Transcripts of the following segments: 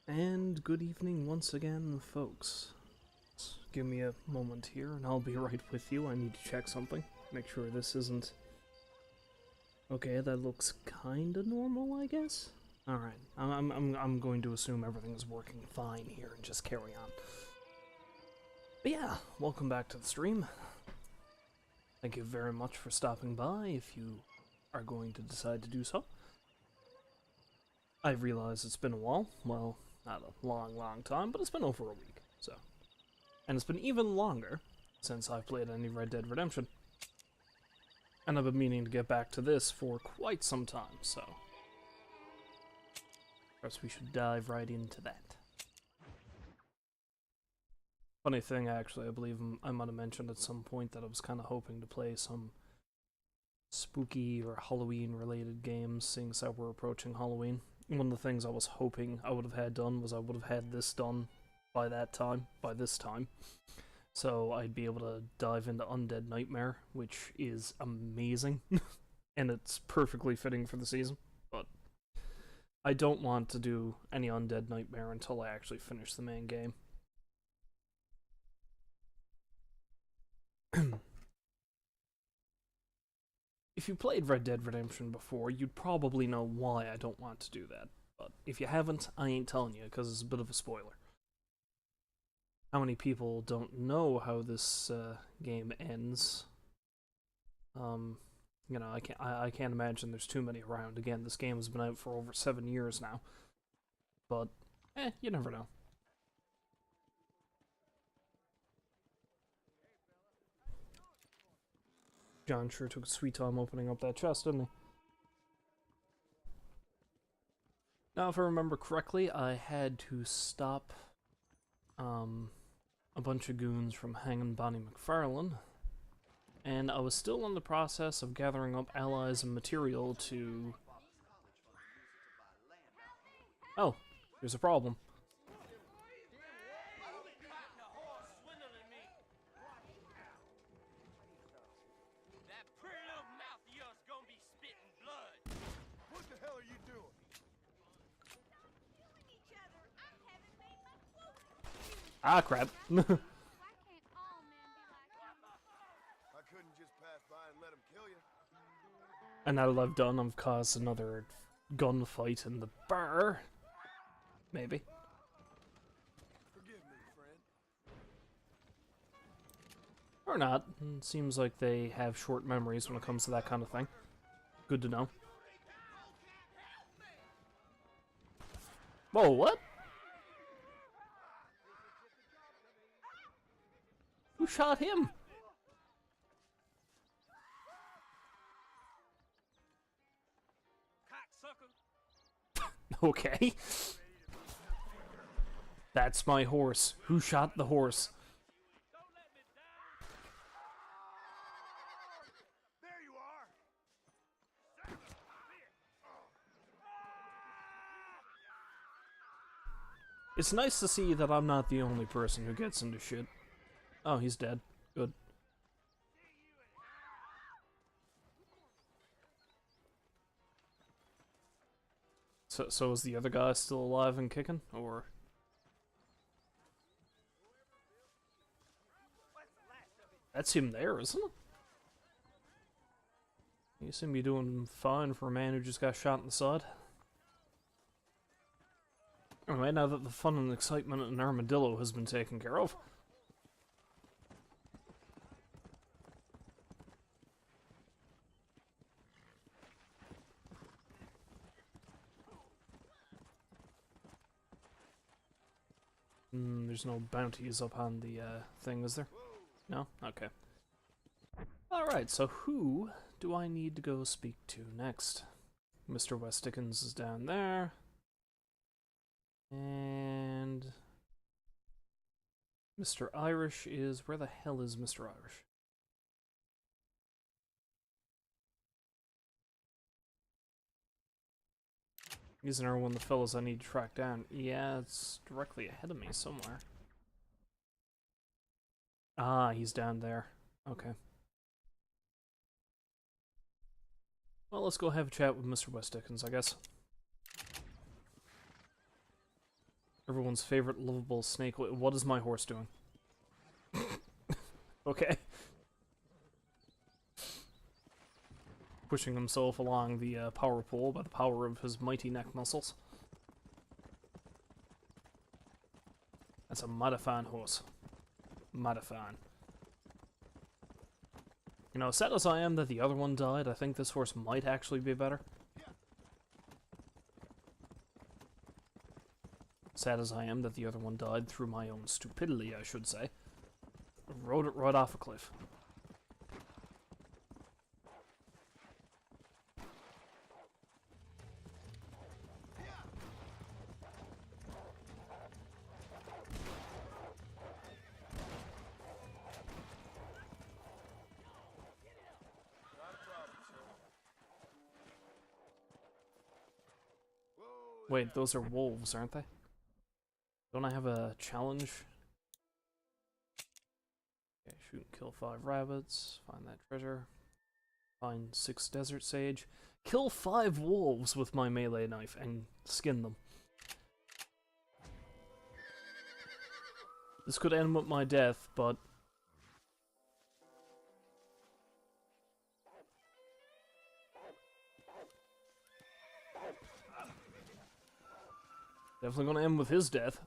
And good evening once again, folks. Give me a moment here and I'll be right with you. I need to check something. Make sure this isn't... Okay, that looks kinda normal, I guess? Alright, I'm going to assume everything is working fine here and just carry on. But yeah, welcome back to the stream. Thank you very much for stopping by if you are going to decide to do so. I realize it's been a while. Well, not a long time, but it's been over a week, so. And it's been even longer since I've played any Red Dead Redemption. And I've been meaning to get back to this for quite some time, so. Perhaps we should dive right into that. Funny thing, actually, I believe I might have mentioned at some point that I was kind of hoping to play some spooky or Halloween-related games, seeing as we're approaching Halloween. One of the things I was hoping I would have had done was I would have had this done by this time. So I'd be able to dive into Undead Nightmare, which is amazing. And it's perfectly fitting for the season. But I don't want to do any Undead Nightmare until I actually finish the main game. If you played Red Dead Redemption before, you'd probably know why I don't want to do that. But if you haven't, I ain't telling you, because it's a bit of a spoiler. How many people don't know how this game ends? You know, I can't imagine there's too many around. Again, this game has been out for over 7 years now. But, you never know. John sure took a sweet time opening up that chest, didn't he? Now, if I remember correctly, I had to stop a bunch of goons from hanging Bonnie McFarlane, and I was still in the process of gathering up allies and material to... Oh, there's a problem. Ah, crap. And now that I've done, I've caused another gunfight in the bar. Maybe. Or not. It seems like they have short memories when it comes to that kind of thing. Good to know. Whoa, what? Who shot him? Okay. That's my horse. Who shot the horse? There you are. It's nice to see that I'm not the only person who gets into shit. Oh, he's dead. Good. So is the other guy still alive and kicking, or? That's him there, isn't it? You seem to be doing fine for a man who just got shot in the side. Anyway, now that the fun and excitement in Armadillo has been taken care of. There's no bounties up on the thing, is there? No? Okay. Alright, so who do I need to go speak to next? Mr. West Dickens is down there. And... Mr. Irish is... Where the hell is Mr. Irish? Isn't there one of the fellows I need to track down? Yeah, it's directly ahead of me somewhere. Ah, he's down there. Okay. Well, let's go have a chat with Mr. West Dickens, I guess. Everyone's favorite lovable snake. What is my horse doing? Okay. Pushing himself along the power pole by the power of his mighty neck muscles. That's a mighty fine horse. Mighty fine. You know, sad as I am that the other one died, I think this horse might actually be better. Sad as I am that the other one died through my own stupidity, I should say. Rode it right off a cliff. Wait, those are wolves, aren't they? Don't I have a challenge? Okay, shoot and kill 5 rabbits, find that treasure, find 6 desert sage, kill 5 wolves with my melee knife, and skin them. This could end with my death, but... definitely gonna end with his death.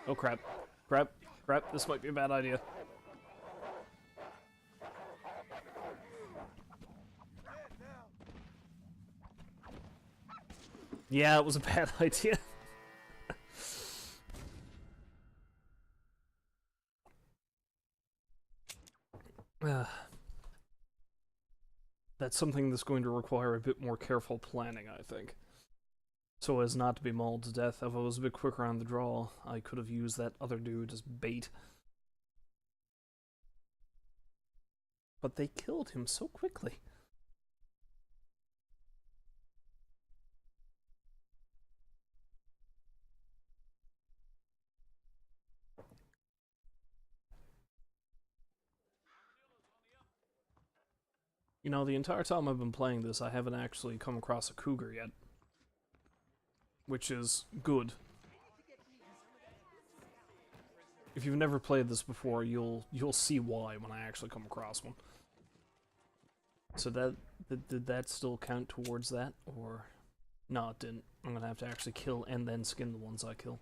Oh crap. Crap. Crap. This might be a bad idea. Yeah, it was a bad idea. That's something that's going to require a bit more careful planning, I think. So as not to be mauled to death. If I was a bit quicker on the draw, I could have used that other dude as bait. But they killed him so quickly. You know, the entire time I've been playing this, I haven't actually come across a cougar yet. Which is good. If you've never played this before, you'll see why when I actually come across one. So did that still count towards that, or no? It didn't. I'm gonna have to actually kill and then skin the ones I kill.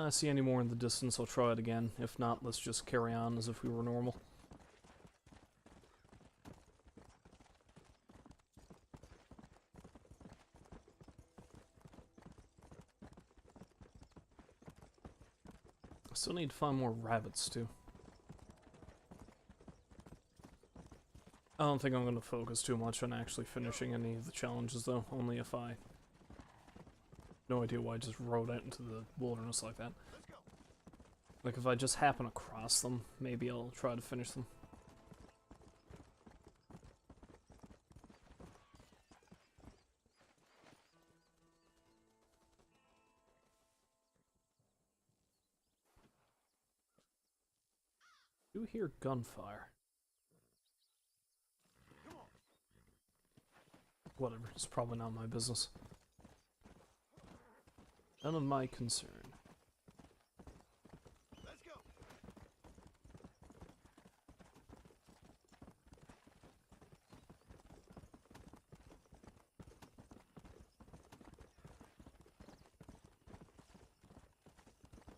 See any more in the distance, I'll try it again. If not, let's just carry on as if we were normal. Still need to find more rabbits, too. I don't think I'm going to focus too much on actually finishing any of the challenges, though. Only if I... no idea why I just rode out into the wilderness like that. Like, if I just happen across them, maybe I'll try to finish them. I do hear gunfire. Whatever, it's probably not my business. None of my concern. Let's go.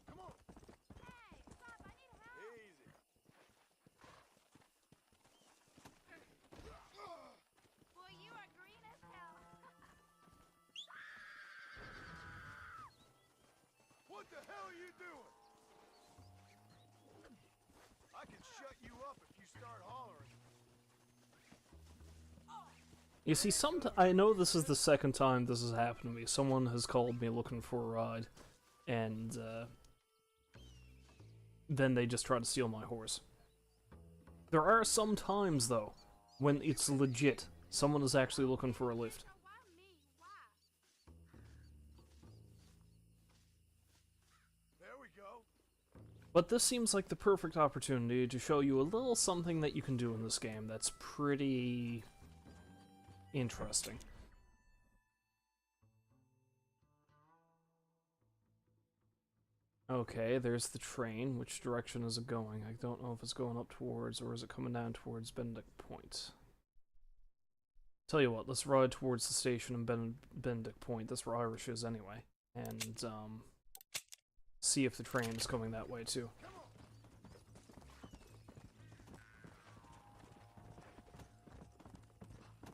Come on. Hey, stop, I need help. Easy. Boy, you are green as hell. What the hell are you doing? I can shut you up if you start hollering. You see, I know this is the second time this has happened to me. Someone has called me looking for a ride, and then they just try to steal my horse. There are some times, though, when it's legit. Someone is actually looking for a lift. So why me? Why? There we go. But this seems like the perfect opportunity to show you a little something that you can do in this game that's pretty Interesting. Okay, there's the train. Which direction is it going? I don't know if it's going up towards, or is it coming down towards Benedict Point? Tell you what, let's ride towards the station in Benedict Point. That's where Irish is anyway. And, see if the train is coming that way too.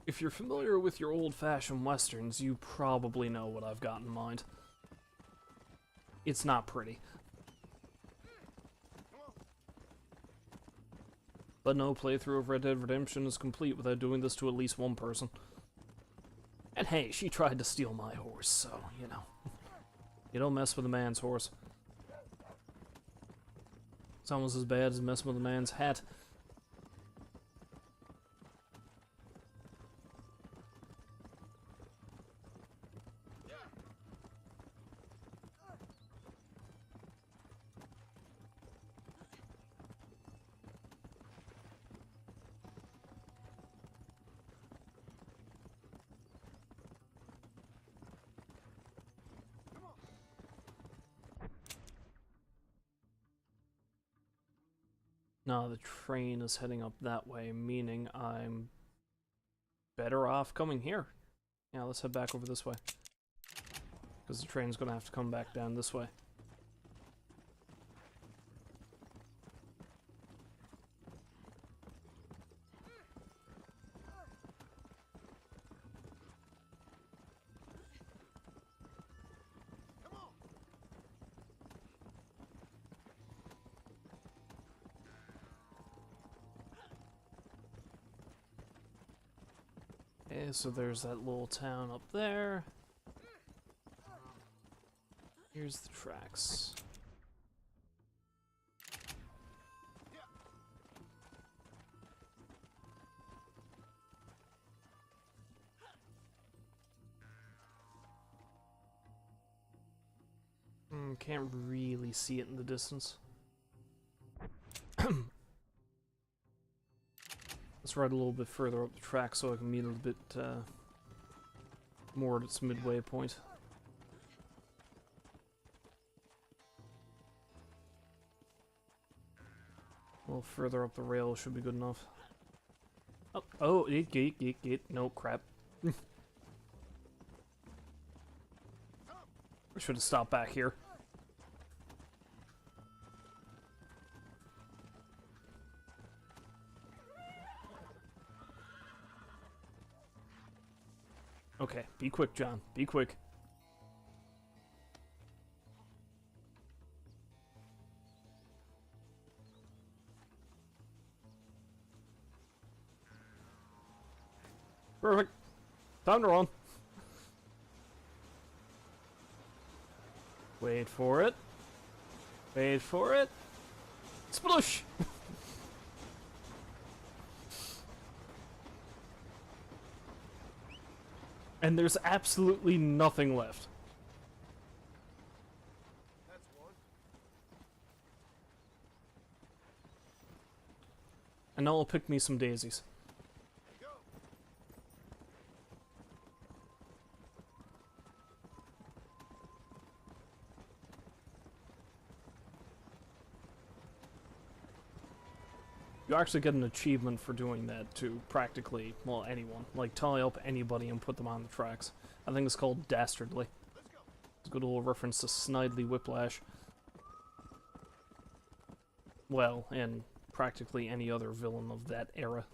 If you're familiar with your old-fashioned westerns, you probably know what I've got in mind. It's not pretty. But no playthrough of Red Dead Redemption is complete without doing this to at least one person. And hey, she tried to steal my horse, so, you know. You don't mess with a man's horse. It's almost as bad as messing with a man's hat. No, the train is heading up that way, meaning I'm better off coming here. Yeah, let's head back over this way. Because the train's gonna have to come back down this way. Okay, so there's that little town up there. Here's the tracks. Can't really see it in the distance. Let's ride a little bit further up the track so I can meet a bit more at its midway point. A little further up the rail should be good enough. Oh, no, crap. I should have stopped back here. Okay, be quick, John. Be quick. Perfect. Time to run. Wait for it. Wait for it. Sploosh! And there's absolutely nothing left. That's one. And now I'll pick me some daisies. Go. You actually get an achievement for doing that to practically, well, anyone. Like, tie up anybody and put them on the tracks. I think it's called Dastardly. Let's go. It's a good old reference to Snidely Whiplash. Well, and practically any other villain of that era.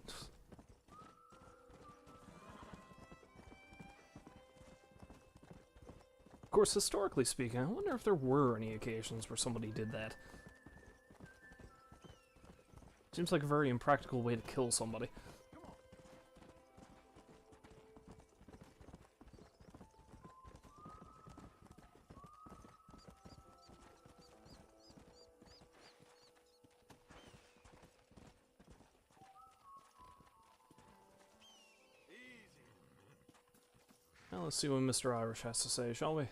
Of course, historically speaking, I wonder if there were any occasions where somebody did that. Seems like a very impractical way to kill somebody. Easy. Now let's see what Mr. Irish has to say, shall we?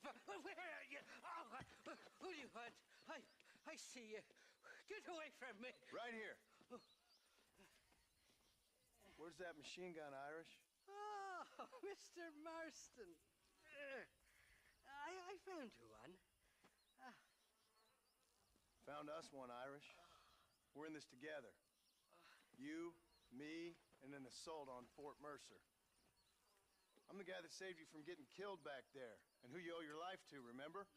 Where are you? Oh, who do you want? I see you. Get away from me. Right here. Where's that machine gun, Irish? Oh, Mr. Marston. I found you one. Found us one, Irish. We're in this together. You, me, and an assault on Fort Mercer. I'm the guy that saved you from getting killed back there, and who you owe your life to, remember?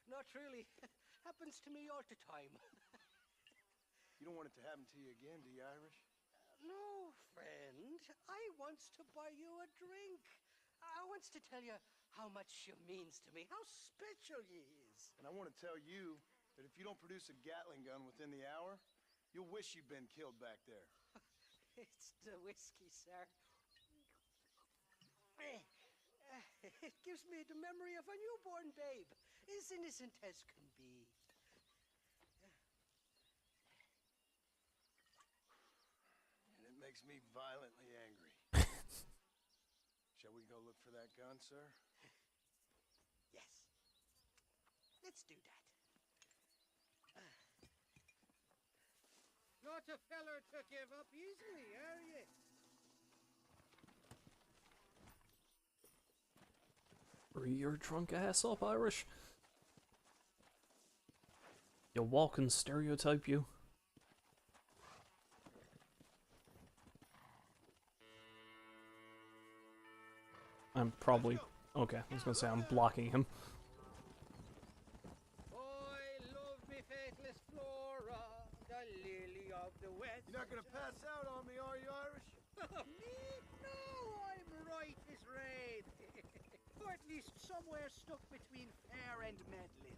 Not really. Happens to me all the time. You don't want it to happen to you again, do you, Irish? No, friend. I wants to buy you a drink. I wants to tell you how much you means to me, how special you is. And I want to tell you that if you don't produce a Gatling gun within the hour, you'll wish you'd been killed back there. It's the whiskey, sir. It gives me the memory of a newborn babe, as innocent as can be. And it makes me violently angry. Shall we go look for that gun, sir? Yes. Let's do that. Not a feller to give up easily, are you? Hurry your drunk ass up, Irish. You walking stereotype, you. I'm probably... Okay, I was gonna say I'm blocking him. I love me faithless Flora, the lily of the west. You're not gonna pass out on me, are you, Irish? Me? No, I'm right as rain. Or at least somewhere stuck between fair and meddling.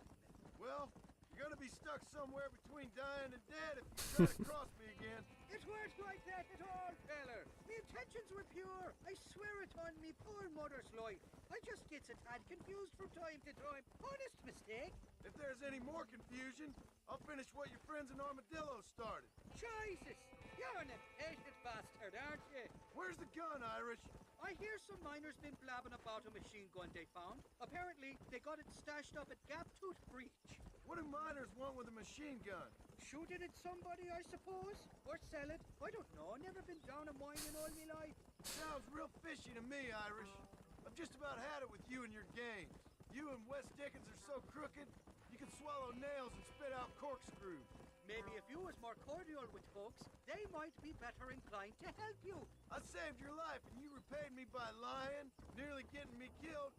Well, you're gonna be stuck somewhere between dying and dead if you try to cross me again. It weren't like that at all, feller. Me intentions were pure. I swear it on me poor mother's life. I just gets a tad confused from time to time. Honest mistake. If there's any more confusion, I'll finish what your friends in Armadillo started. Jesus, you're an impatient bastard, aren't you? Where's the gun, Irish? I hear some miners been blabbing about a machine gun they found. Apparently, they got it stashed up at Gaptooth Breach. What do miners want with a machine gun? Shoot it at somebody, I suppose? Or sell it? I don't know. Never been down a mine in all my life. Sounds real fishy to me, Irish. I've just about had it with you and your games. You and Wes Dickens are so crooked, you can swallow nails and spit out corkscrews. Maybe if you was more cordial with folks, they might be better inclined to help you. I saved your life and you repaid me by lying, nearly getting me killed.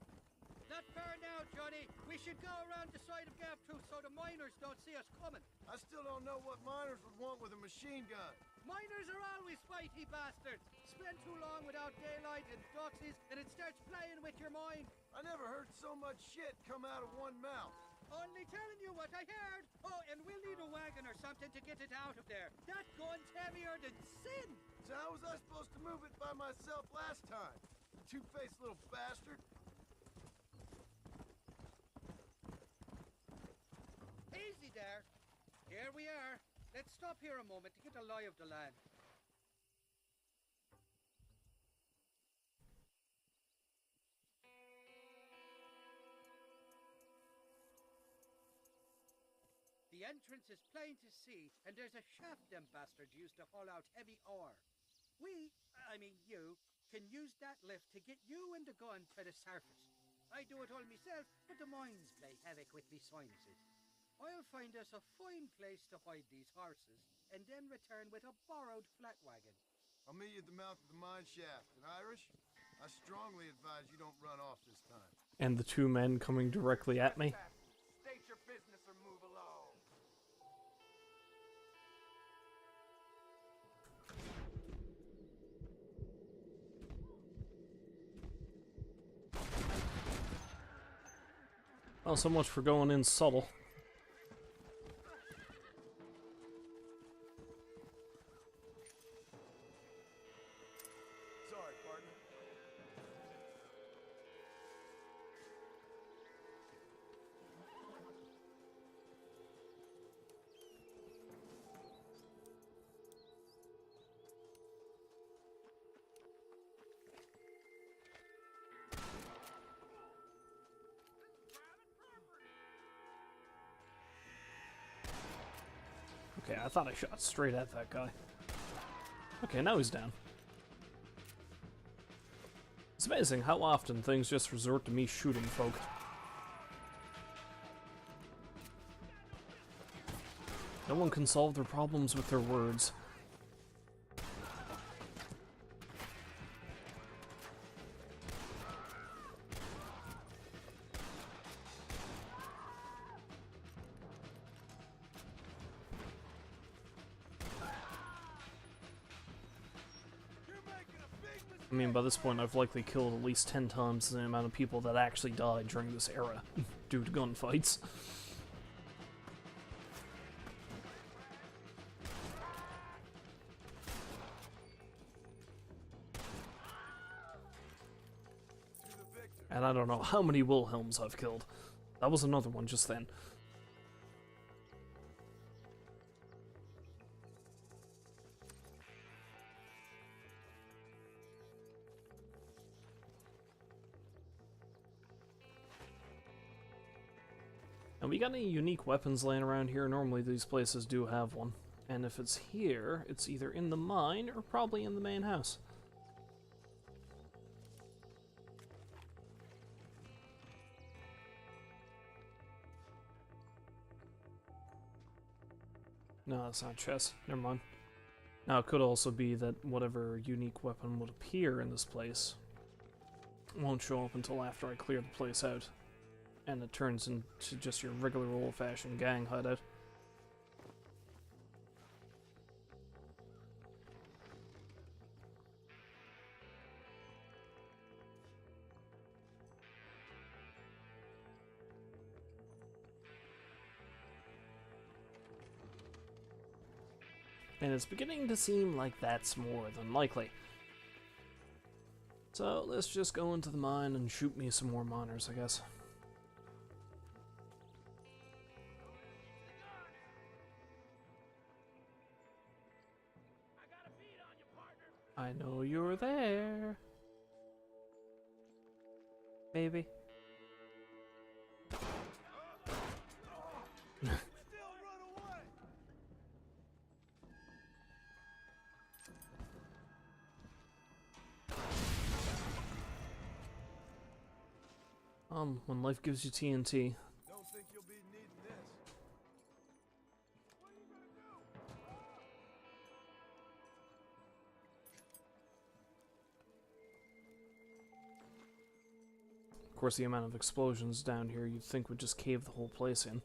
Not far now, Johnny. We should go around the side of Gaptooth so the miners don't see us coming. I still don't know what miners would want with a machine gun. Miners are always fighty bastards. Spend too long without daylight and doxies, and it starts playing with your mind. I never heard so much shit come out of one mouth. Only telling you what I heard. Oh, and we'll need a wagon or something to get it out of there. That gun's heavier than sin. So how was I supposed to move it by myself last time? You two-faced little bastard. Easy there. Here we are. Let's stop here a moment to get a lie of the land. The entrance is plain to see, and there's a shaft them bastards used to haul out heavy ore. I mean you, can use that lift to get you and the gun to the surface. I do it all myself, but the mines play havoc with me sinuses. I'll find us a fine place to hide these horses, and then return with a borrowed flat wagon. I'll meet you at the mouth of the mine shaft. And Irish, I strongly advise you don't run off this time. And the two men coming directly at me. State your business or move along. Well, so much for going in subtle. Sorry, partner. Okay, I thought I shot straight at that guy. Okay, now he's down. It's amazing how often things just resort to me shooting folk. No one can solve their problems with their words. I mean, by this point, I've likely killed at least 10 times the amount of people that actually died during this era due to gunfights. And I don't know how many Wilhelms I've killed. That was another one just then. And we got any unique weapons laying around here? Normally these places do have one. And if it's here, it's either in the mine or probably in the main house. No, that's not chess. Never mind. Now, it could also be that whatever unique weapon would appear in this place won't show up until after I clear the place out. And it turns into just your regular old-fashioned gang hideout. And it's beginning to seem like that's more than likely. So let's just go into the mine and shoot me some more miners, I guess. I know you're there, baby. When life gives you TNT. Don't think you'll be needing this. What are you gonna do? Of course, the amount of explosions down here you'd think would just cave the whole place in.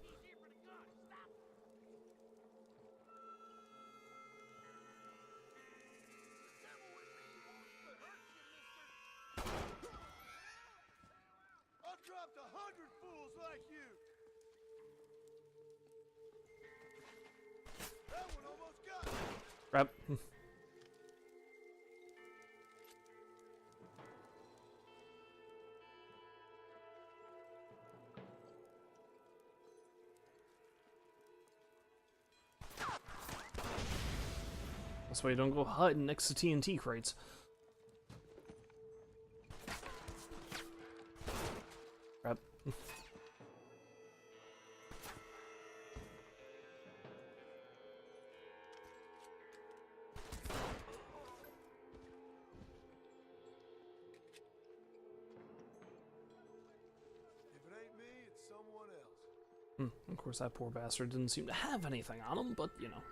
I've dropped 100 fools like you. That one almost got me. Crap. That's why you don't go hiding next to TNT crates. Crap. If it ain't me, it's someone else. Of course, that poor bastard didn't seem to have anything on him, but, you know.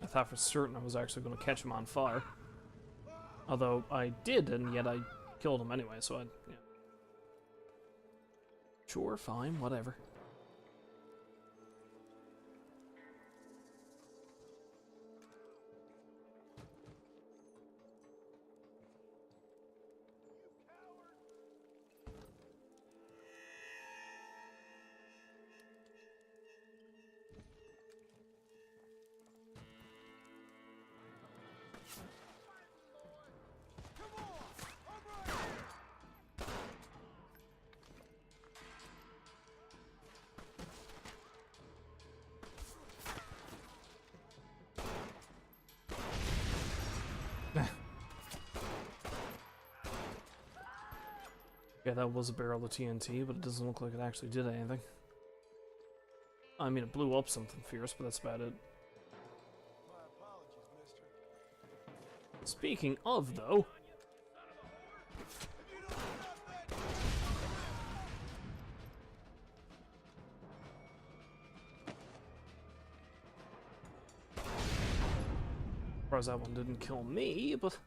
I thought for certain I was actually going to catch him on fire. Although I did, and yet I killed him anyway, so yeah. Sure, fine, whatever. Yeah, that was a barrel of TNT, but it doesn't look like it actually did anything. I mean, it blew up something fierce, but that's about it. My apologies, mister. Speaking of, though... Surprised that one didn't kill me, but...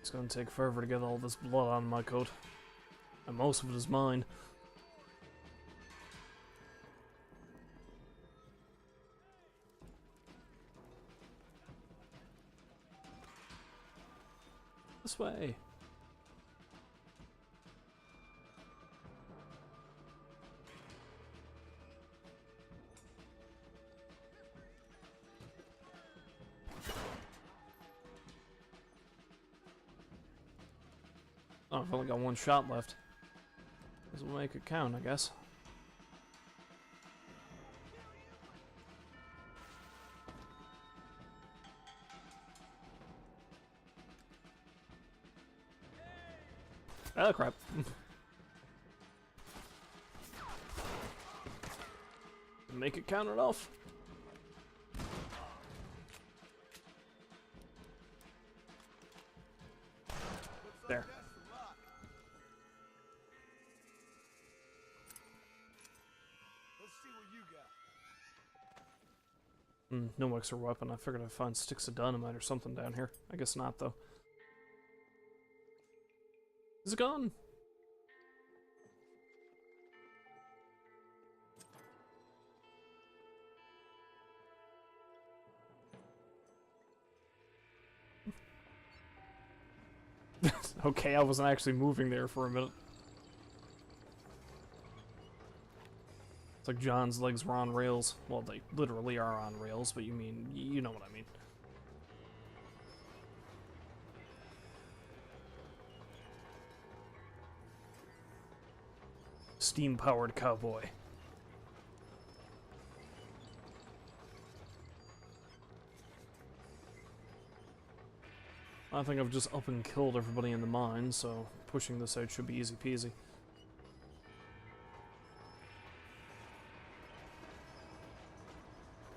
It's gonna take forever to get all this blood on my coat. And most of it is mine. This way. Oh, I've only got one shot left. This will make it count, I guess. Oh, crap. Make it count enough. There. Let's see what you got. No extra weapon. I figured I'd find sticks of dynamite or something down here. I guess not, though. Is it gone? Okay, I wasn't actually moving there for a minute. It's like John's legs were on rails. Well, they literally are on rails, but you know what I mean. Steam-powered cowboy. I think I've just up and killed everybody in the mine, so pushing this out should be easy peasy.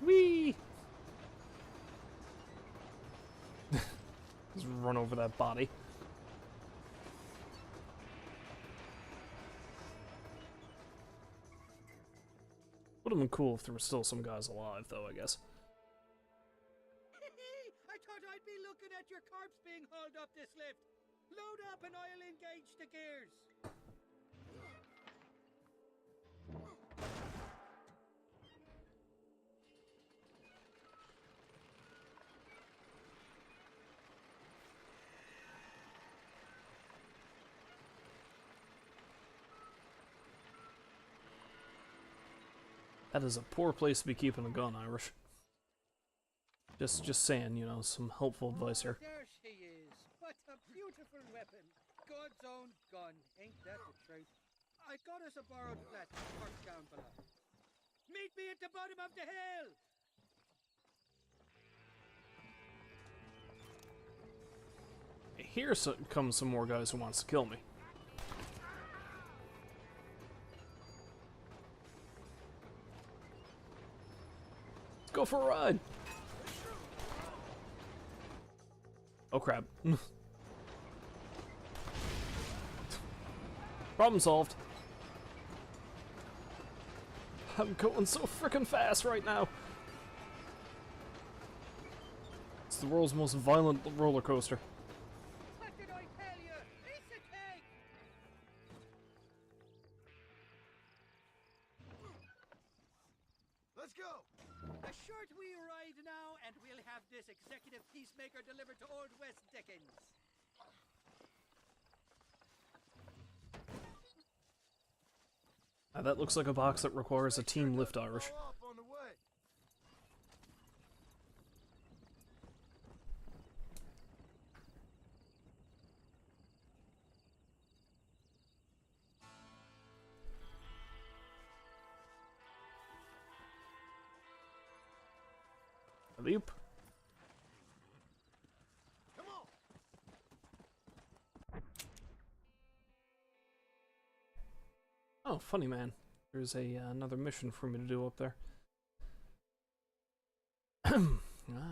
Whee! Just run over that body. Would have been cool if there were still some guys alive, though, I guess. I thought I'd be looking at your corpse being hauled up this lift. Load up and I'll engage the gears. That is a poor place to be keeping a gun, Irish. Just saying, you know, some helpful advice here. There she is. What a beautiful weapon. God's own gun. Ain't that the truth? I got us a borrowed flat parked down below. Meet me at the bottom of the hill. Here comes some more guys who wants to kill me. Let's go for a ride. Oh crap. Problem solved. I'm going so frickin' fast right now. It's the world's most violent roller coaster. What did I tell you? It's a cake. Let's go. A short wee ride now, and we'll have this executive peacemaker delivered to Old West Dickens. That looks like a box that requires a team lift, Irish. Fall off on the way. Leap. Come on. Oh, funny man. There's another mission for me to do up there. Well,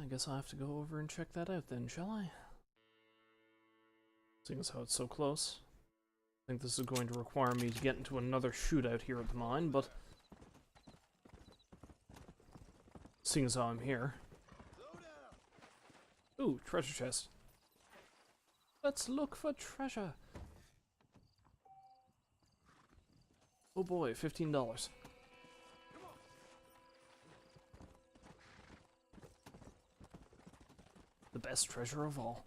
I guess I'll have to go over and check that out then, shall I? Seeing as how it's so close. I think this is going to require me to get into another shootout here at the mine, but seeing as how I'm here. Slow down. Ooh, treasure chest. Let's look for treasure. Oh boy, $15. The best treasure of all.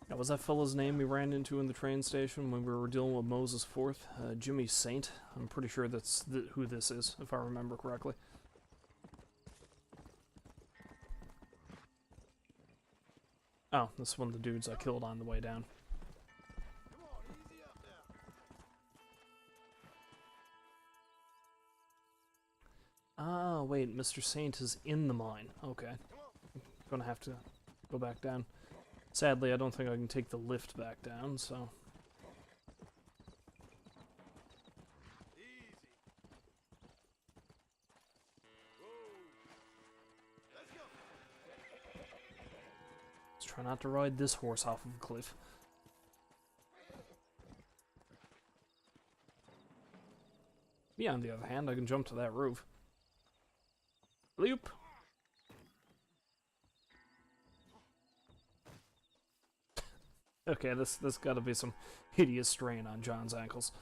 That was that fella's name we ran into in the train station when we were dealing with Moses Fourth? Jimmy Saint. I'm pretty sure that's who this is, if I remember correctly. Oh, this is one of the dudes I killed on the way down. Come on, easy up now. Ah, wait, Mr. Saint is in the mine. Okay. Gonna have to go back down. Sadly, I don't think I can take the lift back down, so... Easy. Whoa. Let's go. Let's try not to ride this horse off of a cliff. Yeah, on the other hand, I can jump to that roof. Leap! Okay, this gotta be some hideous strain on John's ankles.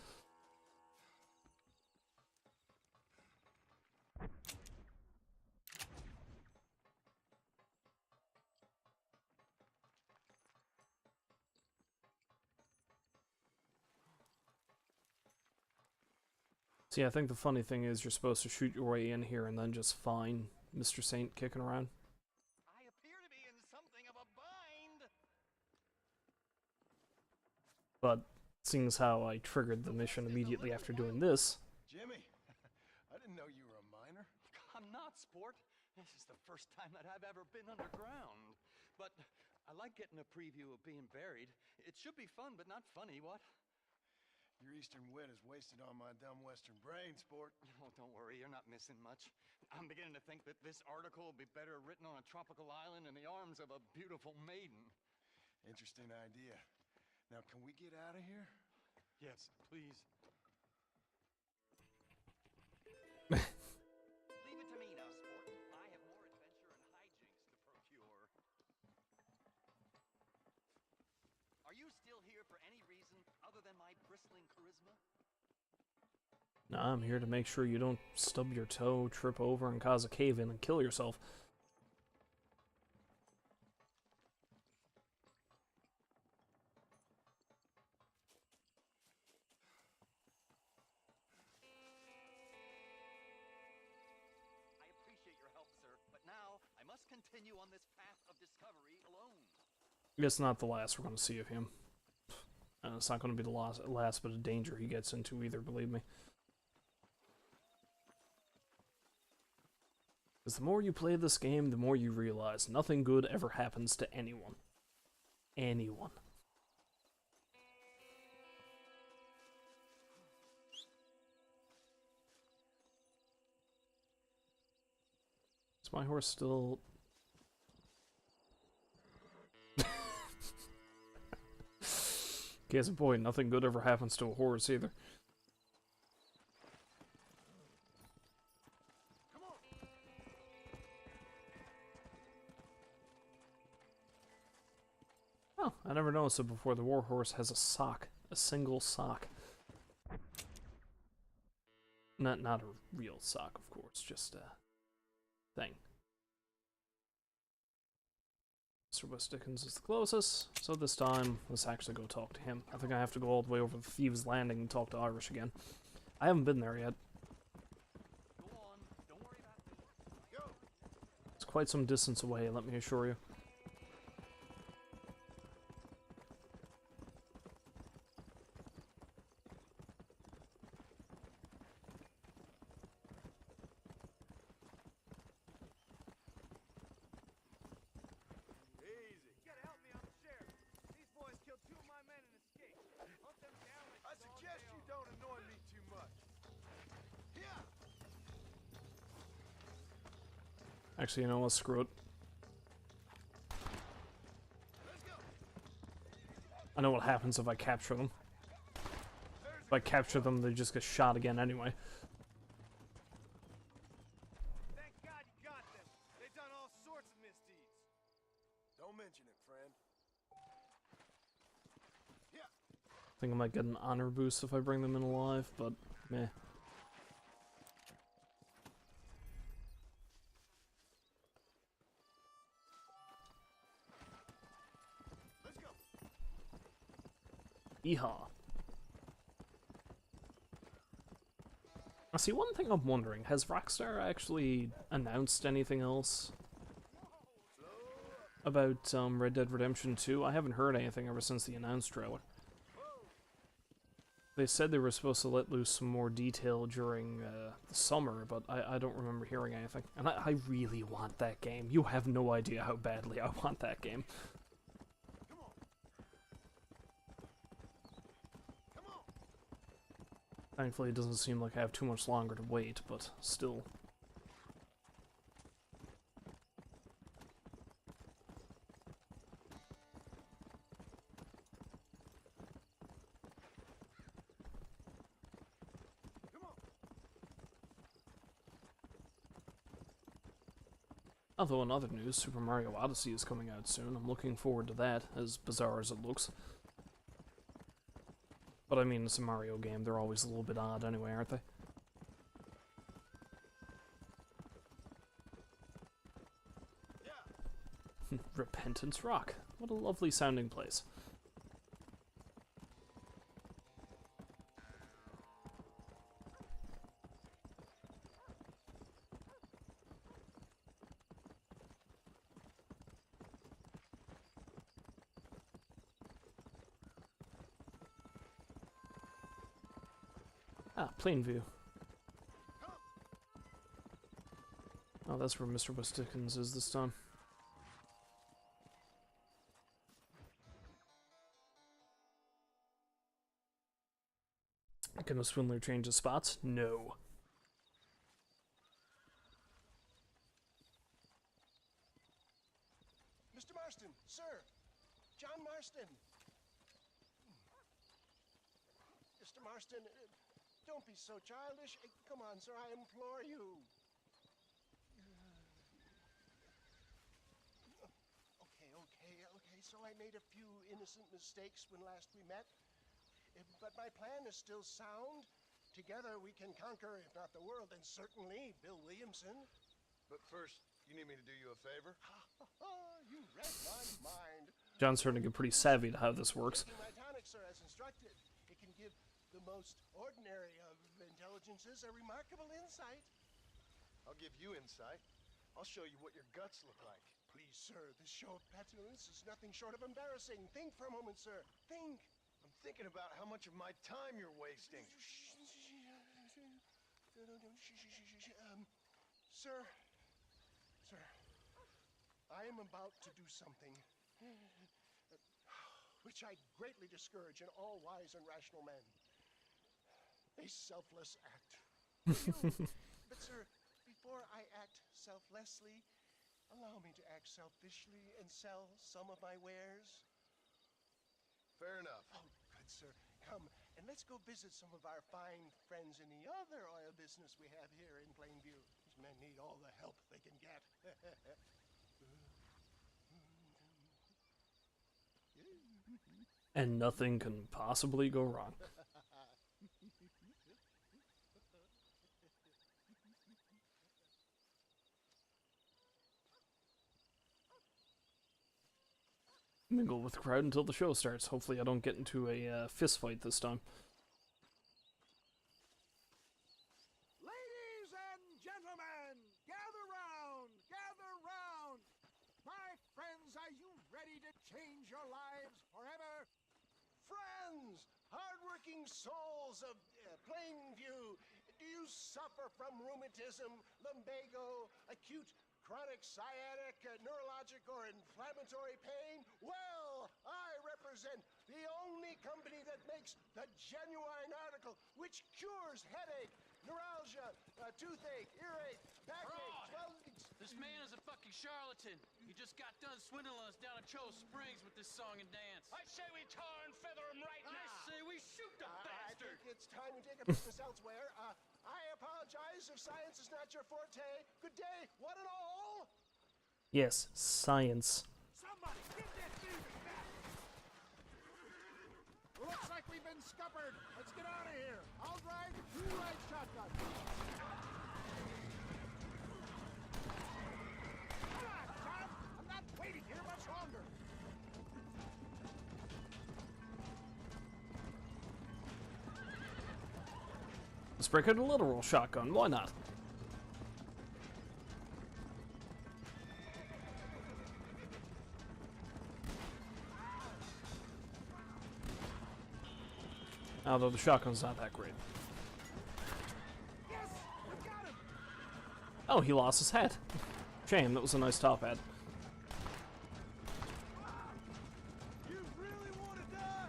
See, I think the funny thing is you're supposed to shoot your way in here and then just find Mr. Saint kicking around. I appear to be in something of a bind. But seeing as how I triggered the mission immediately after doing this, Jimmy, I didn't know you were a miner. I'm not, sport. This is the first time that I've ever been underground. But I like getting a preview of being buried. It should be fun, but not funny, what? Your eastern wit is wasted on my dumb western brain, sport. Oh, don't worry, you're not missing much. I'm beginning to think that this article will be better written on a tropical island in the arms of a beautiful maiden. Interesting idea. Now, can we get out of here? Yes, please. Leave it to me now, sport. I have more adventure and hijinks to procure. Are you still here for any reason other than my bristling charisma? nah, I'm here to make sure you don't stub your toe, trip over, and cause a cave-in and kill yourself. I appreciate your help, sir, but now I must continue on this path of discovery alone. It's not the last we're going to see of him. It's not going to be the last bit of danger he gets into either, believe me. Because the more you play this game, the more you realize nothing good ever happens to anyone. Anyone. Is my horse still... Case in point, nothing good ever happens to a horse either. Come on. Oh, I never noticed it before. The warhorse has a sock. A single sock. Not a real sock, of course, just a thing. Mr. West Dickens is the closest, so this time, let's actually go talk to him. I think I have to go all the way over to Thieves' Landing and talk to Irish again. I haven't been there yet. Go on. Don't worry about me. Go! It's quite some distance away, let me assure you. Easy. You gotta help me, I'm the sheriff. These boys killed 2 of my men and escaped. Hunt them down like I suggest you don't annoy me too much. Yeah! Actually, you know what? Screw it. Let's go! I know what happens if I capture them. If I capture them, they just get shot again anyway. Thank God you got them. They've done all sorts of misdeeds. Don't mention it, friend. Yeah. I think I might get an honor boost if I bring them in alive, but meh. Let's go. Yeehaw. Now, see, one thing I'm wondering, has Rockstar actually announced anything else about Red Dead Redemption 2? I haven't heard anything ever since the announced trailer. They said they were supposed to let loose some more detail during the summer, but I don't remember hearing anything. And I really want that game. You have no idea how badly I want that game. Come on. Come on. Thankfully, it doesn't seem like I have too much longer to wait, but still. Come on. Although in other news, Super Mario Odyssey is coming out soon. I'm looking forward to that, as bizarre as it looks. But I mean, it's a Mario game. They're always a little bit odd anyway, aren't they? Yeah. Repentance Rock. What a lovely sounding place. Ah, plain view. Oh, that's where Mr. West Dickens is this time. Can a swindler change his spots? No. Mr. Marston, sir. John Marston. Mr. Marston, don't be so childish. Come on, sir, I implore you. Okay, so I made a few innocent mistakes when last we met. But my plan is still sound. Together we can conquer, if not the world, then certainly Bill Williamson. But first, you need me to do you a favor? You read my mind. John's starting to get pretty savvy to how this works. Taking my tonic, sir, as instructed. It can give the most ordinary of intelligences a remarkable insight. I'll give you insight. I'll show you what your guts look like. Please, sir, this show of petulance is nothing short of embarrassing. Think for a moment, sir. Think. I'm thinking about how much of my time you're wasting. Sir, I am about to do something which I greatly discourage in all wise and rational men. A selfless act. But sir, before I act selflessly, allow me to act selfishly and sell some of my wares. Fair enough. Oh, good, sir. Come, and let's go visit some of our fine friends in the other oil business we have here in Plainview. These men need all the help they can get. And nothing can possibly go wrong. mingle with the crowd until the show starts. Hopefully I don't get into a fist fight this time. Ladies and gentlemen, gather round, gather round. My friends, are you ready to change your lives forever? Friends, hardworking souls of Plainview, do you suffer from rheumatism, lumbago, acute chronic sciatic, neurologic, or inflammatory pain? Well, I represent the only company that makes the genuine article which cures headache, neuralgia, toothache, earache, backache, swelling. This man is a fucking charlatan. He just got done swindling us down at Cho Springs with this song and dance. I say we tar and feather him right now. I say we shoot the I bastard. think it's time we take our business elsewhere. I apologize if science is not your forte. Good day, one and all. Yes, science. Somebody, get that dude back. Looks like we've been scuppered. Let's get out of here. I'll drive, you ride shotgun. Come on, John. I'm not waiting here much longer. Let's break out a literal shotgun. Why not? Although the shotgun's not that great. Yes, we got him. Oh, he lost his hat. Shame, that was a nice top hat. You really want to die?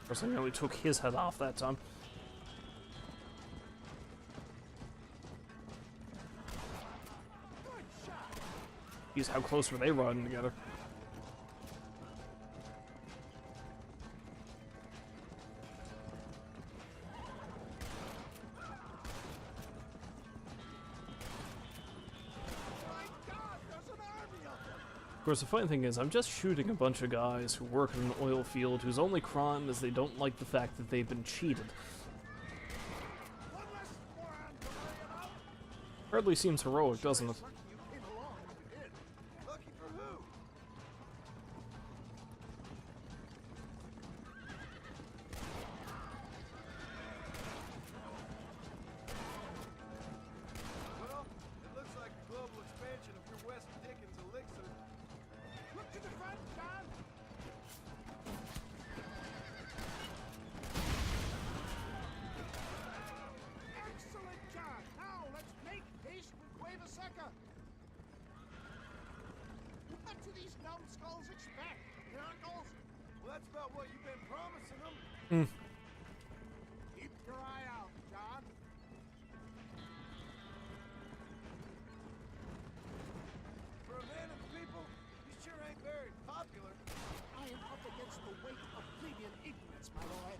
Of course, I nearly took his head off that time. Good shot. Geez, how close were they riding together? My God, there's an army of them. Of course, the funny thing is, I'm just shooting a bunch of guys who work in an oil field whose only crime is they don't like the fact that they've been cheated. One less moron to worry about. Hardly seems heroic, doesn't it? Lucky you came along when you did. Lucky for who? Well, it looks like a global expansion of your West Dickens elixir. Look to the front, John. Excellent, John. Now let's make haste with Cueva Seca. What do these numbskulls expect? Miracles? Well, that's about what you've been promising them. Keep your eye out, John. For a man of the people, you sure ain't very popular. I am up against the weight of plebeian ignorance, my lord.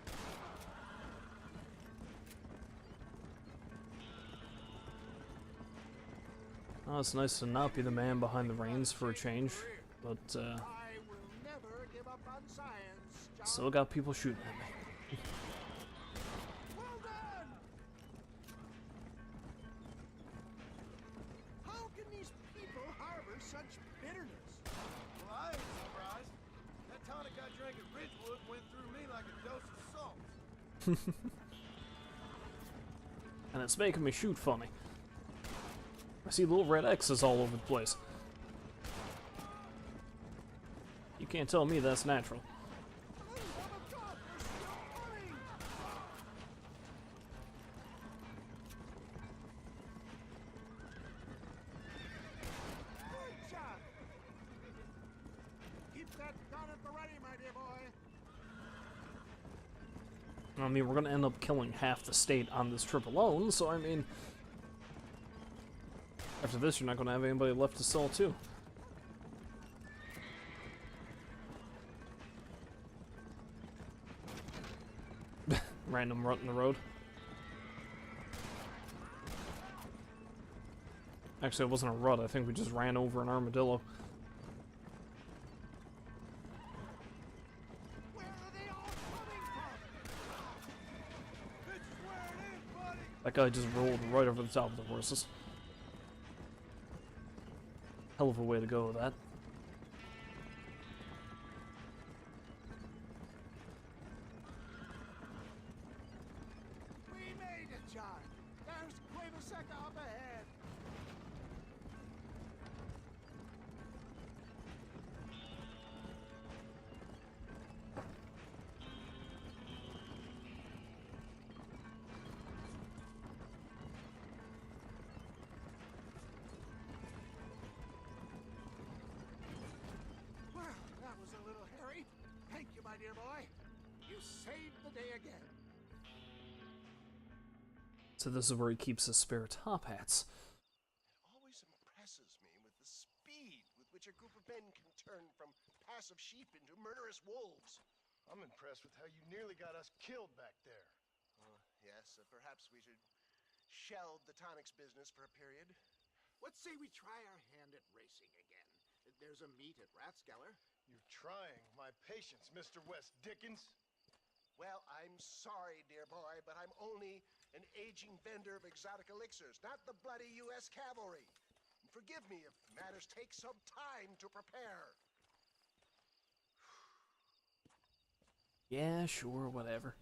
Oh, it's nice to not be the man behind the reins for a change, but I will never give up on science, John. still got people shooting at me. Well done! How can these people harbor such bitterness? Well, I ain't surprised. That tonic I drank at Ridgewood went through me like a dose of salt. And it's making me shoot funny. I see little red X's all over the place. You can't tell me that's natural. For the love of God, they're still coming! Good shot! Keep that gun at the ready, my dear boy. I mean, we're gonna end up killing half the state on this trip alone, so I mean... After this, you're not gonna have anybody left to sell to. Random rut in the road. Actually, it wasn't a rut. I think we just ran over an armadillo. Where are they all coming from? This is where it is, buddy. That guy just rolled right over the top of the horses. Hell of a way to go with that. We made it, John. There's Cueva Seca up ahead. Well, that was a little hairy. Thank you, my dear boy. You saved the day again. So this is where he keeps his spare top hats. It always impresses me with the speed with which a group of men can turn from passive sheep into murderous wolves. I'm impressed with how you nearly got us killed back there. Yes, perhaps we should shelve the tonics business for a period. Let's say we try our hand at racing again. There's a meet at Rathskeller. You're trying my patience, Mr. West Dickens. Well, I'm sorry, dear boy, but I'm only an aging vendor of exotic elixirs, not the bloody U.S. cavalry. Forgive me if matters take some time to prepare. Yeah, sure, whatever.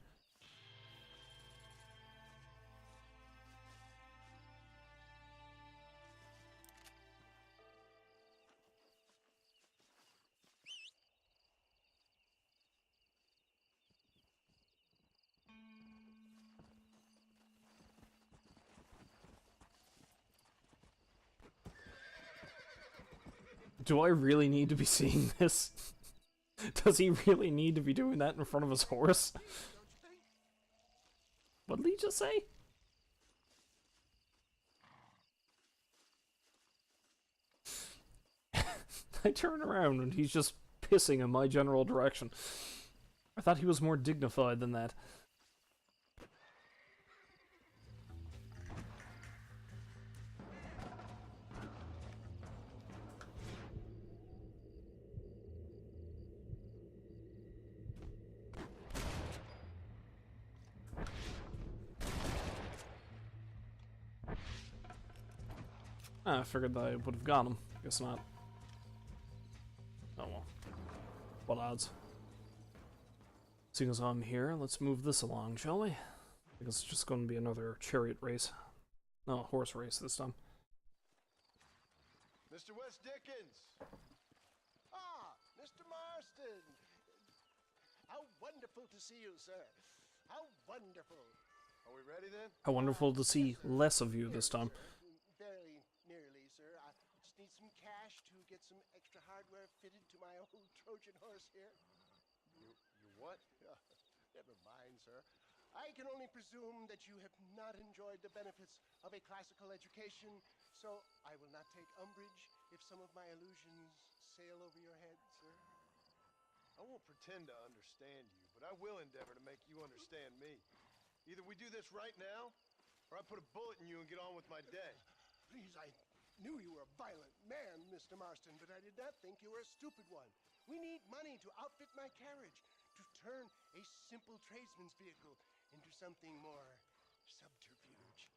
Do I really need to be seeing this? Does he really need to be doing that in front of his horse? What did he just say? I turn around and he's just pissing in my general direction. I thought he was more dignified than that. I figured that I would have got him. Guess not. Oh well. What odds? Seeing as I'm here, let's move this along, shall we? I think it's just going to be another chariot race. No, horse race this time. Mr. West Dickens! Ah, Mr. Marston! How wonderful to see you, sir. How wonderful. Are we ready then? How wonderful to see less of you this time. Very nearly, sir. I just need some cash to get some extra hardware fitted to my old Trojan horse here. You what? Never mind, sir. I can only presume that you have not enjoyed the benefits of a classical education, so I will not take umbrage if some of my allusions sail over your head, sir. I won't pretend to understand you, but I will endeavor to make you understand me. Either we do this right now, or I put a bullet in you and get on with my day. Please, I knew you were a violent man, Mr. Marston, but I did not think you were a stupid one. We need money to outfit my carriage, to turn a simple tradesman's vehicle into something more subterfuge.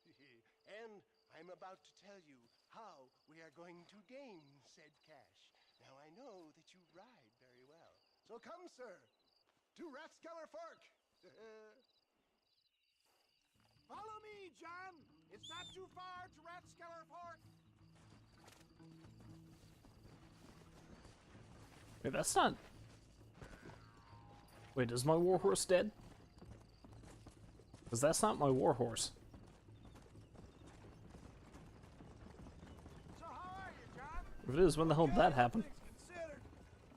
And I'm about to tell you how we are going to gain said cash. Now, I know that you ride very well. So come, sir, to Rathskeller Fork. Follow me, John. It's not too far to Rathskeller Fork. Wait, that's not... Wait, is my warhorse dead? Because that's not my warhorse. So how are you, John? If it is, when the hell did that happen? Considered.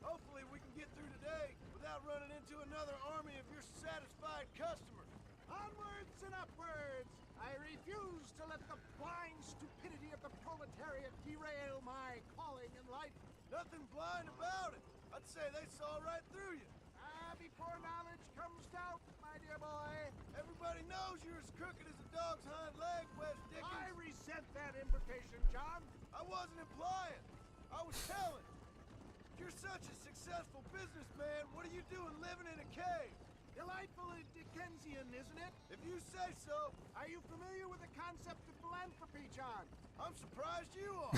Hopefully we can get through today without running into another army of your satisfied customers. Onwards and upwards. I refuse to let the blind stupidity of the proletariat derail my calling in life. Nothing blind about it. I'd say they saw right through you. Before knowledge comes doubt, my dear boy. Everybody knows you're as crooked as a dog's hind leg, West Dickens. I resent that implication, John. I wasn't implying. I was telling. You're such a successful businessman. What are you doing living in a cave? Delightfully Dickensian, isn't it? If you say so. Are you familiar with the concept of philanthropy, John? I'm surprised you are.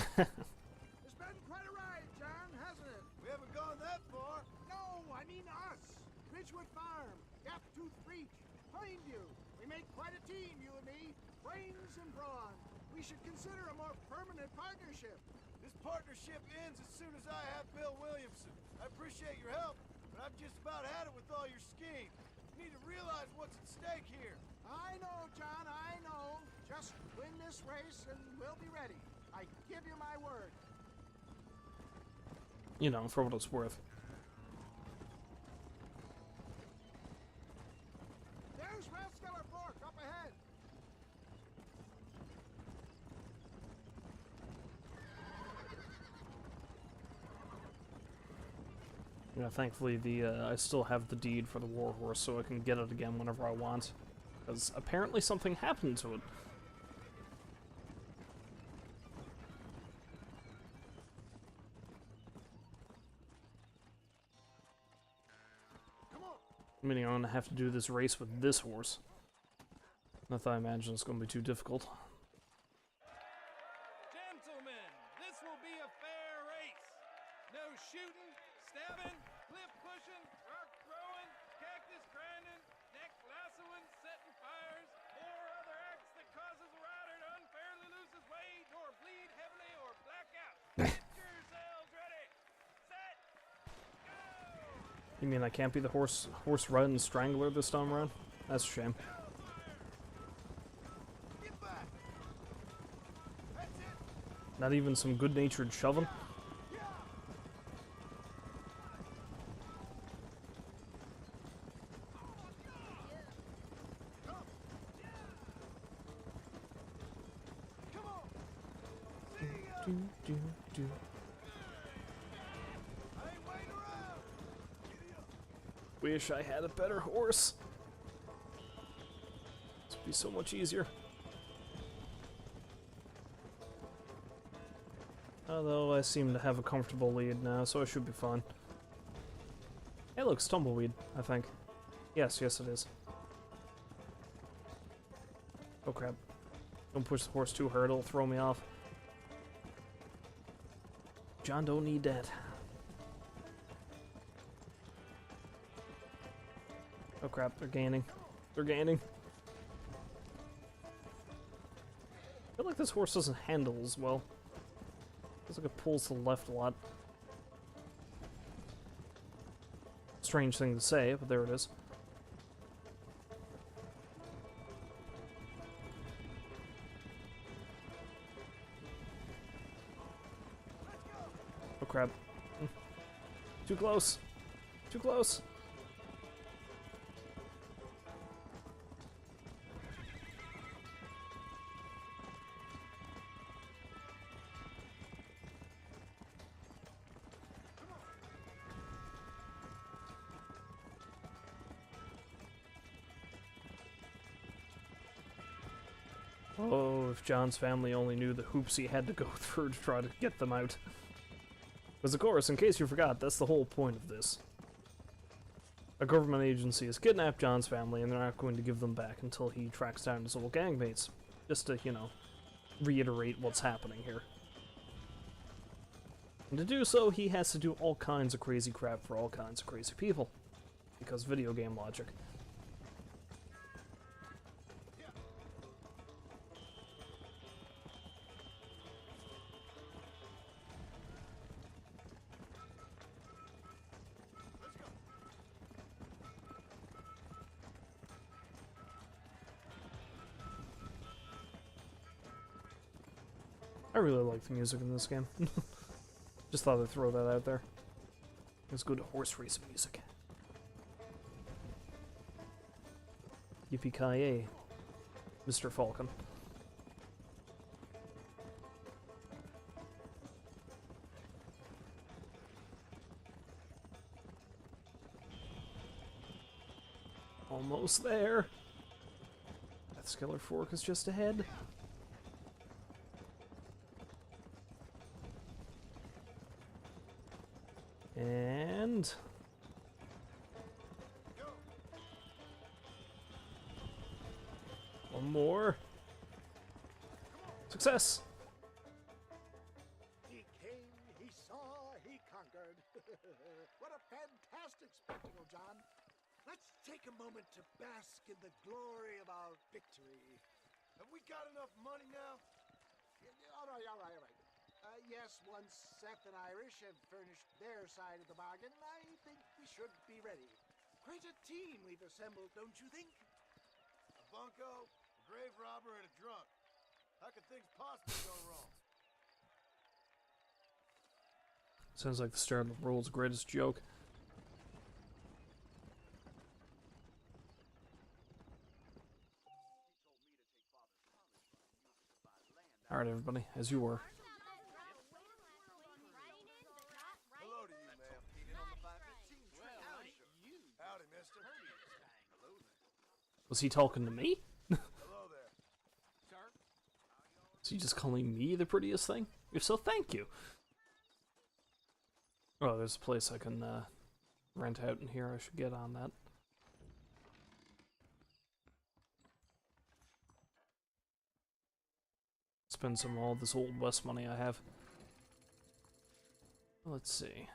It's been quite a ride, John, hasn't it? We haven't gone that far. No, I mean us. Ridgewood Farm, Gaptooth Breach, Plainview. We make quite a team, you and me. Brains and brawn. We should consider a more permanent partnership. This partnership ends as soon as I have Bill Williamson. I appreciate your help, but I've just about had it with all your schemes. You need to realize what's at stake here. I know, John, I know. Just win this race and we'll be ready. I give you my word. You know, for what it's worth. There's Rathskeller Fork up ahead. Yeah, thankfully I still have the deed for the Warhorse, so I can get it again whenever I want. Because apparently something happened to it. Come on. Meaning I'm gonna have to do this race with this horse. Not that I imagine it's gonna be too difficult. Gentlemen, this will be a fair race. No shooting, stabbing, cliff pushing, rock throwing, cactus grinding, neck lassoing, setting fires, or other acts that causes a rider to unfairly lose his weight, or bleed heavily, or black out. Get yourselves ready. Set. Go! You mean I can't be the horse riding strangler this time around? That's a shame. Get back. That's it. Not even some good-natured shoving? Come on. See ya. Do, do. I ain't waiting around. Giddy up. Wish I had a better horse. This would be so much easier. Although I seem to have a comfortable lead now, so I should be fine. Hey look, it's Tumbleweed, I think. Yes, yes it is. Oh crap. Don't push the horse too hard, it'll throw me off. John don't need that. Oh crap, they're gaining. They're gaining. I feel like this horse doesn't handle as well. Feels like it pulls to the left a lot. Strange thing to say, but there it is. Oh crap. Too close. Too close. Oh, if John's family only knew the hoops he had to go through to try to get them out. Because of course, in case you forgot, that's the whole point of this. A government agency has kidnapped John's family and they're not going to give them back until he tracks down his old gangmates. Just to, you know, reiterate what's happening here. And to do so, he has to do all kinds of crazy crap for all kinds of crazy people. Because video game logic. I really like the music in this game. Just thought I'd throw that out there. It's good horse racing music. Yippee-ki-yay, Mr. Falcon. Almost there. Rathskeller Fork is just ahead. And more. Success! He came, he saw, he conquered. What a fantastic spectacle, John. Let's take a moment to bask in the glory of our victory. Have we got enough money now? All right, all right, all right. Yes, once Seth and Irish have furnished their side of the bargain, I think we should be ready. Quite a team we've assembled, don't you think? A bunco, a grave robber, and a drunk. How could things possibly go wrong? Sounds like the start of the world's greatest joke. Alright, everybody, as you were. Hello to you, ma'am. Howdy, mister. Was he talking to me? Hello there. Is he just calling me the prettiest thing? If so, thank you. Oh, there's a place I can rent out in here. I should get on that. Spend some of all this Old West money I have. Let's see.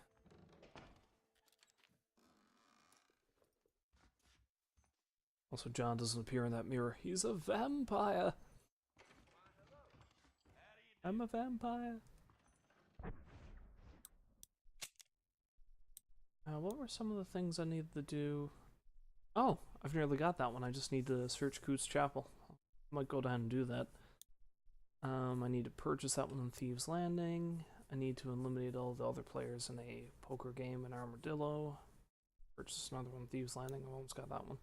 Also, John doesn't appear in that mirror. He's a vampire. I'm a vampire. What were some of the things I needed to do? Oh, I've nearly got that one. I just need to search Coots Chapel. I might go down and do that. I need to purchase that one in Thieves Landing. I need to eliminate all the other players in a poker game in Armadillo. Purchase another one in Thieves Landing. I've almost got that one.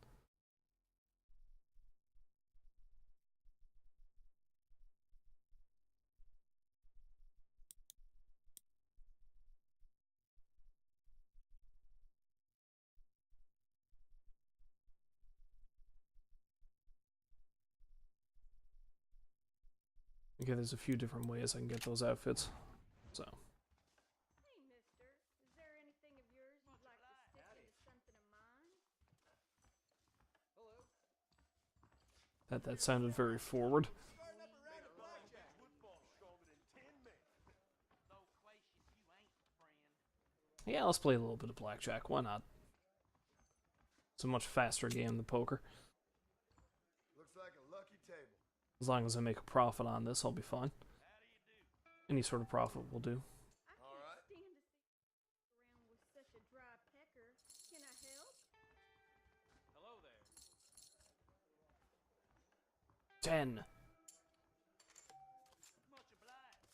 Okay, there's a few different ways I can get those outfits. So. Hey, mister. Is there anything of yours you'd like to stick into something of mine? That sounded very forward. Yeah, let's play a little bit of blackjack. Why not? It's a much faster game than poker. Looks like a lucky table. As long as I make a profit on this, I'll be fine. Any sort of profit will do. I can't stand to see you around with such a dry pecker. Can I help? Hello there. 10. Much obliged.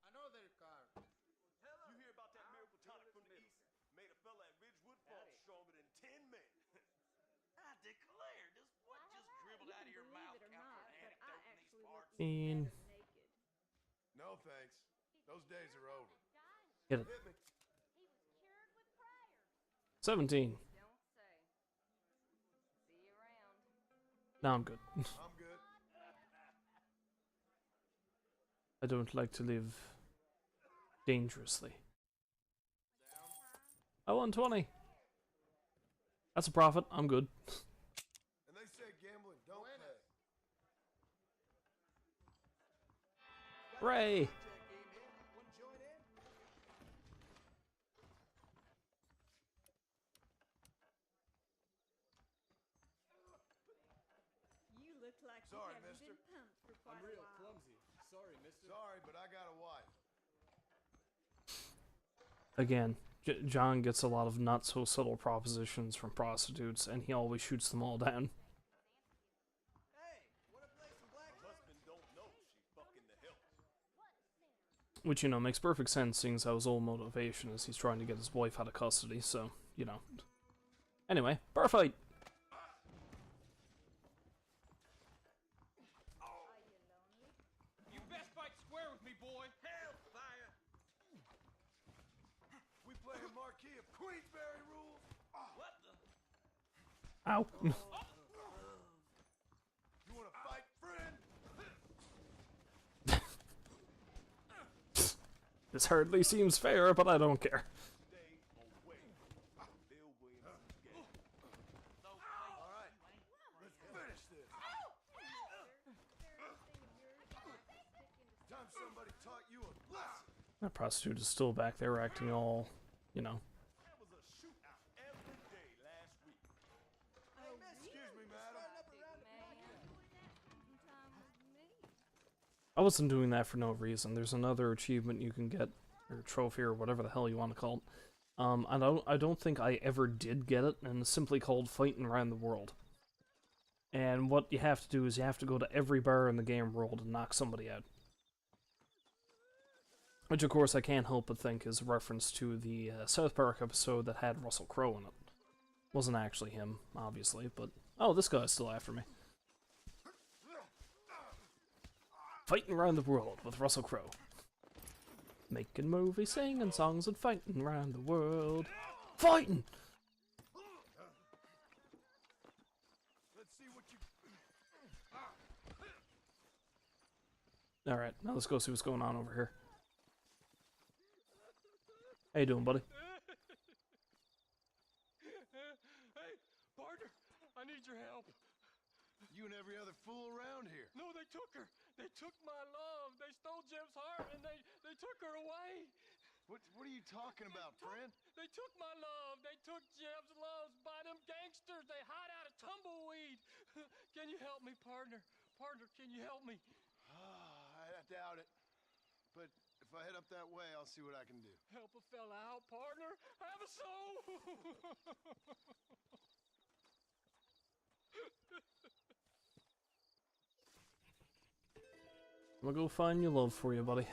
Another car. You hear about that miracle tonic from the east? Made a fella at Ridgewood fall stronger than 10 men. I declare, this what just dribbled out of your Believe mouth it or after not, an but I anecdote in these actually parts? look better naked. No thanks. Those days are over. Hit it. Hit me. He was cured with prayer. 17. Don't say. See you around. Now I'm good. I'm good. I don't like to live dangerously. I won 20. That's a profit. I'm good. And they say gambling don't pay. Hooray! You look like Sorry, you haven't mister. been pumped for quite I'm a real while. clumsy. Sorry, mister. Sorry, but I got a wife. Again, John gets a lot of not so subtle propositions from prostitutes, and he always shoots them all down. Hey, wanna play some blackjack? Husband don't know she fucking the hills. Which, you know, makes perfect sense, seeing as how his whole motivation is he's trying to get his wife out of custody, so, you know. Anyway, bar fight! You best fight square with me, boy. Hellfire! We playing Marquis of Queensberry rules? What the? Ow! You wanna fight, friend? This hardly seems fair, but I don't care. Stay away. Bill Williams is gay. That prostitute is still back there acting all, you know. There was a shootout every day last week. Oh, Excuse me, madam. I wasn't doing that for no reason. There's another achievement you can get, or trophy, or whatever the hell you want to call it. I don't think I ever did get it, and it's simply called Fighting Around the World. And what you have to do is you have to go to every bar in the game world and knock somebody out. Which, of course, I can't help but think is a reference to the South Park episode that had Russell Crowe in it. Wasn't actually him, obviously, but... Oh, this guy's still after me. Fighting Around the World with Russell Crowe. Making movies, singing songs, and fighting around the world. Fighting! Let's see what you... Alright, now let's go see what's going on over here. How you doing, buddy? Hey, partner, I need your help. You and every other fool around here. No, they took her. They took my love. They stole Jim's heart, and they took her away. What are you talking about, friend? They took my love. They took Jim's love by them gangsters. They hide out of Tumbleweed. Can you help me, partner? Partner, can you help me? I doubt it. But if I head up that way, I'll see what I can do. Help a fella out, partner. Have a soul. I'm gonna go find your love for you, buddy.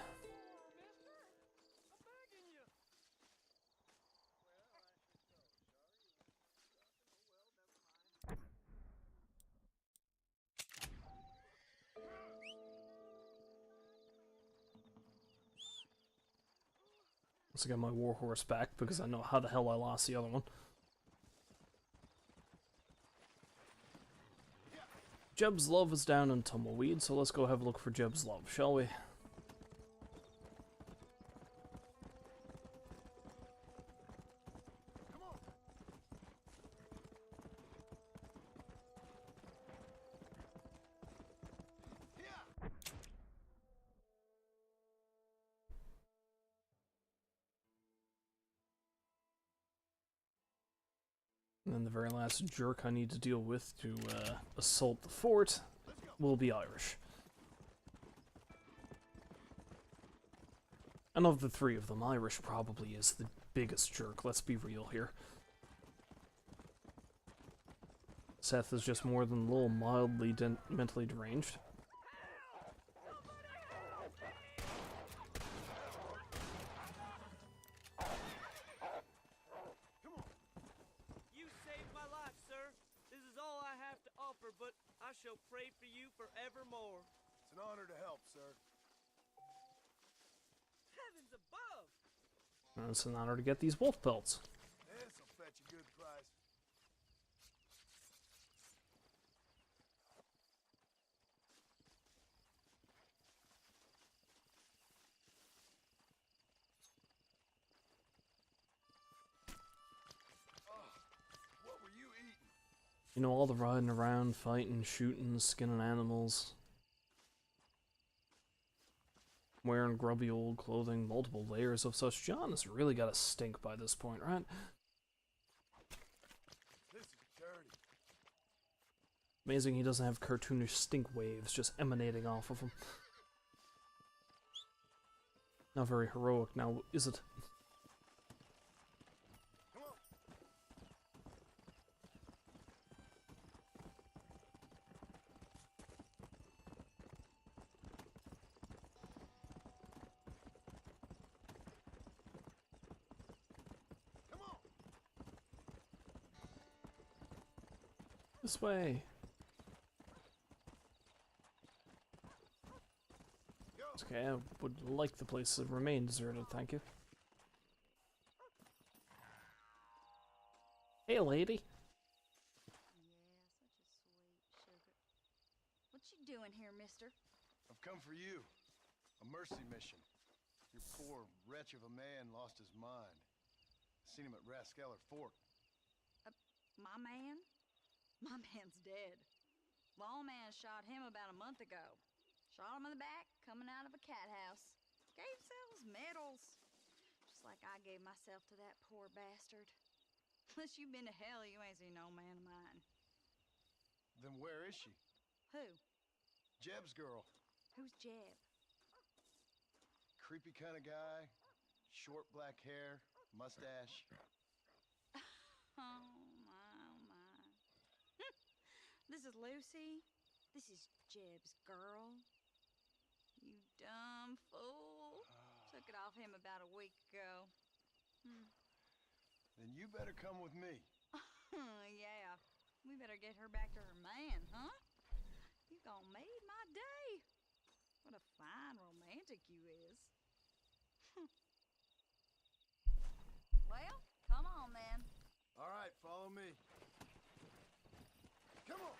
Let's get my warhorse back because I know how the hell I lost the other one. Jeb's love is down in Tumbleweed, so let's go have a look for Jeb's love, shall we? Come on. Yeah. And then the very last jerk I need to deal with to assault the fort will be Irish. And of the three of them, Irish probably is the biggest jerk, let's be real here. Seth is just more than a little mildly mentally deranged. You saved my life, sir. This is all I have to offer, but I shall pray for you forevermore. It's an honor to help, sir. Heavens above! And it's an honor to get these wolf pelts. This'll fetch a good price. What were you eating? You know, all the riding around, fighting, shooting, skinning animals. Wearing grubby old clothing, multiple layers of such. John has really got a stink by this point, right? This is dirty. Amazing he doesn't have cartoonish stink waves just emanating off of him. Not very heroic now, is it? Come on. Come on. This way. Go. It's okay, I would like the place to remain deserted, thank you. Hey, lady. Yeah, such a sweet sugar. What you doing here, mister? I've come for you. A mercy mission. Your poor wretch of a man lost his mind. Seen him at Raskeller Fort. My man? My man's dead. Lawman shot him about a month ago. Shot him in the back, coming out of a cat house. gave themselves medals. Just like I gave myself to that poor bastard. Unless you've been to hell, you ain't seen no man of mine. Then where is she? Who? Jeb's girl. Who's Jeb? Creepy kind of guy. Short black hair, mustache. Oh my, oh my. This is Lucy. This is Jeb's girl. You dumb fool. Took it off him about a week ago. Then you better come with me. Yeah. We better get her back to her man, huh? You gonna made my day. What a fine romantic you is. Well, come on then. All right, follow me. Come on.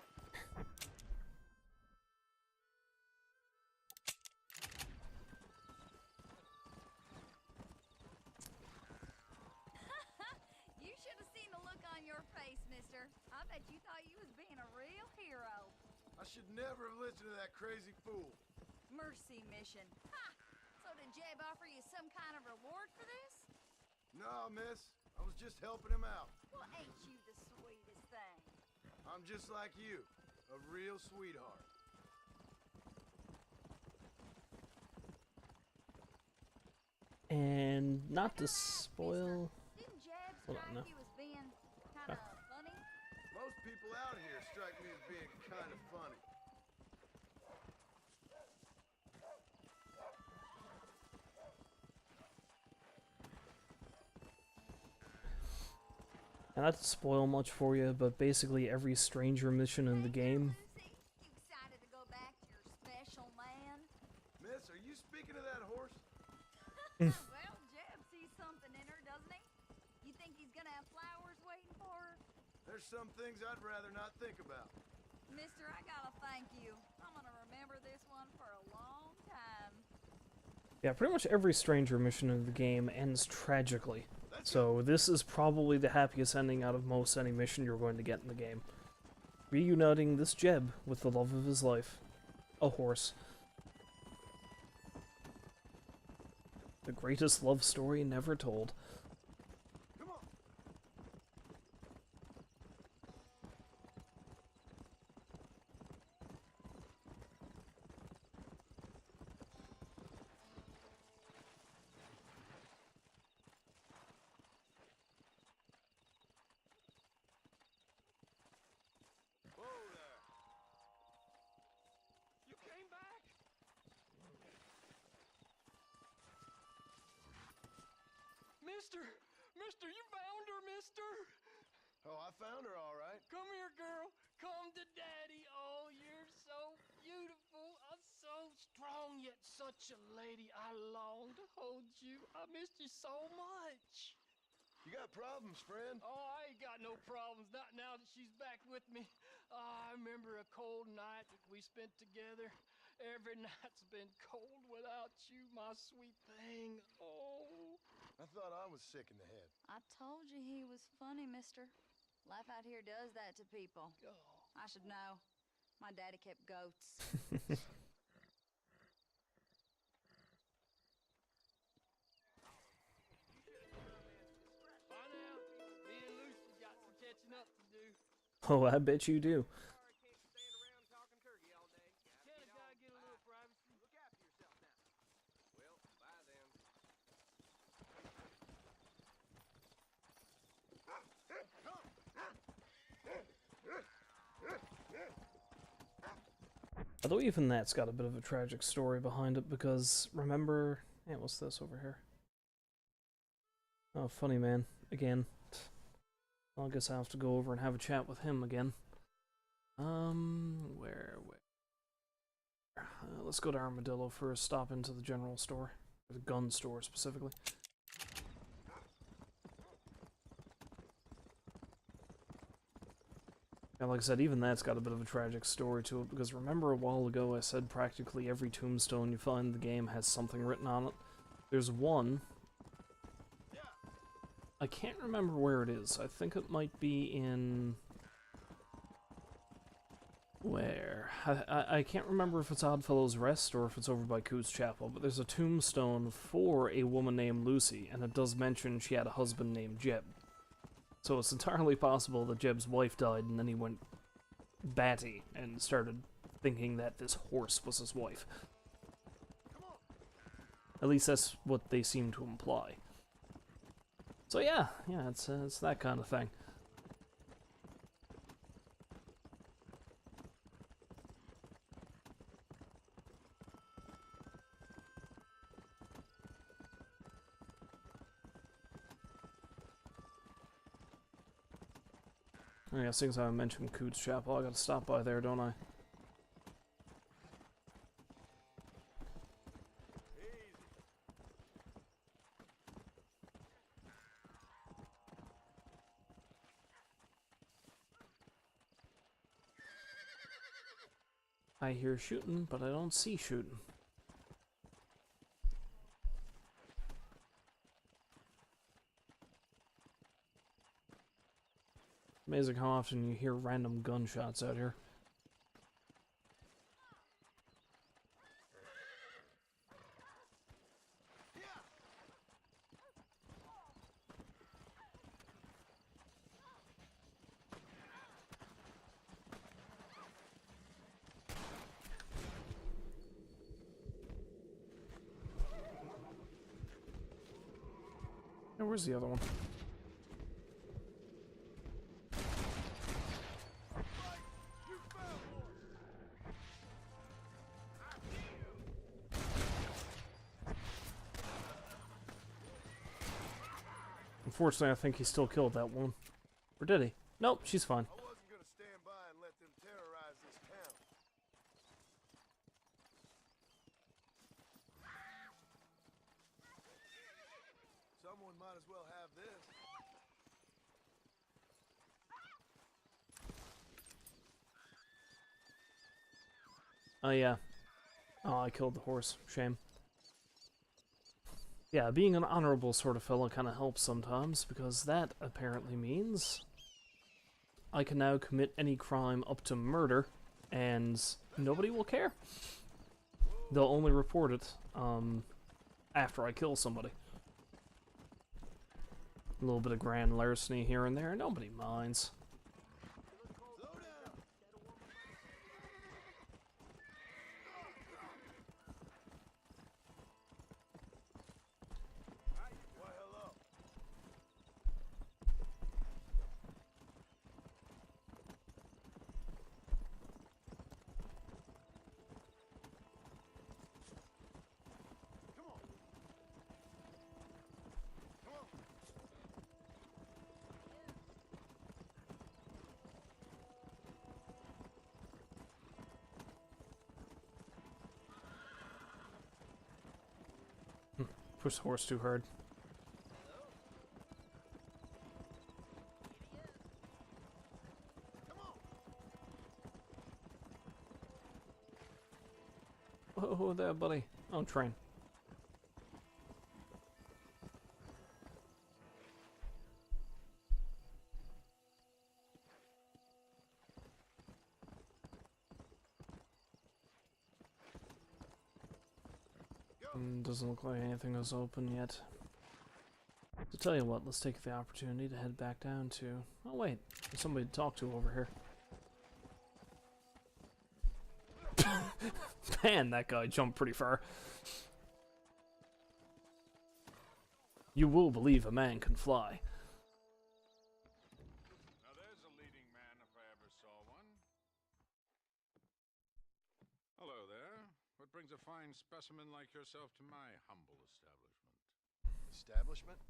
You should have seen the look on your face, mister. I bet you thought you was being a real hero. I should never have listened to that crazy fool. Mercy mission. Ha! So did Jeb offer you some kind of reward for this? No, miss. I was just helping him out. Well, ain't you the sweetest thing? I'm just like you, a real sweetheart. And not to spoil... Didn't Jeb Hold on, strike no. you as being kind of funny? Most people out here strike me as being kind of funny. And not to spoil much for you, but basically every stranger mission in the game... Lucy, you excited to go back to your special land? Miss, are you speaking of that horse? Well, Jeb sees something in her, doesn't he? You think he's gonna have flowers waiting for her? There's some things I'd rather not think about. Mister, I gotta thank you. I'm gonna remember this one for a long time. Yeah, pretty much every stranger mission in the game ends tragically. So this is probably the happiest ending out of most any mission you're going to get in the game. Reuniting this Jeb with the love of his life. A horse. The greatest love story never told. Come on. Whoa there. You came back? Mister, you found her, mister! Oh, I found her all right. Come here, girl. Come to daddy. Oh, you're so beautiful. So strong, yet such a lady. I long to hold you. I missed you so much. You got problems, friend? Oh, I ain't got no problems. Not now that she's back with me. Oh, I remember a cold night that we spent together. Every night's been cold without you, my sweet thing. Oh. I thought I was sick in the head. I told you he was funny, mister. Life out here does that to people. Oh. I should know. My daddy kept goats. Bye now. Me and Lucy got some catching up to do. Oh, I bet you do. Sorry, can't stand around talking turkey all day. Can't a guy get a little privacy? Look after yourself now. Well, bye then. Although even that's got a bit of a tragic story behind it, because remember... Hey, what's this over here? Oh, funny man. Again. Well, I guess I have to go over and have a chat with him again. Where? Let's go to Armadillo first, stop into the general store. Or the gun store, specifically. And like I said, even that's got a bit of a tragic story to it, because remember a while ago I said practically every tombstone you find in the game has something written on it? There's one. I can't remember where it is. I think it might be in... Where? I can't remember if it's Oddfellows Rest or if it's over by Coos Chapel, but there's a tombstone for a woman named Lucy, and it does mention she had a husband named Jeb. So it's entirely possible that Jeb's wife died and then he went batty and started thinking that this horse was his wife. At least that's what they seem to imply. So yeah, it's that kind of thing. I guess since I mentioned Coots Chapel, I gotta stop by there, don't I? I hear shooting, but I don't see shooting. Amazing how often you hear random gunshots out here. Now, where's the other one? Unfortunately, I think he still killed that one. Or did he? Nope, she's fine. I wasn't gonna stand by and let them terrorize this town. Someone might as well have this. Oh, yeah. Oh, I killed the horse. Shame. Yeah, being an honorable sort of fellow kind of helps sometimes, because that apparently means I can now commit any crime up to murder, and nobody will care. They'll only report it after I kill somebody. A little bit of grand larceny here and there, nobody minds. Push the horse too hard. Oh, there, buddy. Oh, train. Doesn't look like anything is open yet. To tell you what, let's take the opportunity to head back down to... Oh wait, there's somebody to talk to over here. Man, that guy jumped pretty far. You will believe a man can fly. Now there's a leading man if I ever saw one. Hello there. What brings a fine specimen like yourself to my humble establishment? Establishment?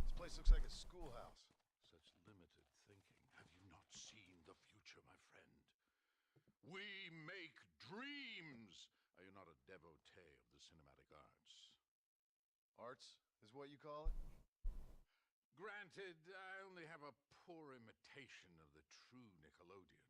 This place looks like a schoolhouse. Such limited thinking. Have you not seen the future, my friend? We make dreams! Are you not a devotee of the cinematic arts? Arts is what you call it? Granted, I only have a poor imitation of the true Nickelodeon.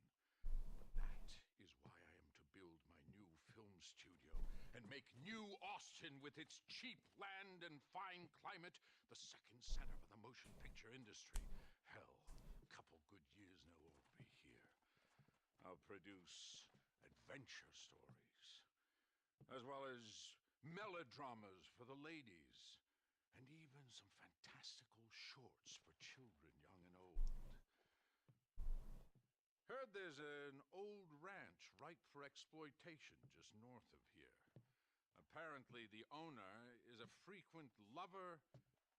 But that is why I am to build my new film studio and make New Austin, with its cheap land and fine climate, the second center for the motion picture industry. Hell, a couple good years now we'll be here. I'll produce adventure stories, as well as melodramas for the ladies, and even some fantastical shorts for children, young and old. Heard there's an old ranch ripe for exploitation just north of here. Apparently, the owner is a frequent lover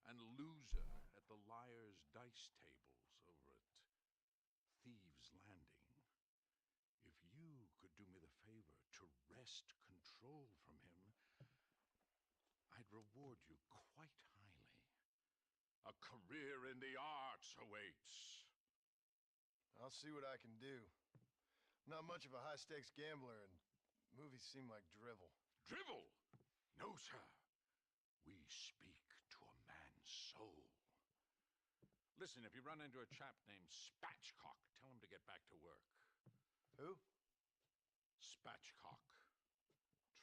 and loser at the Liar's Dice tables over at Thieves' Landing. If you could do me the favor to wrest control from him, I'd reward you quite highly. A career in the arts awaits. I'll see what I can do. I'm not much of a high-stakes gambler, and movies seem like drivel. Drivel? No, sir. We speak to a man's soul. Listen, if you run into a chap named Spatchcock, tell him to get back to work. Who? Spatchcock.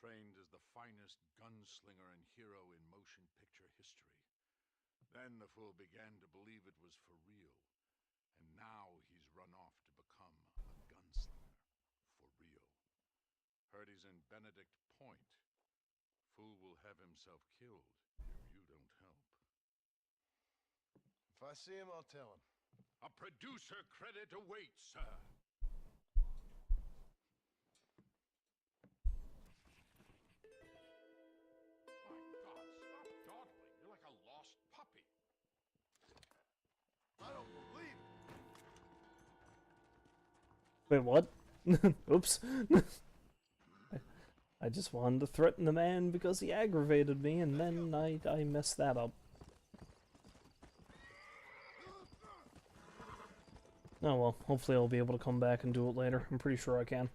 Trained as the finest gunslinger and hero in motion picture history. Then the fool began to believe it was for real. And now he's run off to become a gunslinger. For real. Heard he's in Benedict Point. Fool will have himself killed if you don't help. If I see him, I'll tell him. A producer credit awaits, sir. My God, stop dawdling. You're like a lost puppy. I don't believe it. Wait, what? Oops. I just wanted to threaten the man because he aggravated me, and then I messed that up. Oh well, hopefully I'll be able to come back and do it later. I'm pretty sure I can.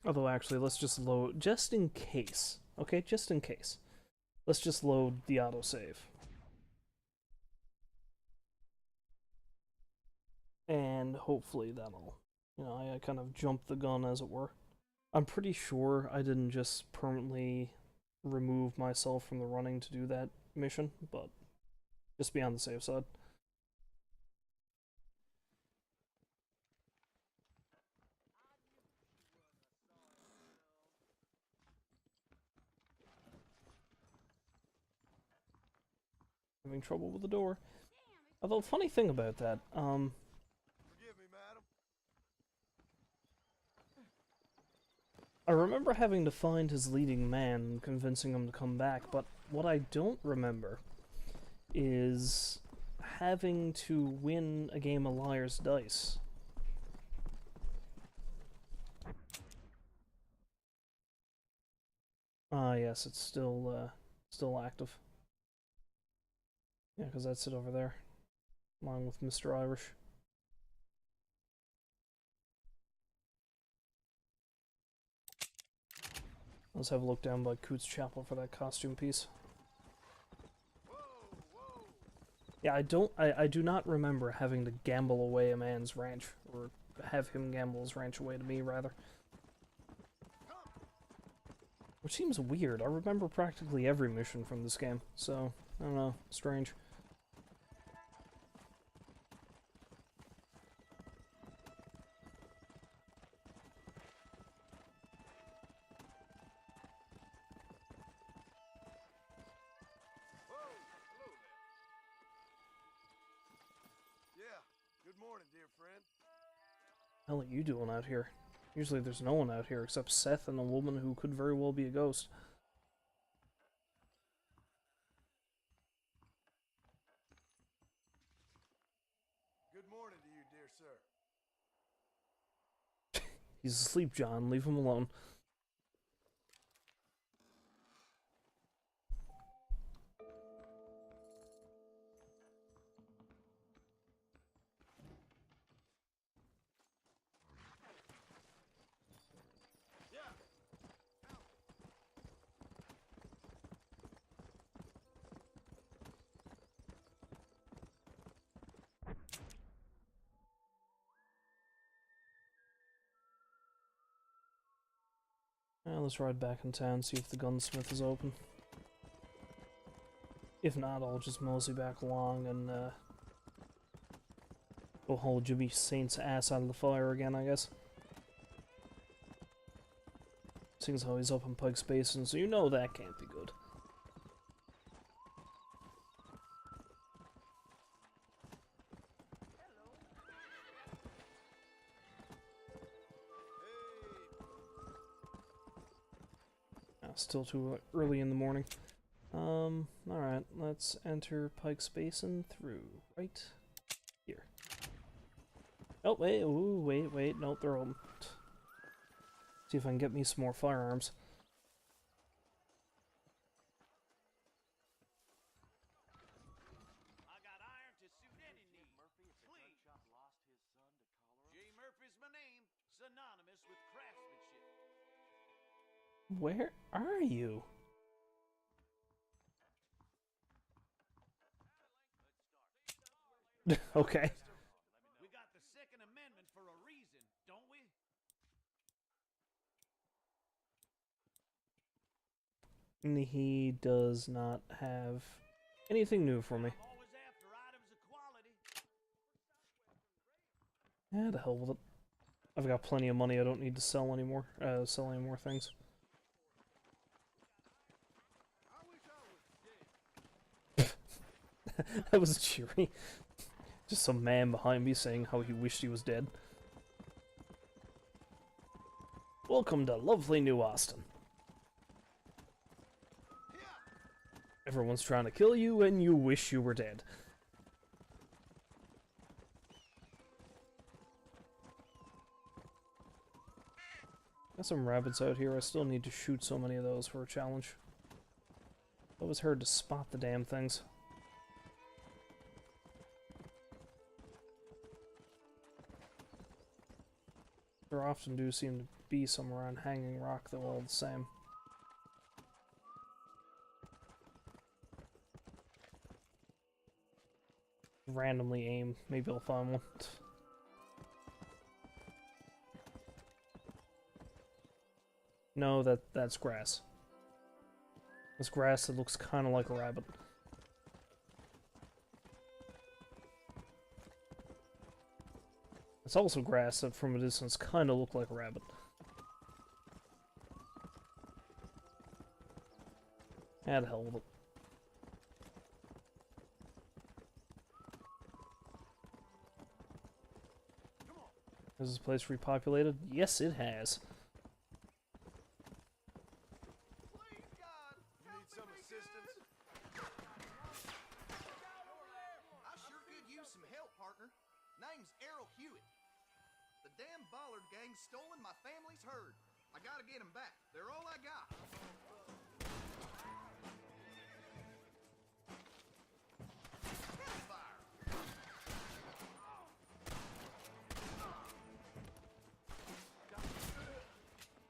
Although actually, let's just load, just in case. Okay, just in case. Let's just load the autosave. And hopefully that'll, you know, I kind of jumped the gun, as it were. I'm pretty sure I didn't just permanently remove myself from the running to do that mission, but just be on the safe side. Having trouble with the door. Although, funny thing about that, Forgive me, madam. I remember having to find his leading man and convincing him to come back, but what I don't remember is having to win a game of Liar's Dice. Ah, yes, it's still active. Yeah, because that's it over there, along with Mr. Irish. Let's have a look down by Coots Chapel for that costume piece. Yeah, I do not remember having to gamble away a man's ranch, or have him gamble his ranch away to me, rather. Which seems weird. I remember practically every mission from this game, so, I don't know, strange. Good morning, dear friend. What the hell are you doing out here? Usually there's no one out here except Seth and a woman who could very well be a ghost. Good morning to you, dear sir. He's asleep, John. Leave him alone. Let's ride back in town, see if the gunsmith is open. If not, I'll just mosey back along and go hold Jimmy Saint's ass out of the fire again, I guess. Seeing as how he's up in Pike's Basin, so you know that can't be good. Still too early in the morning. Alright, let's enter Pike's Basin through right here. Oh, wait, ooh, wait, nope, they're open. See if I can get me some more firearms. I got iron to suit any need. Clean. J. Murphy's my name, synonymous with craftsmanship. Where are you? Okay. We got the Second Amendment for a reason, don't we? And he does not have anything new for me. I'm always after items of quality. Yeah, the hell with it. I've got plenty of money. I don't need to sell anymore. Sell any more things. That was cheery. Just some man behind me saying how he wished he was dead. Welcome to lovely New Austin. Everyone's trying to kill you and you wish you were dead. Got some rabbits out here. I still need to shoot so many of those for a challenge. Always hard to spot the damn things. There often do seem to be some around Hanging Rock, though, all the same. Randomly aim. Maybe I'll find one. No, that's grass. It's grass that looks kind of like a rabbit. It's also grass that from a distance kind of look like a rabbit. Ah, the hell with it. Has this place repopulated? Yes, it has. Damn Ballard gang's stolen my family's herd. I gotta get them back. They're all I got. Fire.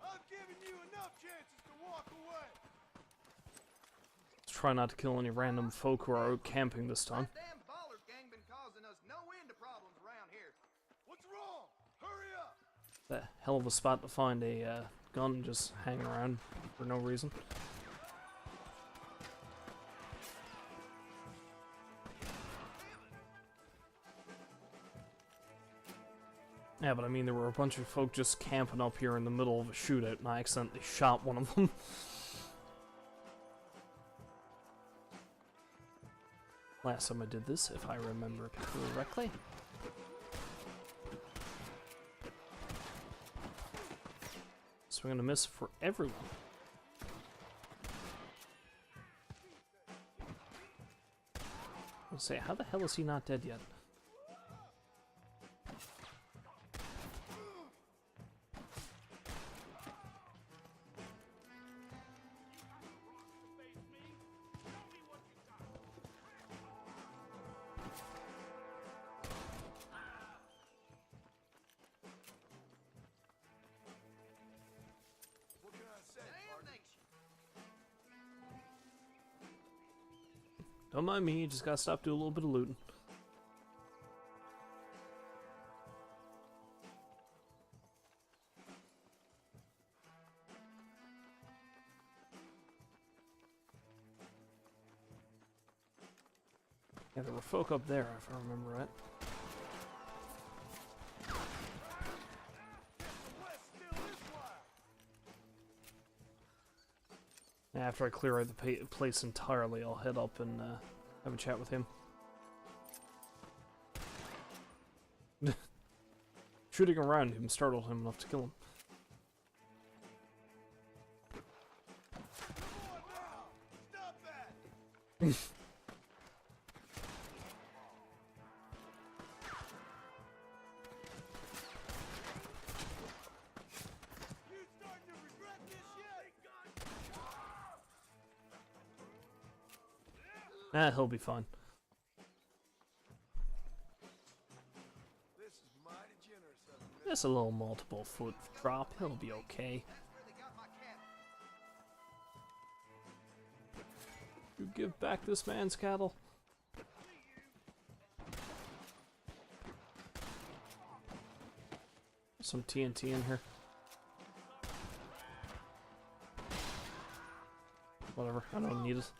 I've given you enough chances to walk away. Let's try not to kill any random folk who are out camping this time. That damn Ballard gang been causing us no end of problems around here. What's wrong? Hurry up! A hell of a spot to find a gun just hanging around for no reason. Yeah, but I mean, there were a bunch of folk just camping up here in the middle of a shootout, and I accidentally shot one of them. Last time I did this, if I remember correctly. Swing and a miss for everyone. I'll say, how the hell is he not dead yet? Don't mind me, just gotta stop doing a little bit of looting. Yeah, there were folk up there, if I remember right. After I clear out the place entirely, I'll head up and have a chat with him. Shooting around him startled him enough to kill him. Stop that! He'll be fine. This is mighty generous of you. Just a little multiple foot drop, he'll be okay. You give back this man's cattle? Some TNT in here. Whatever, I don't need it.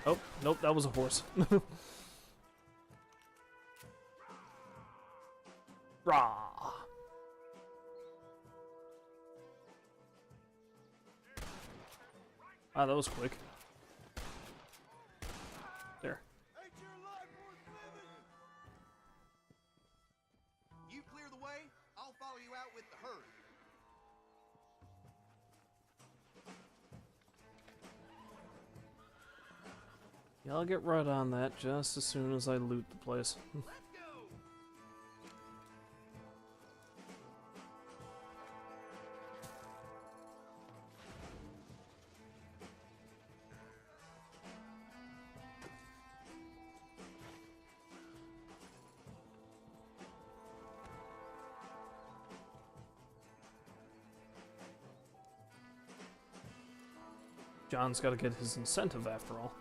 Oh, nope, that was a horse. Rah! Ah, that was quick. There. You clear the way, I'll follow you out with the herd. Yeah, I'll get right on that just as soon as I loot the place. John's got to get his incentive after all.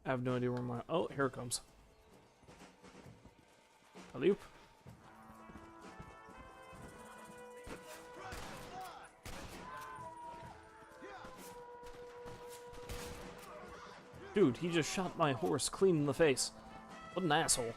I have no idea where my... Oh, here it comes. Alley-oop. Dude, he just shot my horse clean in the face. What an asshole.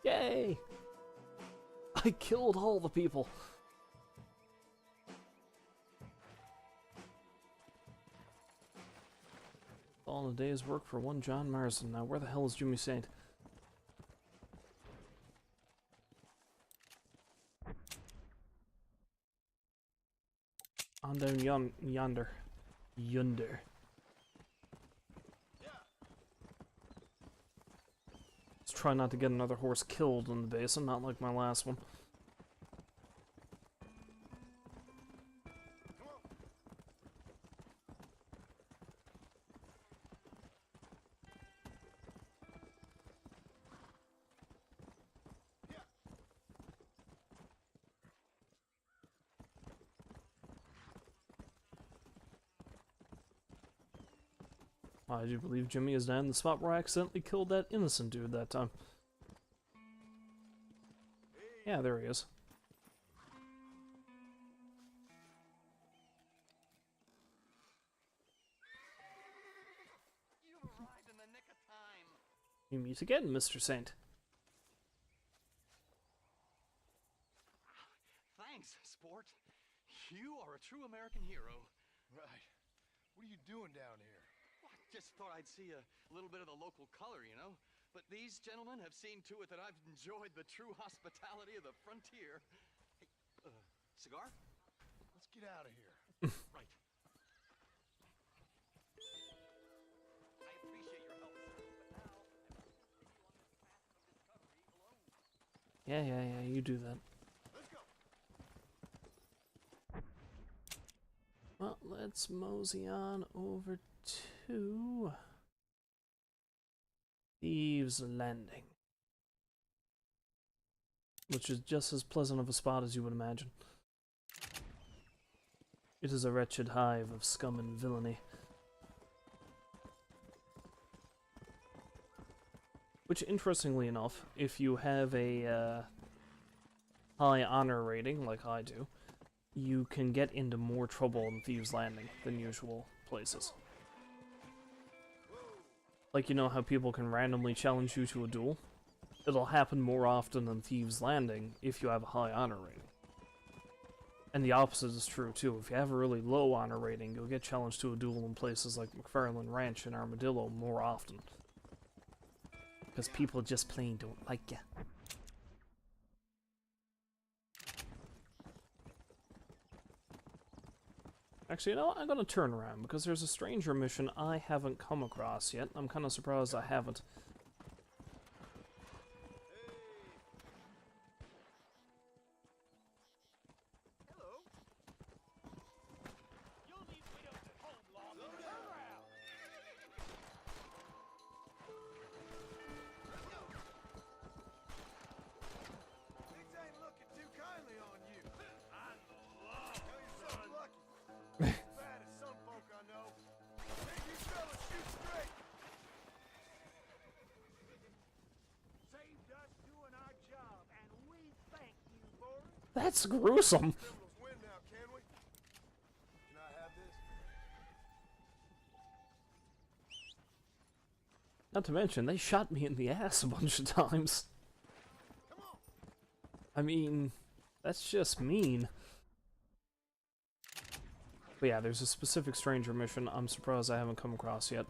Yay! I killed all the people. All in a day's work for one John Marston. Now, where the hell is Jimmy Saint? On down yonder. Yonder. Let's try not to get another horse killed in the basin, not like my last one. I do believe Jimmy is down in the spot where I accidentally killed that innocent dude that time. Yeah, there he is. You arrived in the nick of time. We meet again, Mr. Saint. Thanks, sport. You are a true American hero. Right. What are you doing down here? Well, I just thought I'd see a little bit of the local color, you know? but these gentlemen have seen to it that I've enjoyed the true hospitality of the frontier. Hey, cigar? Let's get out of here. Right. I appreciate your help, sir, but now I must continue on this path of discovery alone. Yeah, you do that. Let's go. Well, let's mosey on over to Thieves' Landing, which is just as pleasant of a spot as you would imagine. It is a wretched hive of scum and villainy. Which, interestingly enough, if you have a high honor rating, like I do, you can get into more trouble in Thieves' Landing than usual places. Like, you know how people can randomly challenge you to a duel? It'll happen more often than Thieves' Landing if you have a high honor rating. And the opposite is true, too. If you have a really low honor rating, you'll get challenged to a duel in places like McFarlane Ranch and Armadillo more often. Because people just plain don't like you. Actually, you know what? I'm gonna turn around, because there's a stranger mission I haven't come across yet. I'm kind of surprised I haven't. That's gruesome. Not to mention, they shot me in the ass a bunch of times. I mean, that's just mean. But yeah, there's a specific stranger mission I'm surprised I haven't come across yet.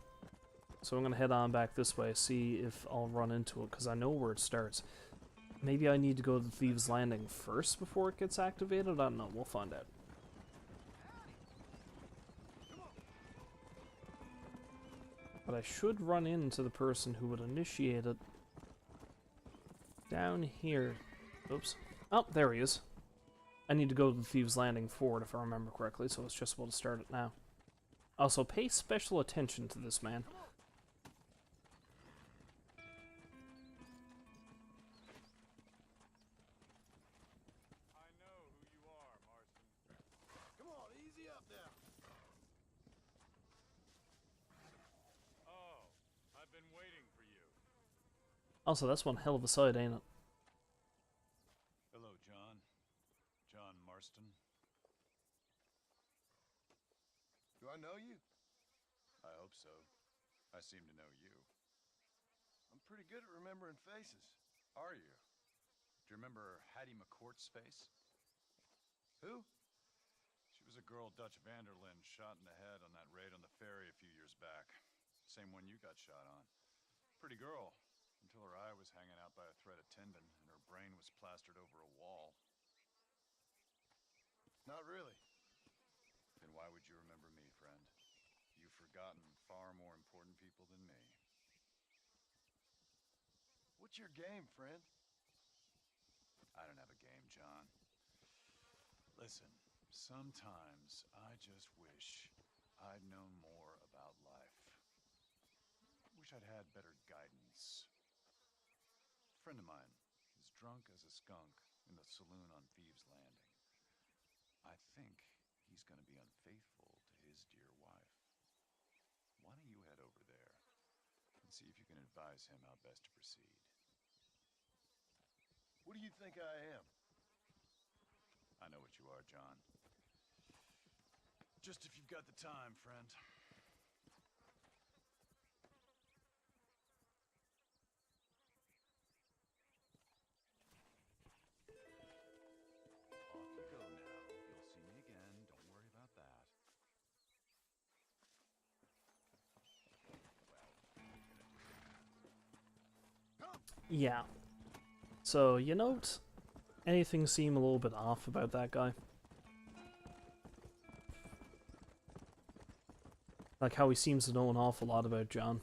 So I'm gonna head on back this way, see if I'll run into it, because I know where it starts. Maybe I need to go to Thieves' Landing first before it gets activated? I don't know, we'll find out. But I should run into the person who would initiate it down here. Oops. Oh, there he is. I need to go to the Thieves' Landing forward if I remember correctly, so it's just about to start it now. Also, pay special attention to this man. Also, that's one hell of a sight, ain't it? Hello, John. John Marston. Do I know you? I hope so. I seem to know you. I'm pretty good at remembering faces. Are you? Do you remember Hattie McCourt's face? Who? She was a girl Dutch Vanderlyn shot in the head on that raid on the ferry a few years back. Same one you got shot on. Pretty girl. Until her eye was hanging out by a thread of tendon, and her brain was plastered over a wall. Not really. Then why would you remember me, friend? You've forgotten far more important people than me. What's your game, friend? I don't have a game, John. Listen, sometimes I just wish I'd known more about life. Wish I'd had better guidance. A friend of mine is drunk as a skunk in the saloon on Thieves' Landing. I think he's going to be unfaithful to his dear wife. Why don't you head over there and see if you can advise him how best to proceed? What do you think I am? I know what you are, John. Just if you've got the time, friend. Yeah. So, you note anything seem a little bit off about that guy? Like how he seems to know an awful lot about John.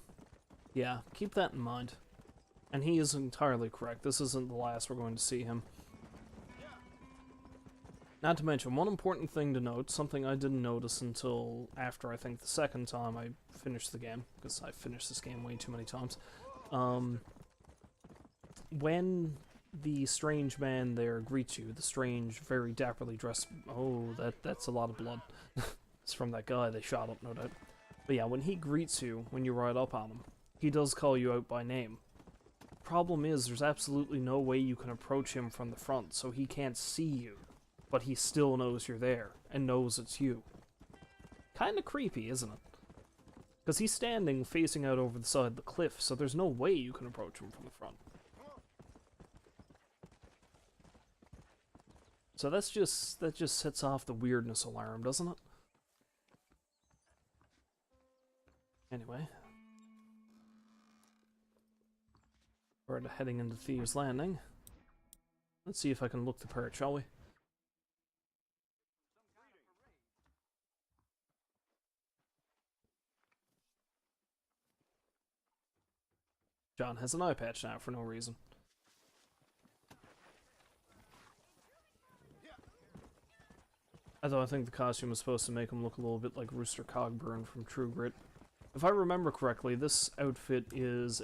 Yeah, keep that in mind. And he is entirely correct. This isn't the last we're going to see him. Not to mention, one important thing to note, something I didn't notice until after I think the second time I finished the game, because I finished this game way too many times. When the strange man there greets you, the strange, very dapperly dressed... Oh, that's a lot of blood. It's from that guy they shot up, no doubt. But yeah, when he greets you, when you ride up on him, he does call you out by name. Problem is, there's absolutely no way you can approach him from the front, so he can't see you. But he still knows you're there, and knows it's you. Kinda creepy, isn't it? Because he's standing facing out over the side of the cliff, so there's no way you can approach him from the front. So that just sets off the weirdness alarm, doesn't it? Anyway. We're heading into Thieves' Landing. Let's see if I can look the part, shall we? John has an eye patch now for no reason. Although I think the costume is supposed to make him look a little bit like Rooster Cogburn from True Grit. If I remember correctly, this outfit is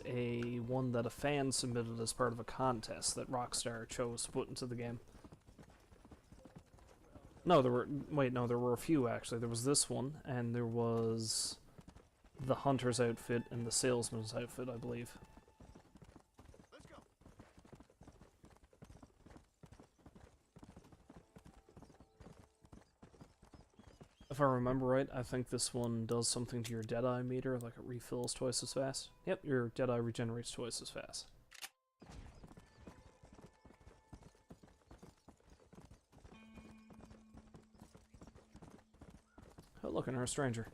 one that a fan submitted as part of a contest that Rockstar chose to put into the game. No, there were a few actually. There was this one, and there was the hunter's outfit and the salesman's outfit, I believe. If I remember right, I think this one does something to your Deadeye meter, like it refills twice as fast. Yep, your Deadeye regenerates twice as fast. Oh, look, and our stranger.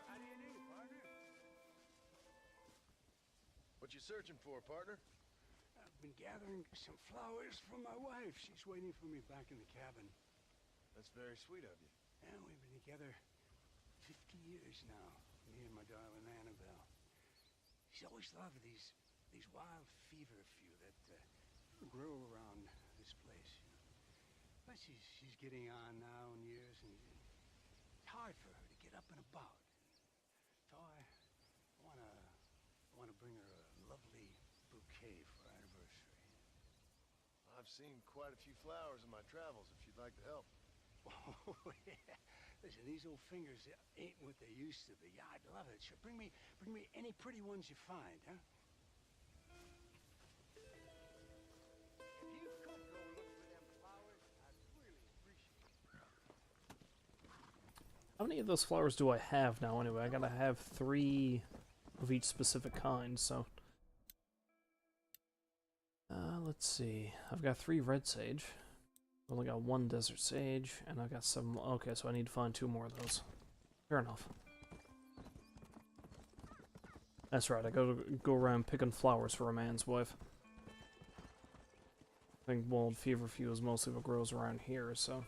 How do you do, partner? What you searching for, partner? I've been gathering some flowers for my wife. She's waiting for me back in the cabin. That's very sweet of you. Yeah, we've been together 50 years now, me and my darling Annabelle. She's always loved these wild feverfew that grow around this place. You know. But she's getting on now in years, and it's hard for her to get up and about. So I want to bring her a lovely bouquet for our anniversary. I've seen quite a few flowers in my travels, if you'd like to help. Oh, yeah. Listen, these old fingers ain't what they used to be. Yeah, I'd love it. Sure, bring me any pretty ones you find, huh? If you could go look for them flowers, I'd really appreciate it. How many of those flowers do I have now anyway? I gotta have 3 of each specific kind, so... let's see. I've got 3 red sage. I've only got 1 desert sage, and I've got 7... Okay, so I need to find 2 more of those. Fair enough. That's right, I gotta go around picking flowers for a man's wife. I think wild feverfew is mostly what grows around here, so...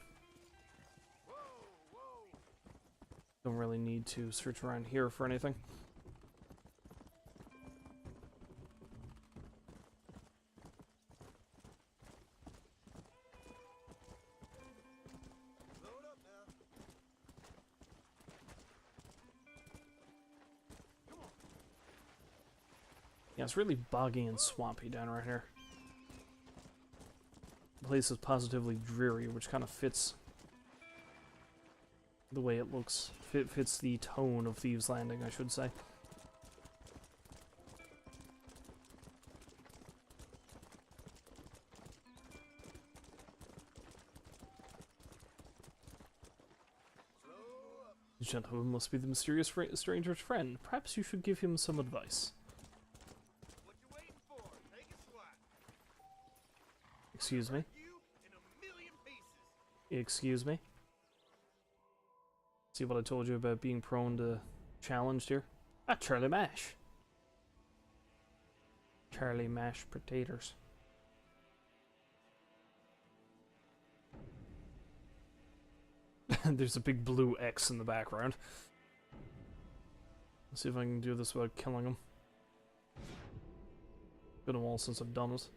Don't really need to search around here for anything. Yeah, it's really boggy and swampy down right here. The place is positively dreary, which kind of fits the way it looks. Fits the tone of Thieves' Landing, I should say. The gentleman must be the mysterious stranger's friend. Perhaps you should give him some advice. What you waiting for? Take a swat. Excuse me? You in a million pieces. Excuse me? See what I told you about being prone to challenged here? Ah, Charlie Mash. Charlie Mash potatoes. There's a big blue X in the background. Let's see if I can do this without killing him. Been a while since I've done it.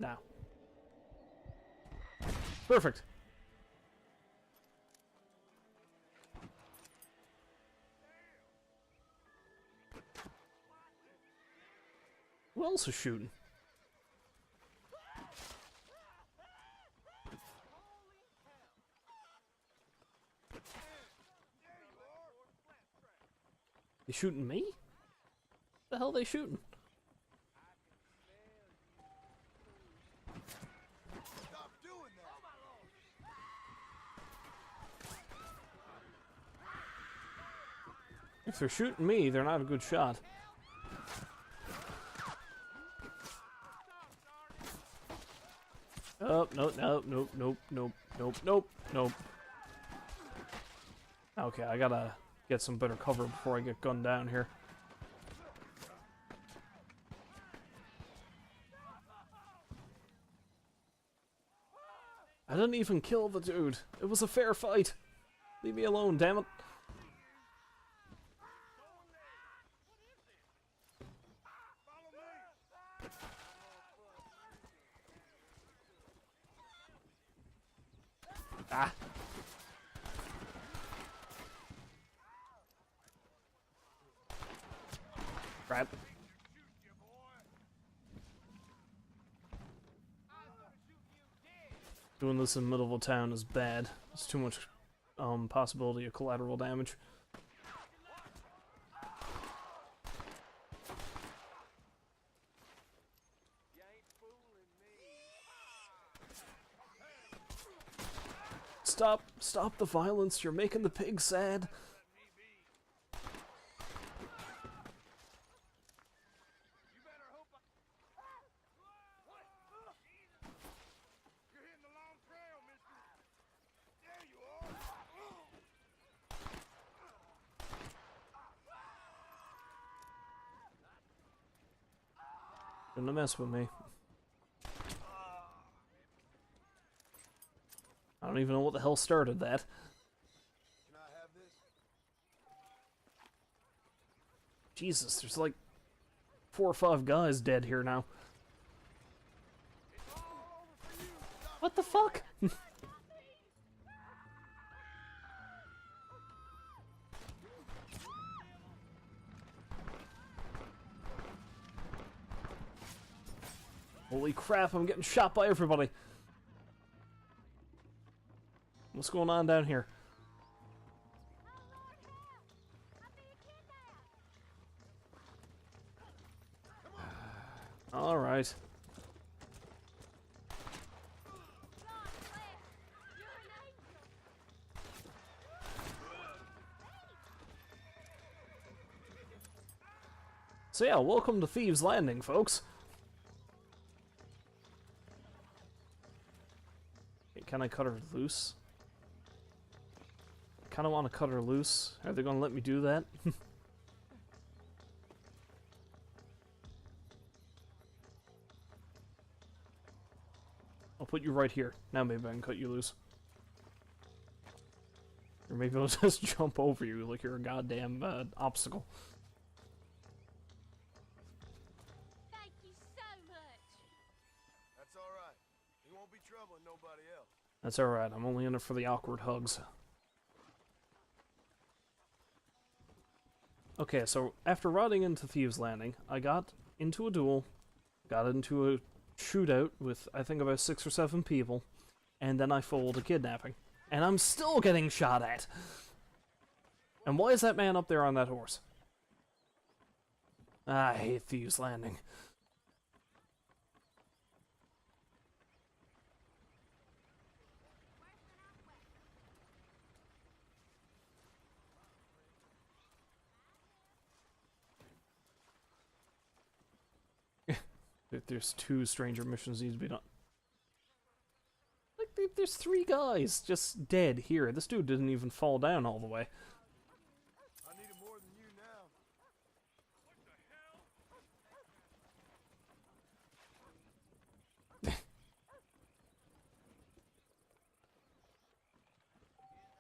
Now. Perfect. Who else is shooting? They shooting me? The hell are they shooting? Stop doing that! If they're shooting me, they're not a good shot. Oh, nope, nope, nope, nope, nope, nope, nope, nope. Okay, I gotta get some better cover before I get gunned down here. I didn't even kill the dude. It was a fair fight. Leave me alone, damn it. Ah. Crap. Doing this in the middle of a town is bad. There's too much possibility of collateral damage. Stop the violence, you're making the pigs sad. Gonna mess with me. I don't even know what the hell started that. Can I have this? Jesus, there's like 4 or 5 guys dead here now. What the fuck? Holy crap, I'm getting shot by everybody. What's going on down here? All right. So yeah, welcome to Thieves Landing, folks. Can I cut her loose? Kind of want to cut her loose. Are they going to let me do that? I'll put you right here. Now maybe I can cut you loose. Or maybe I'll just jump over you like you're a goddamn obstacle. Thank you so much. That's all right. He won't be troubling nobody else. That's alright, I'm only in it for the awkward hugs. Okay, so after rotting into Thieves Landing, I got into a duel, got into a shootout with I think about 6 or 7 people, and then I foiled a kidnapping. And I'm still getting shot at! And why is that man up there on that horse? I hate Thieves Landing. There's 2 stranger missions need to be done. Like, there's 3 guys just dead here. This dude didn't even fall down all the way. I need it more than you now.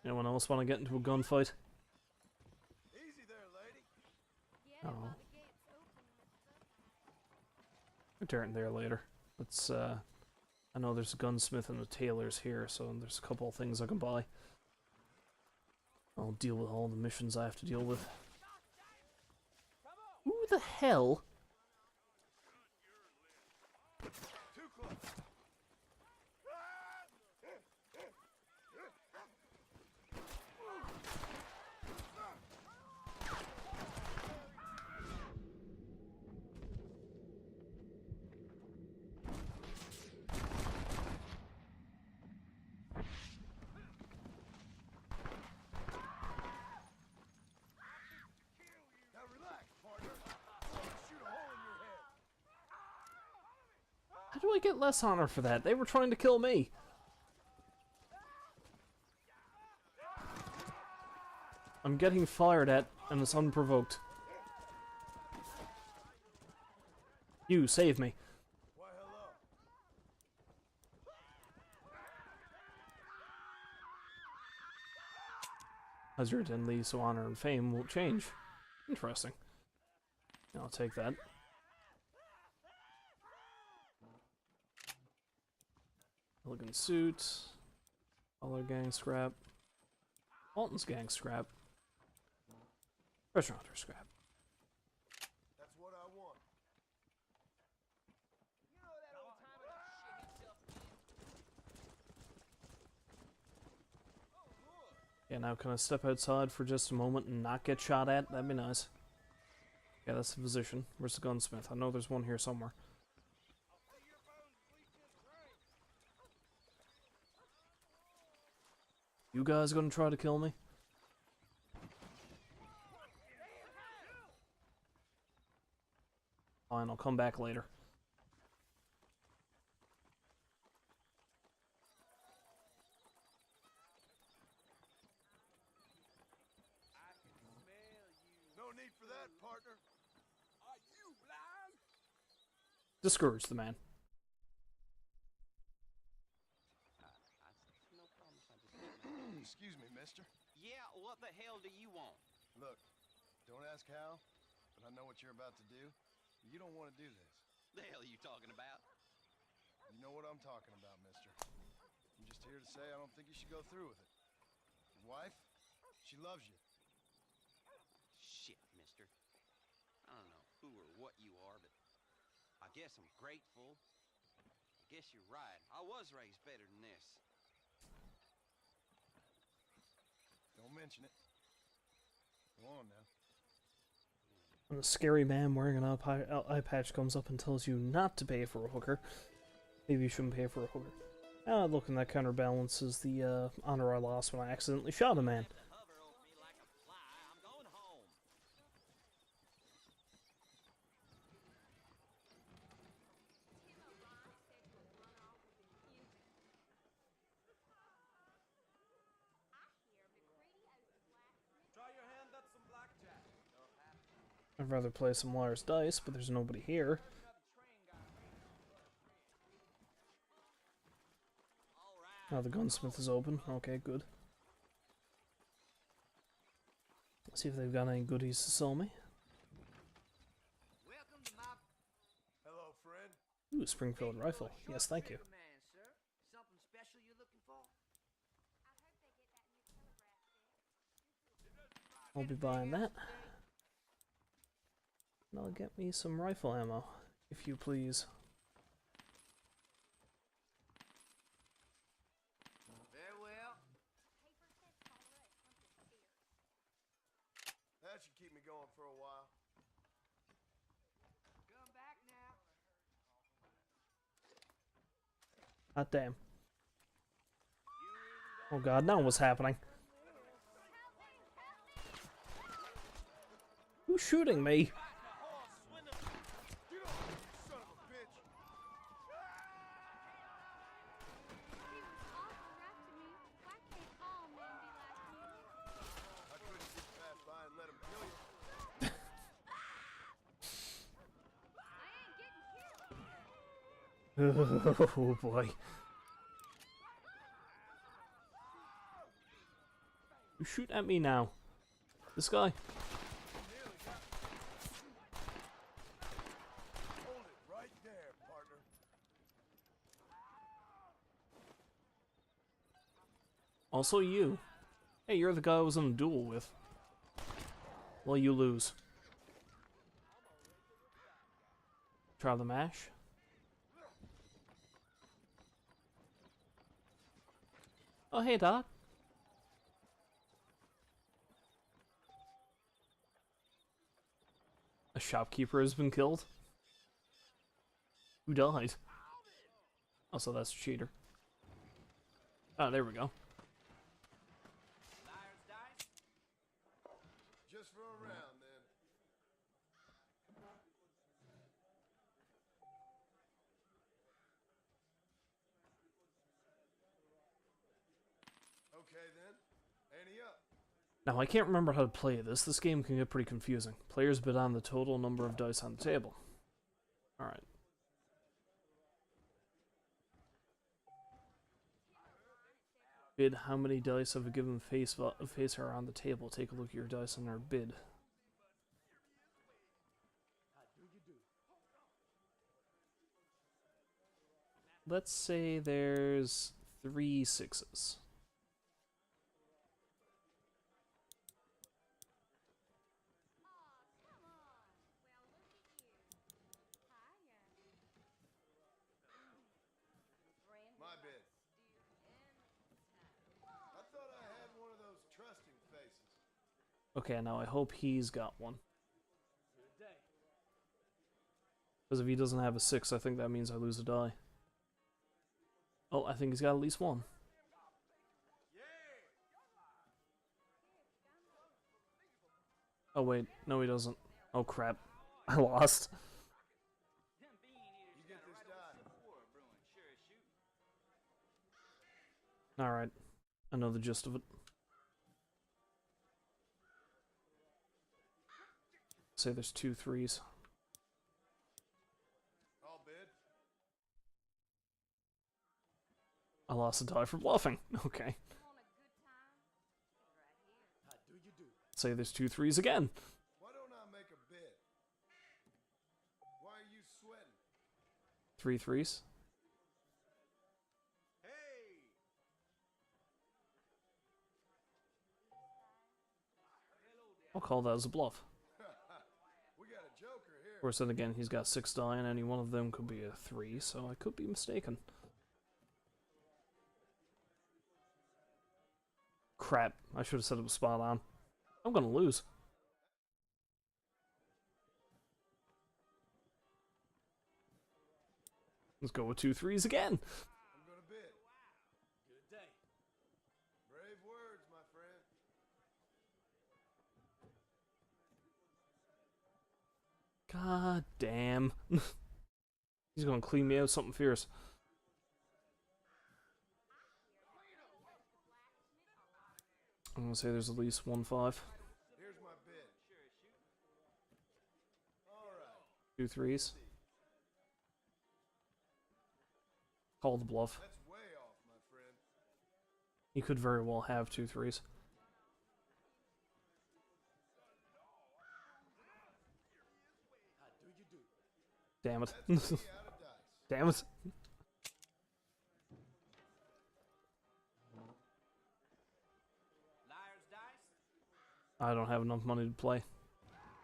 Anyone else want to get into a gunfight? Easy there, lady. Oh. Return there later. Let's, I know there's a gunsmith and a tailor's here, so there's a couple of things I can buy. I'll deal with all the missions I have to deal with. Who the hell? Too close. Now relax, partner. I'm gonna shoot a hole in your head. How do I get less honor for that? They were trying to kill me. I'm getting fired at, and it's unprovoked. You, save me. Why, hello. Hazard and Lee, so honor and fame won't change. Interesting. I'll take that. Elegant suit. Color gang scrap. Alton's gang scrap. Treasure hunter scrap. That's what I want. Yeah, now can I step outside for just a moment and not get shot at? That'd be nice. Yeah, that's the position. Where's the gunsmith? I know there's one here somewhere. You guys gonna try to kill me? Fine, I'll come back later. No need for that, partner. Are you blind? Discourage the man. Excuse me, mister. Yeah, what the hell do you want? Look, don't ask how, but I know what you're about to do. You don't want to do this. The hell are you talking about? You know what I'm talking about, mister. I'm just here to say I don't think you should go through with it. Your wife, she loves you. Shit, mister. I don't know who or what you are, but I guess I'm grateful. I guess you're right. I was raised better than this. Don't mention it. Go on now. When a scary man wearing an eye patch comes up and tells you not to pay for a hooker, maybe you shouldn't pay for a hooker. Look, and that counterbalances the honor I lost when I accidentally shot a man. Try your hand at some blackjack. I'd rather play some Liar's Dice, but there's nobody here. Now the gunsmith is open. Okay, good. Let's see if they've got any goodies to sell me. Welcome to my Hello, friend. Ooh, Springfield rifle. Yes, thank you. man, sir. Something special you're looking for? I'll be buying that. And I'll get me some rifle ammo, if you please. Very well. That should keep me going for a while. Come back now. Hot damn. Oh god, now what's happening? Who's shooting me? Oh boy. You shoot at me now. This guy. Hold it right there, partner. Also you. Hey, you're the guy I was in a duel with. Well, you lose. Try the mash. Oh, hey, Doc. A shopkeeper has been killed. Who died? Oh, so that's a cheater. Oh, there we go. Just for a round, then. Okay, then. Ante up. Now, I can't remember how to play this. This game can get pretty confusing. Players bid on the total number of dice on the table. Alright. Bid how many dice of a given face are on the table. Take a look at your dice and our bid. Let's say there's 3 6s. My bid. I thought I had one of those trusting faces. Okay, now I hope he's got one. Because if he doesn't have a 6, I think that means I lose a die. Oh, I think he's got at least one. Oh wait, no he doesn't. Oh crap. I lost. You get this die. Alright. I know the gist of it. Say there's 2 3s. All bid. I lost a die for bluffing. Okay. How do you do? Say there's 2 3s again. Why don't I make a bid? Why are you sweating? 3 3s. I'll call that as a bluff. We got a joker here. Of course, then again, he's got 6 die, and any one of them could be a 3, so I could be mistaken. Crap, I should have said it was spot on. I'm gonna lose. Let's go with 2 3s again. I'm gonna bid. Good day. Brave words, my friend. God damn. He's gonna clean me out something fierce. I'm gonna say there's at least 1 5. Here's my bid. All right. 2 3s. Call the bluff. That's way off, my friend. He could very well have 2 3s. How do you do? Damn it. That's 3 out of dice. Damn it. Liar's dice. I don't have enough money to play.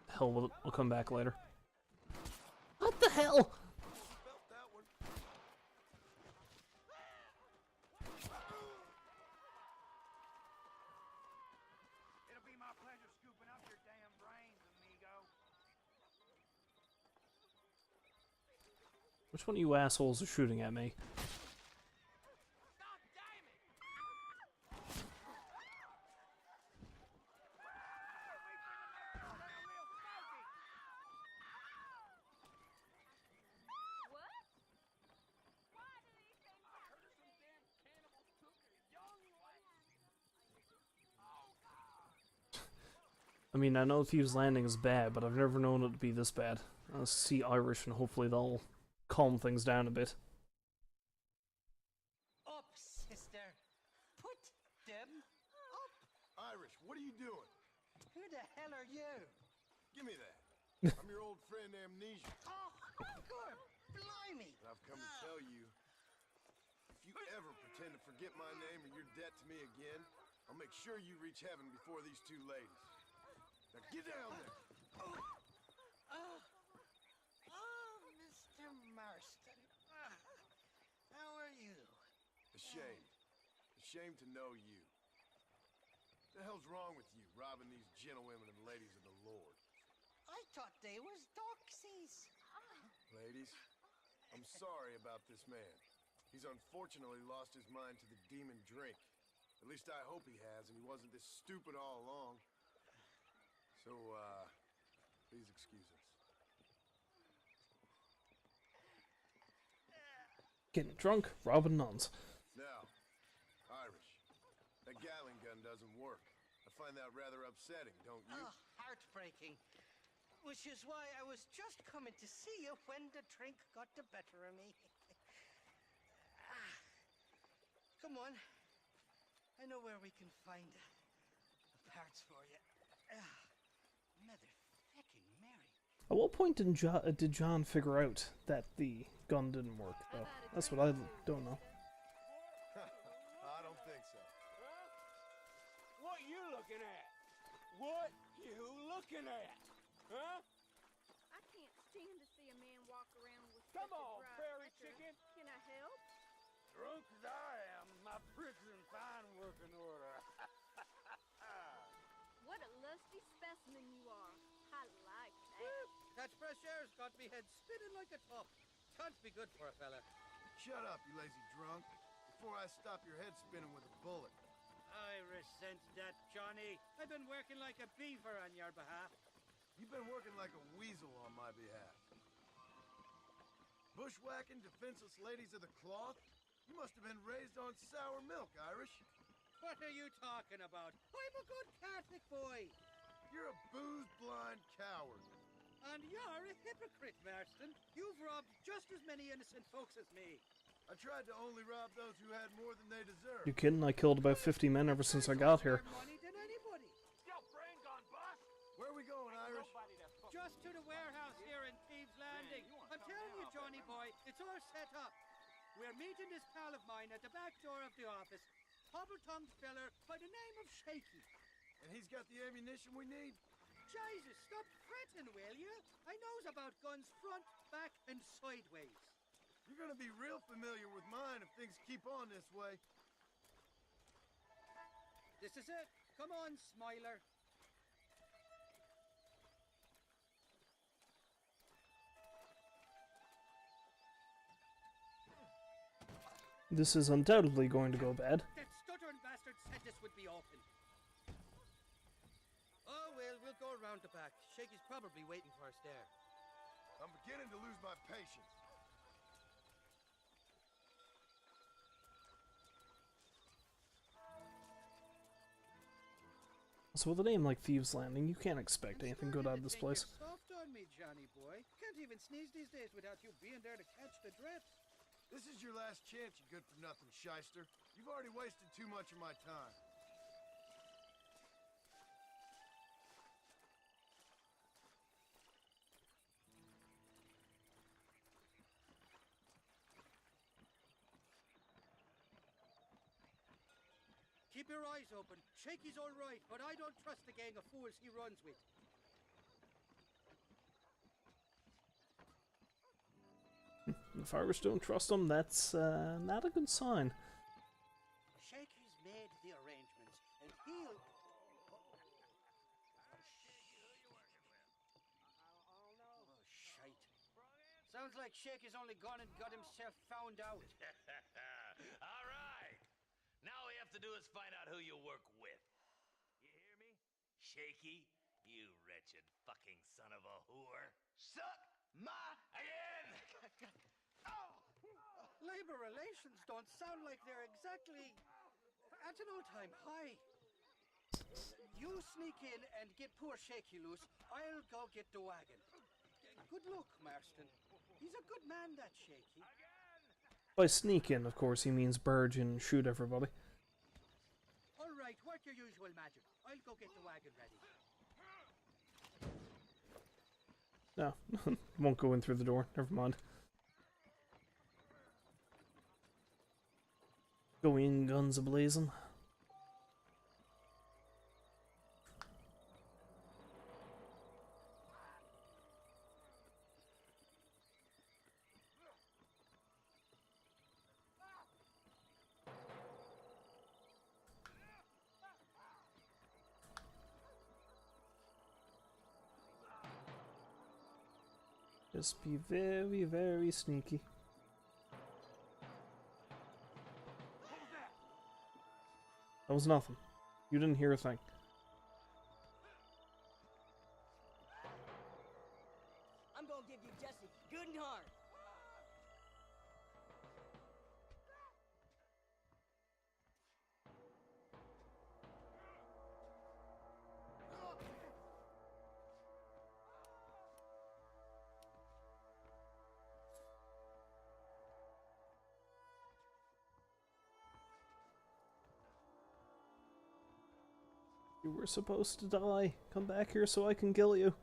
Hell with it. I'll come back later. What the hell? Felt that one. It'll be my pleasure scooping up your damn brains, amigo. Which one of you assholes are shooting at me? I mean, I know Thieves Landing is bad, but I've never known it to be this bad. I'll see Irish and hopefully they'll calm things down a bit. you? Give me that. I'm your old friend Amnesia. Oh, good. Blimey. And I've come to tell you, if you ever pretend to forget my name or your debt to me again, I'll make sure you reach heaven before these two ladies. Now get down there. Mr. Marston. How are you? Ashamed. Ashamed to know you. What the hell's wrong with you, robbing these gentlewomen and ladies of the Lord? I thought they was doxies. Ladies, I'm sorry about this man. He's unfortunately lost his mind to the demon drink. At least I hope he has, and he wasn't this stupid all along. So, please excuse us. Getting drunk, robbing nuns. Now, Irish, that Gatling gun doesn't work. I find that rather upsetting, don't you? Oh, heartbreaking. Which is why I was just coming to see you when the drink got the better of me. Come on. I know where we can find the parts for you. Mother-fecking Mary. At what point did John figure out that the gun didn't work, though? That's what I don't know. I don't think so. What you looking at? What you looking at? Huh? I can't stand to see a man walk around with Come such a on, dry prairie pecker. chicken. Can I help? Drunk as I am, my prison fine working order. What a lusty specimen you are. I like that. That fresh air's got me head spinning like a top. Can't be good for a fella. Shut up, you lazy drunk, before I stop your head spinning with a bullet. I resent that, Johnny. I've been working like a beaver on your behalf. You've been working like a weasel on my behalf. Bushwhacking defenseless ladies of the cloth? You must have been raised on sour milk, Irish. What are you talking about? I'm a good Catholic boy. You're a booze-blind coward. And you're a hypocrite, Marston. You've robbed just as many innocent folks as me. I tried to only rob those who had more than they deserved. You kidding? I killed about 50 men ever since I got here. More money than anybody. Yo, brain gone, boss. Where are we going, Irish? Just to the warehouse here in Thieves Landing. I'm telling you, Johnny boy, it's all set up. We're meeting this pal of mine at the back door of the office. Hobble-tongued feller by the name of Shaky. And he's got the ammunition we need? Jesus, stop fretting, will you? I knows about guns front, back, and sideways. You're gonna be real familiar with mine if things keep on this way. This is it. Come on, Smiler. This is undoubtedly going to go bad. That stuttering bastard said this would be open. Oh, well, we'll go around the back. Shaky's probably waiting for us there. I'm beginning to lose my patience. So with a name like Thieves Landing, you can't expect anything good out of this place. Soft on me, Johnny boy. Can't even sneeze these days without you being there to catch the drift. This is your last chance, you good-for-nothing shyster. You've already wasted too much of my time. Keep your eyes open. Shaky's all right, but I don't trust the gang of fools he runs with. If Irish don't trust him, that's not a good sign. Shaky's made the arrangements, and he'll... Oh, shite. Sounds like Shaky's only gone and got himself found out. All right. Now all we have to do is find out who you work with. You hear me? Shaky, you wretched fucking son of a whore. Suck my again! Labor relations don't sound like they're exactly at an all-time high. You sneak in and get poor Shaky loose. I'll go get the wagon. Good luck, Marston. He's a good man, that Shaky. By sneak in, of course, he means barge in and shoot everybody. All right, work your usual magic. I'll go get the wagon ready. No, won't go in through the door. Never mind. Go in, guns a-blazing. Just be very, very sneaky. That was nothing. You didn't hear a thing. I'm gonna give you Jesse good and hard. You were supposed to die. Come back here so I can kill you.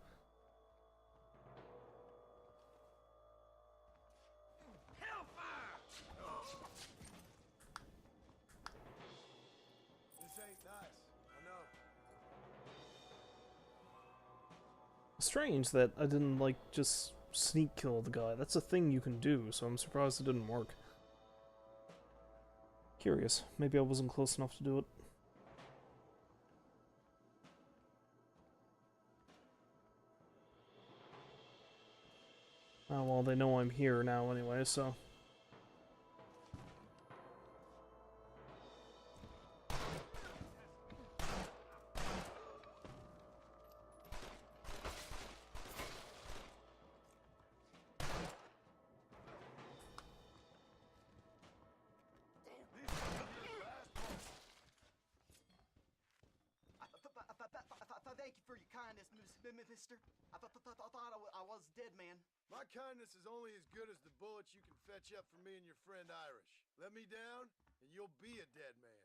This ain't nice. I know. Strange that I didn't, like, just sneak kill the guy. That's a thing you can do, so I'm surprised it didn't work. Curious. Maybe I wasn't close enough to do it. Oh, well, they know I'm here now anyway, so... Thank you for your kindness, mister. I thought I was dead man. My kindness is only as good as the bullets you can fetch up for me and your friend Irish. Let me down, and you'll be a dead man.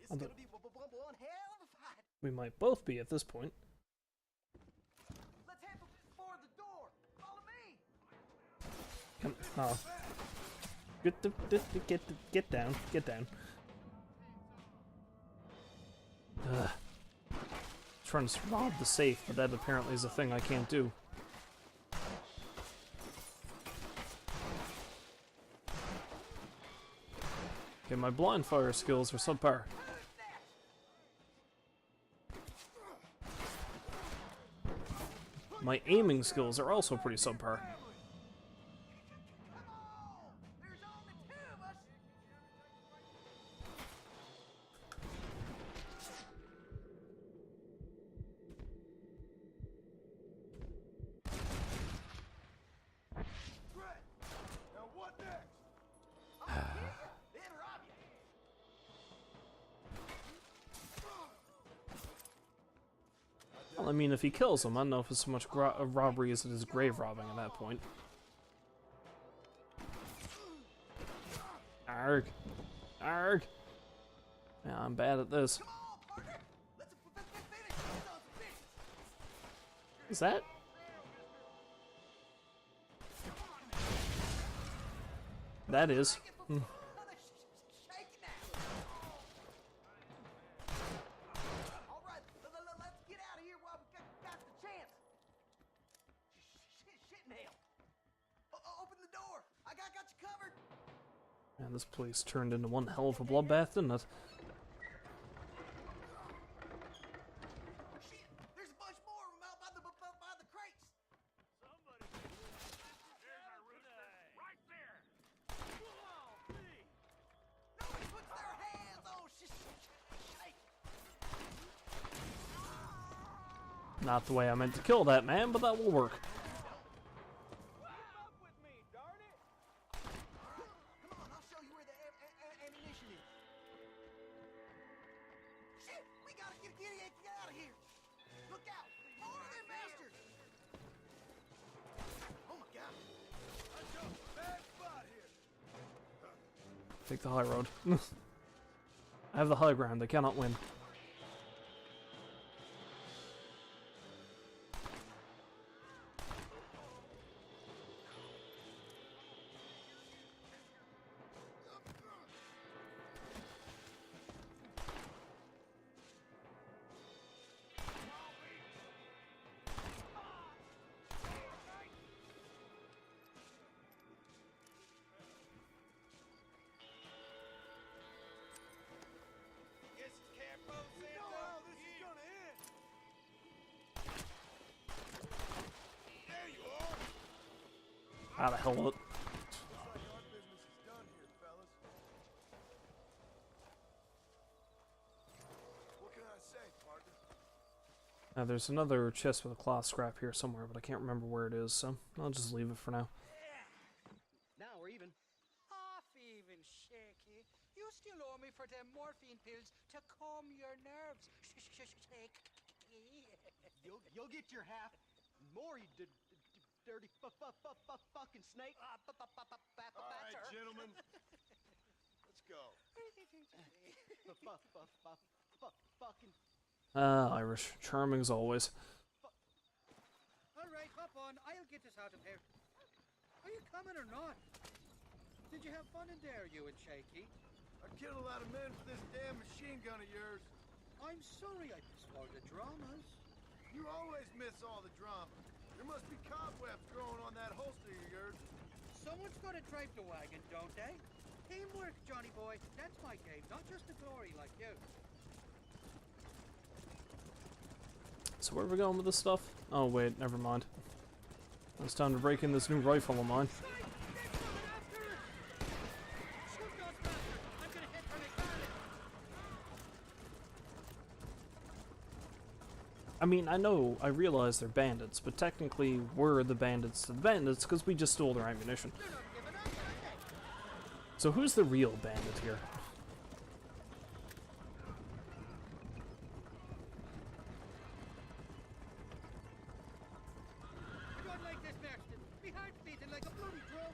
It's gonna be one hell of a fight. We might both be at this point. Let's head for the door. Follow me. Come on. Get down. Get down. Ugh. Trying to rob the safe, but that apparently is a thing I can't do. Okay, my blind fire skills are subpar. My aiming skills are also pretty subpar. Well, I mean, if he kills him, I don't know if it's so much robbery as it is grave robbing at that point. Arg. Arg. Yeah, I'm bad at this. Is that? That is. Man, this place turned into one hell of a bloodbath, didn't it? There's a bunch more of them out by the crates. Right there! Nobody puts their hands on shake. Not the way I meant to kill that man, but that will work. Take the high road. I have the high ground, they cannot win. How the hell it? Now there's another chest with a cloth scrap here somewhere, but I can't remember where it is, so I'll just leave it for now. Now we're even. Half even, Shaky. You still owe me for them morphine pills to calm your nerves. Shake. You'll get your half more, you dirty fucking snake. All right, gentlemen. Let's go. Fucking. Irish. Charming as always. All right, hop on. I'll get us out of here. Are you coming or not? Did you have fun in there, you and Shaky? I killed a lot of men for this damn machine gun of yours. I'm sorry I missed all the dramas. You always miss all the drama. There must be cobwebs growing on that holster of yours. Someone's got to drive the wagon, don't they? Teamwork, Johnny boy. That's my game, not just the glory like you. So where are we going with this stuff? Oh wait, never mind. It's time to break in this new rifle of mine. I mean, I realize they're bandits, but technically we're the bandits to the bandits because we just stole their ammunition. So who's the real bandit here? I don't like this, Marston. Me heart's beating like a bloody drum.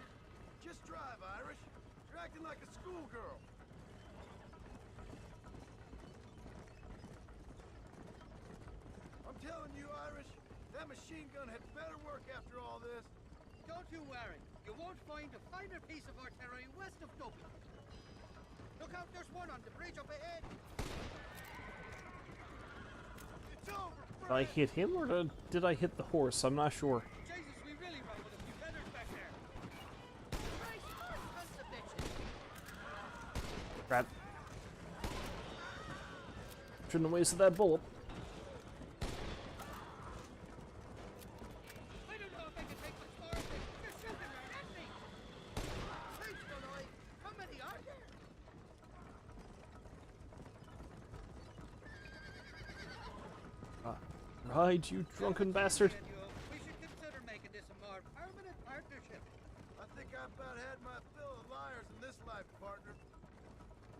Just drive, Irish. You're acting like a schoolgirl. I'm telling you, Irish, that machine gun had better work after all this. Don't you worry. You won't find a finer piece of artillery west of Dublin. Look out, there's one on the bridge up ahead. It's over, Did I hit him or did I hit the horse? I'm not sure. Jesus, we really ruffled a few feathers back there. Right, tons of bitches. Crap. Shouldn't have wasted that bullet. I don't know if I can take much more of this. They're shooting right at me. Thanks, Malloy. How many are there? Right, you drunken bastard. We should consider making this a more permanent partnership. I think I've about had my fill of liars in this life, partner.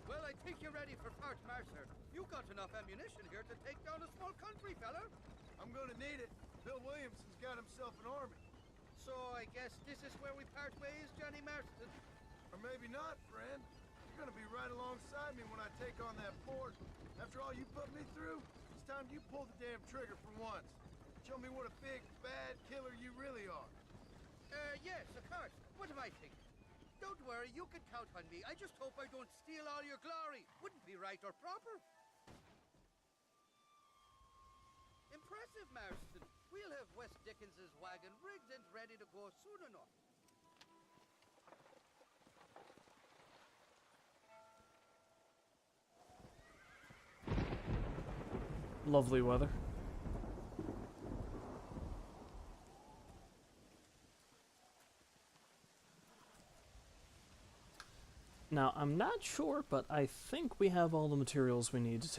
Well, I think you're ready for Fort Mercer. You got enough ammunition here to take down a small country, fella. I'm gonna need it. Bill Williamson's got himself an army. So I guess this is where we part ways, Johnny Marston. Or maybe not, friend. You're gonna be right alongside me when I take on that fort. After all you put me through, it's time you pull the damn trigger for once. Show me what a big, bad killer you really are. Yes, of course. What am I thinking? Don't worry, you can count on me. I just hope I don't steal all your glory. Wouldn't be right or proper. Impressive, Marston. We'll have West Dickens's wagon rigged and ready to go soon enough. Lovely weather. Now, I'm not sure, but I think we have all the materials we need to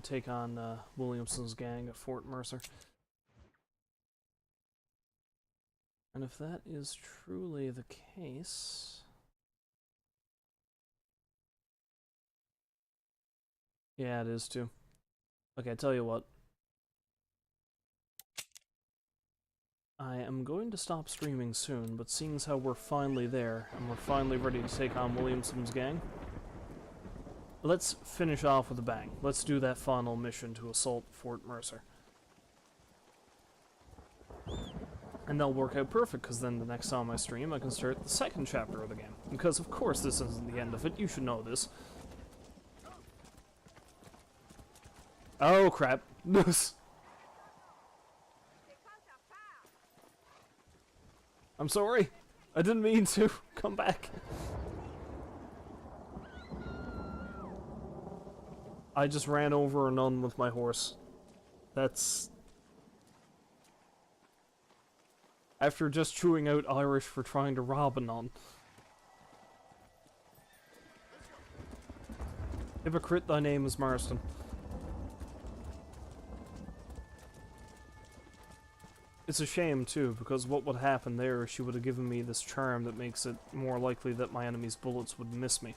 take on Williamson's gang at Fort Mercer. And if that is truly the case... Yeah, it is too. Okay, tell you what. I am going to stop streaming soon, but seeing as how we're finally there, and we're finally ready to take on Williamson's gang, let's finish off with a bang. Let's do that final mission to assault Fort Mercer. And that'll work out perfect, because then the next time I stream, I can start the second chapter of the game. Because of course this isn't the end of it, you should know this. Oh crap. I'm sorry. I didn't mean to. Come back. I just ran over a nun with my horse. That's... After just chewing out Irish for trying to rob a nun. Hypocrite, thy name is Marston. It's a shame, too, because what would happen there is she would have given me this charm that makes it more likely that my enemy's bullets would miss me.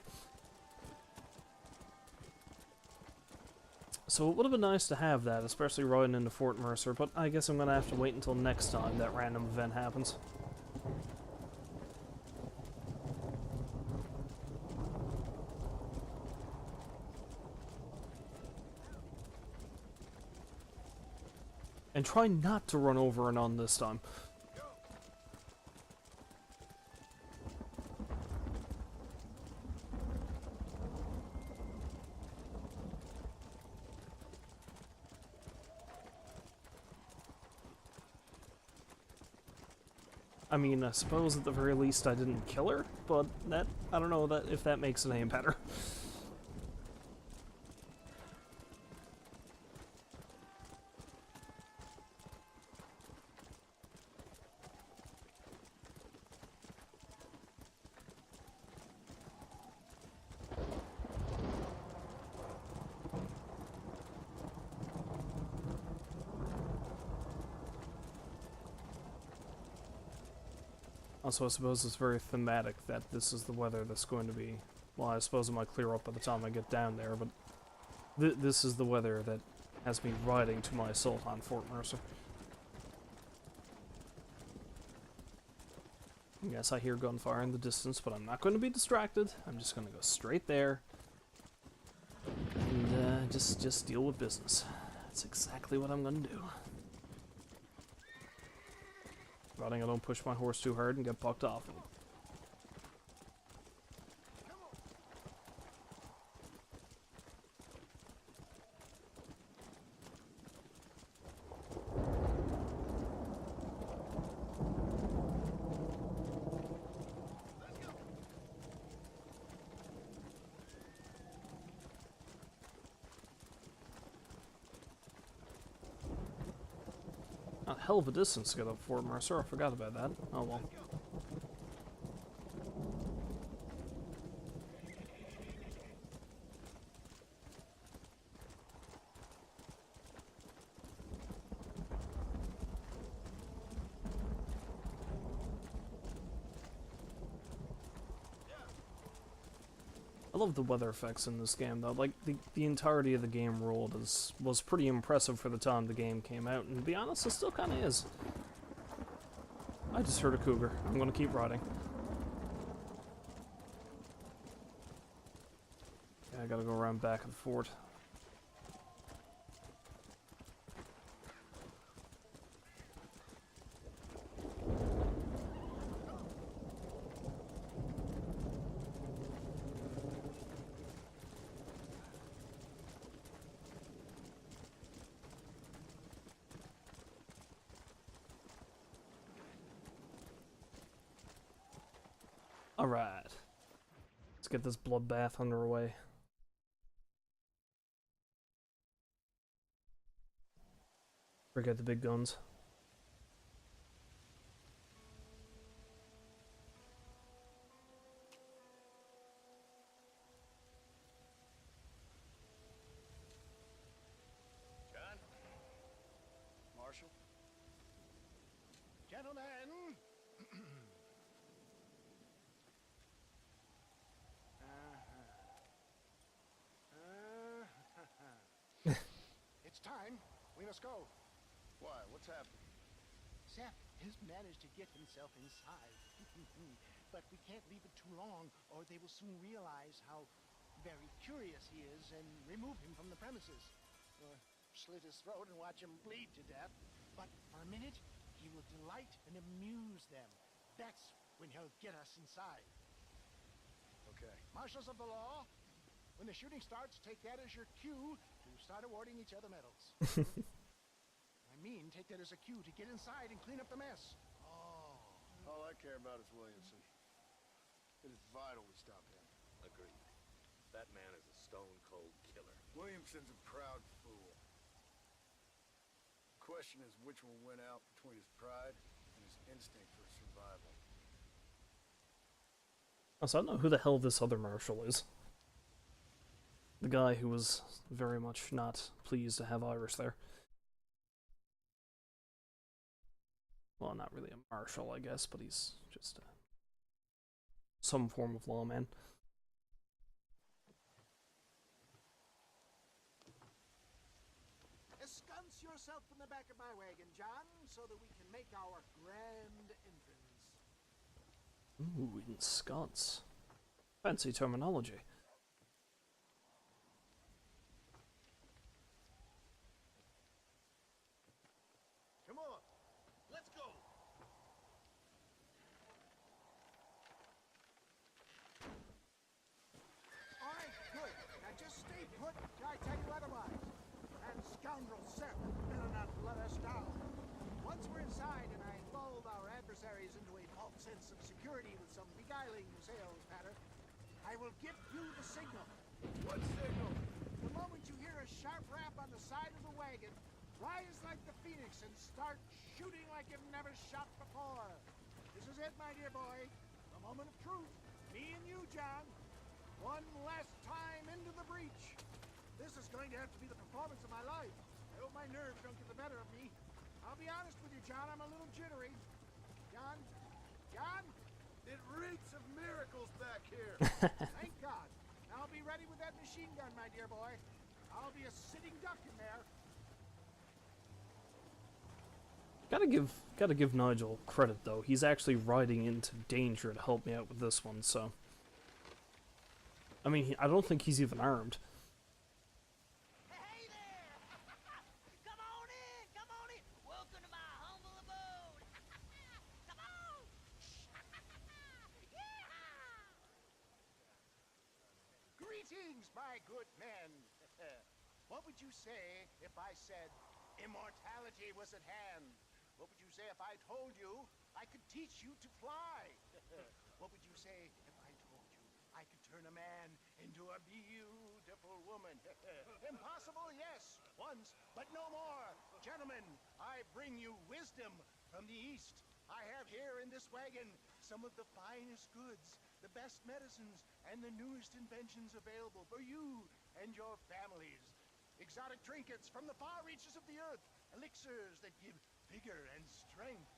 So it would have been nice to have that, especially riding into Fort Mercer, but I guess I'm gonna have to wait until next time that random event happens. And try not to run over and on this time. I mean, I suppose at the very least I didn't kill her, but that, I don't know that if that makes it any better. Also, I suppose it's very thematic that this is the weather that's going to be... Well, I suppose it might clear up by the time I get down there, but... this is the weather that has me riding to my assault on Fort Mercer. Yes, I hear gunfire in the distance, but I'm not going to be distracted. I'm just going to go straight there. And, just deal with business. That's exactly what I'm going to do. Providing I don't push my horse too hard and get bucked off. A hell of a distance to get up Fort Mercer. I forgot about that. Oh well. I love the weather effects in this game, though. Like, the entirety of the game world was pretty impressive for the time the game came out, and to be honest, it still kind of is. I just heard a cougar. I'm gonna keep riding. Yeah, I gotta go around back of the fort. Alright. Let's get this bloodbath underway. Forget the big guns. John? Marshal? Gentlemen! It's time. We must go. Why? What's happened? Sepp has managed to get himself inside. But we can't leave it too long, or they will soon realize how very curious he is and remove him from the premises. Or slit his throat and watch him bleed to death. But for a minute, he will delight and amuse them. That's when he'll get us inside. Okay. Marshals of the law, when the shooting starts, take that as your cue to start awarding each other medals. I mean, take that as a cue to get inside and clean up the mess. Oh. All I care about is Williamson. It is vital we stop him. Agreed. That man is a stone-cold killer. Williamson's a proud fool. The question is which will win out between his pride and his instinct for survival. Also, I don't know who the hell this other marshal is. The guy who was very much not pleased to have Irish there. Well, not really a marshal, I guess, but he's just some form of lawman. Ensconce yourself in the back of my wagon, John, so that we can make our grand entrance. Ooh, ensconce. Fancy terminology. Come on, let's go. All right, good. Now just stay put till I tell you otherwise. That scoundrel Seth better not let us down. Once we're inside and I lulled our adversaries into a false sense of security with some beguiling sales patter, I will give you the signal. What signal? The moment you hear a sharp rap on the side of the wagon, rise like the phoenix and start shooting like you've never shot before. This is it, my dear boy. The moment of truth. Me and you, John. One last time into the breach. This is going to have to be the performance of my life. I hope my nerves don't get the better of me. I'll be honest with you, John. I'm a little jittery. John? John? It reeks of miracles back here. Thank God. Now I'll be ready with that machine gun, my dear boy. I'll be a sitting duck in there. Gotta give Nigel credit though. He's actually riding into danger to help me out with this one, so. I mean, I don't think he's even armed. Hey there! Come on in! Come on in! Welcome to my humble abode! Come on! Greetings, my good men. What would you say if I said immortality was at hand? What would you say if I told you I could teach you to fly? What would you say if I told you I could turn a man into a beautiful woman? Impossible, yes, once, but no more. Gentlemen, I bring you wisdom from the East. I have here in this wagon some of the finest goods, the best medicines, and the newest inventions available for you and your families. Exotic trinkets from the far reaches of the earth, elixirs that give vigor and strength.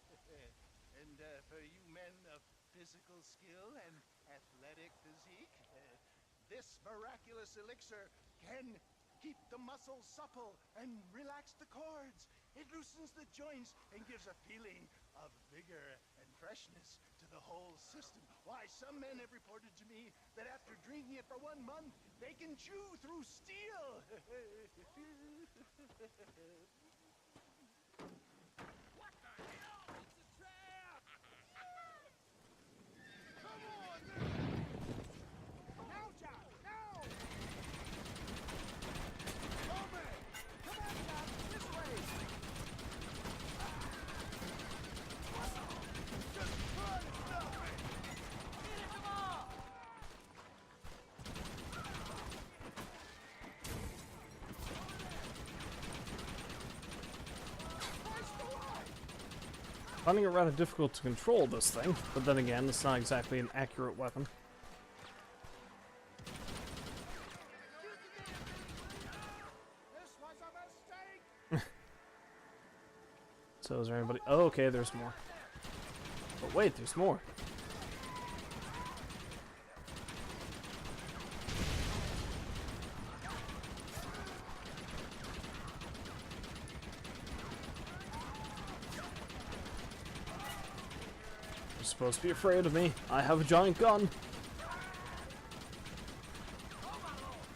And for you men of physical skill and athletic physique, this miraculous elixir can keep the muscles supple and relax the cords. It loosens the joints and gives a feeling of vigor and freshness to the whole system. Why, some men have reported to me that after drinking it for 1 month, they can chew through steel. What the hell? It's a trap! Come on! Now, John, now! Come on, John, this way! Just try to stop me. Hit him all! Finding it rather difficult to control this thing, but then again, it's not exactly an accurate weapon. This was a mistake! So is there anybody? Oh, okay, there's more. But wait, there's more. You're supposed to be afraid of me. I have a giant gun.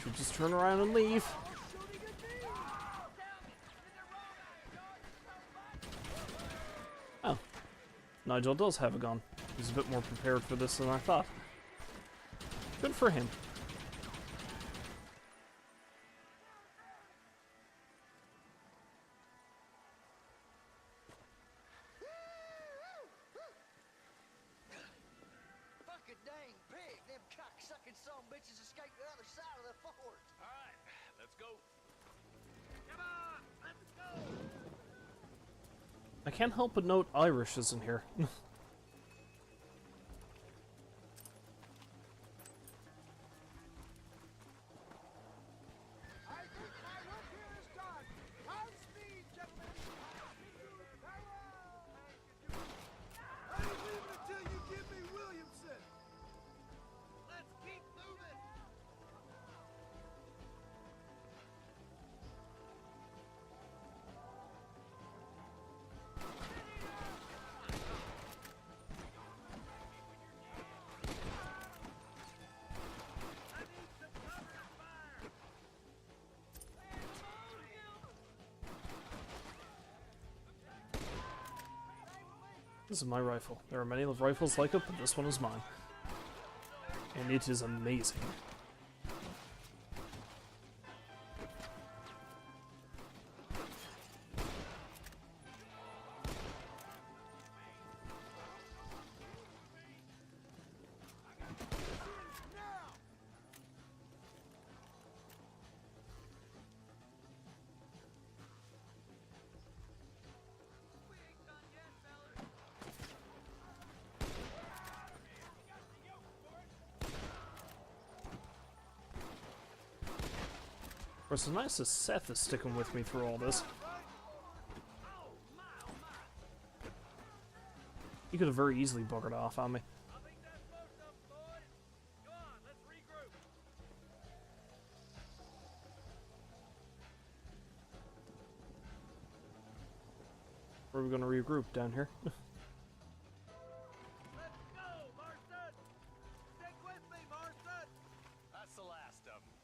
Should just turn around and leave. Oh. Nigel does have a gun. He's a bit more prepared for this than I thought. Good for him. Fucking dang pig! Them cocksucking son bitches escaped the other side of the fort! Alright, let's go. Come on! Let's go! I can't help but note Irish isn't here. This is my rifle. There are many rifles like it, but this one is mine. And it is amazing. Of course, it's nice that Seth is sticking with me through all this. He could have very easily buggered off on me. Where are we going to regroup? Down here? That's the last of them.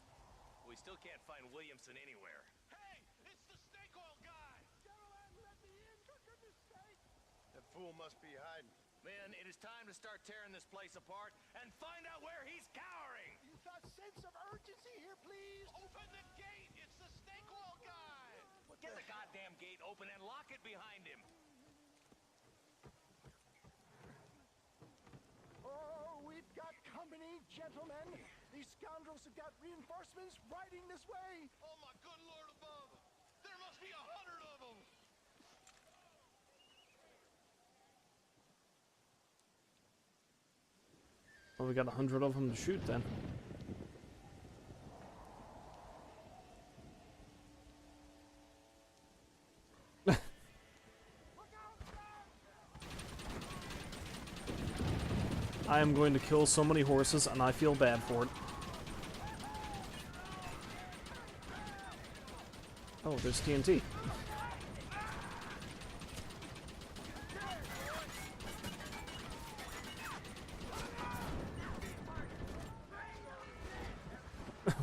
We still can't find Williamson anywhere. Hey, it's the snake oil guy! Caroline, let me in, for goodness sake! That fool must be hiding. Men, it is time to start tearing this place apart and find out where he's cowering! A sense of urgency here, please! Open the gate! It's the snake oil guy! Get the goddamn gate open and lock it behind him! Oh, we've got company, gentlemen! These scoundrels have got reinforcements riding this way! Oh my good lord above! There must be 100 of them! Well, we got 100 of them to shoot then. I am going to kill so many horses, and I feel bad for it. Oh, there's TNT.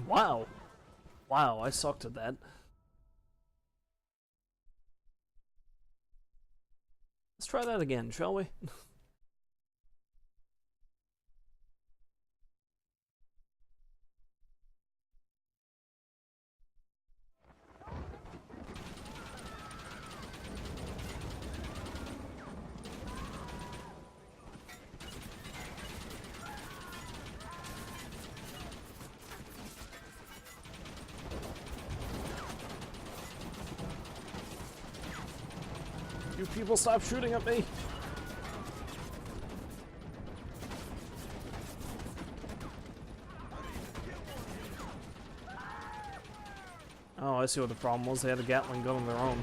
Wow. Wow, I sucked at that. Let's try that again, shall we? You people stop shooting at me! Oh, I see what the problem was. They had a Gatling gun of their own.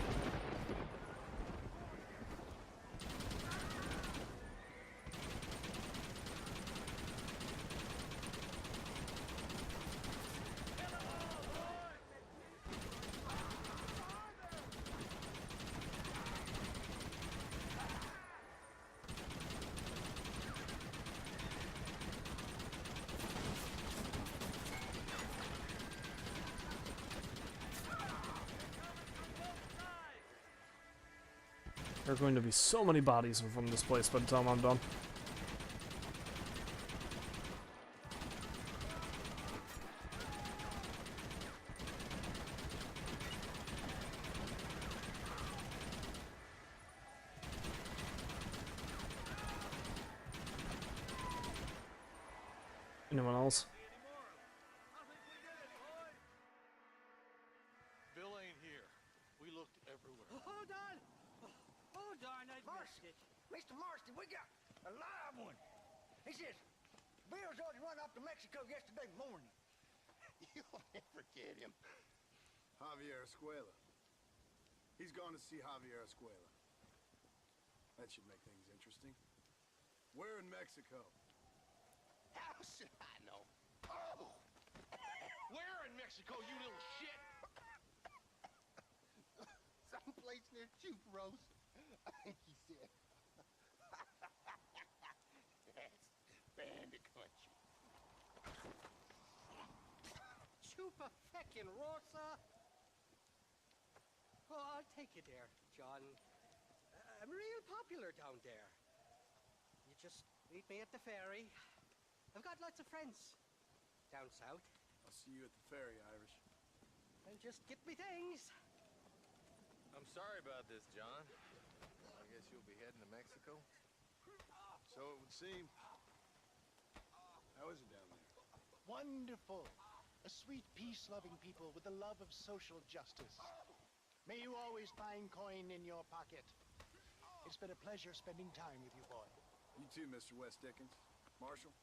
There are going to be so many bodies from this place by the time I'm done. Anyone else? Bill ain't here. We looked everywhere. Hold on! Hold Alexis! Bill's already run up to Mexico yesterday morning. You'll never get him. Javier Escuela. He's gone to see Javier Escuela. That should make things interesting. Where in Mexico? How should I know? Oh! Where in Mexico, you little shit? Someplace near Chupros, I think he said. That's bandit country. Chupa feckin' Rosa. Oh, I'll take you there, John. I'm real popular down there. You just meet me at the ferry. I've got lots of friends down south. I'll see you at the ferry, Irish. And just get me things. I'm sorry about this, John. I guess you'll be heading to Mexico? So it would seem. How is it down there? Wonderful. A sweet, peace-loving people with the love of social justice. May you always find coin in your pocket. It's been a pleasure spending time with you, boy. You too, Mr. West Dickens. Marshall?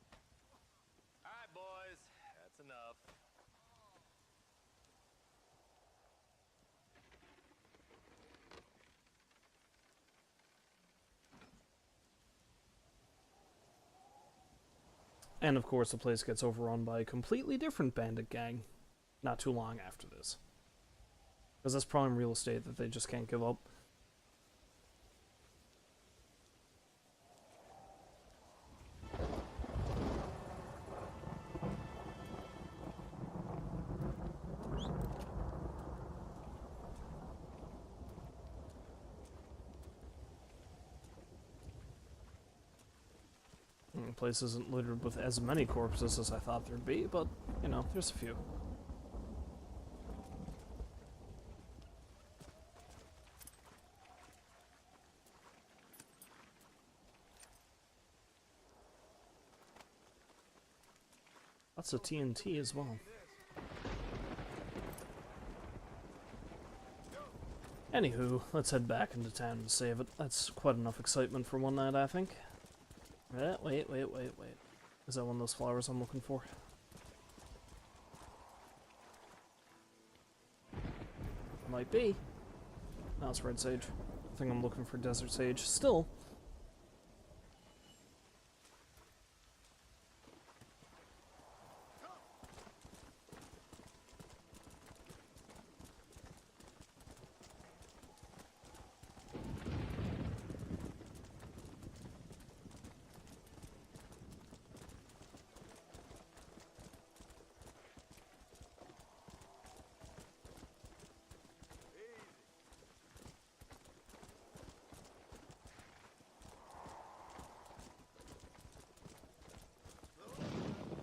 All right, boys. That's enough. And of course, the place gets overrun by a completely different bandit gang not too long after this. Because that's prime real estate that they just can't give up. The place isn't littered with as many corpses as I thought there'd be, but, you know, there's a few. Lots of TNT as well. Anywho, let's head back into town to save it. That's quite enough excitement for one night, I think. Wait. Is that one of those flowers I'm looking for? Might be. No, it's red sage. I think I'm looking for desert sage. Still.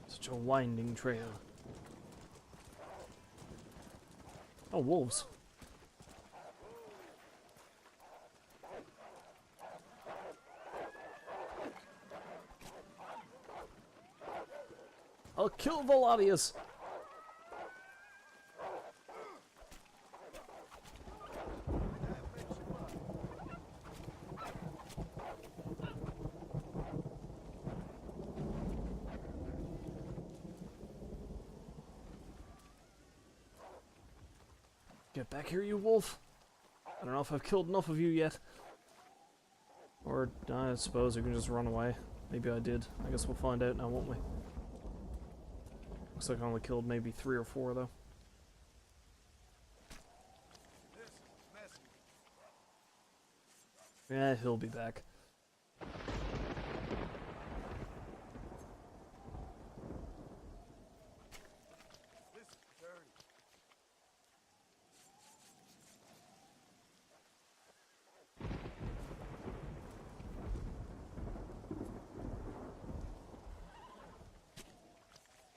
Such a winding trail. Oh, wolves. I'll kill Voladius. Get back here, you wolf. I don't know if I've killed enough of you yet. Or, I suppose you can just run away. Maybe I did. I guess we'll find out now, won't we? Looks like I only killed maybe 3 or 4, though. Yeah, he'll be back.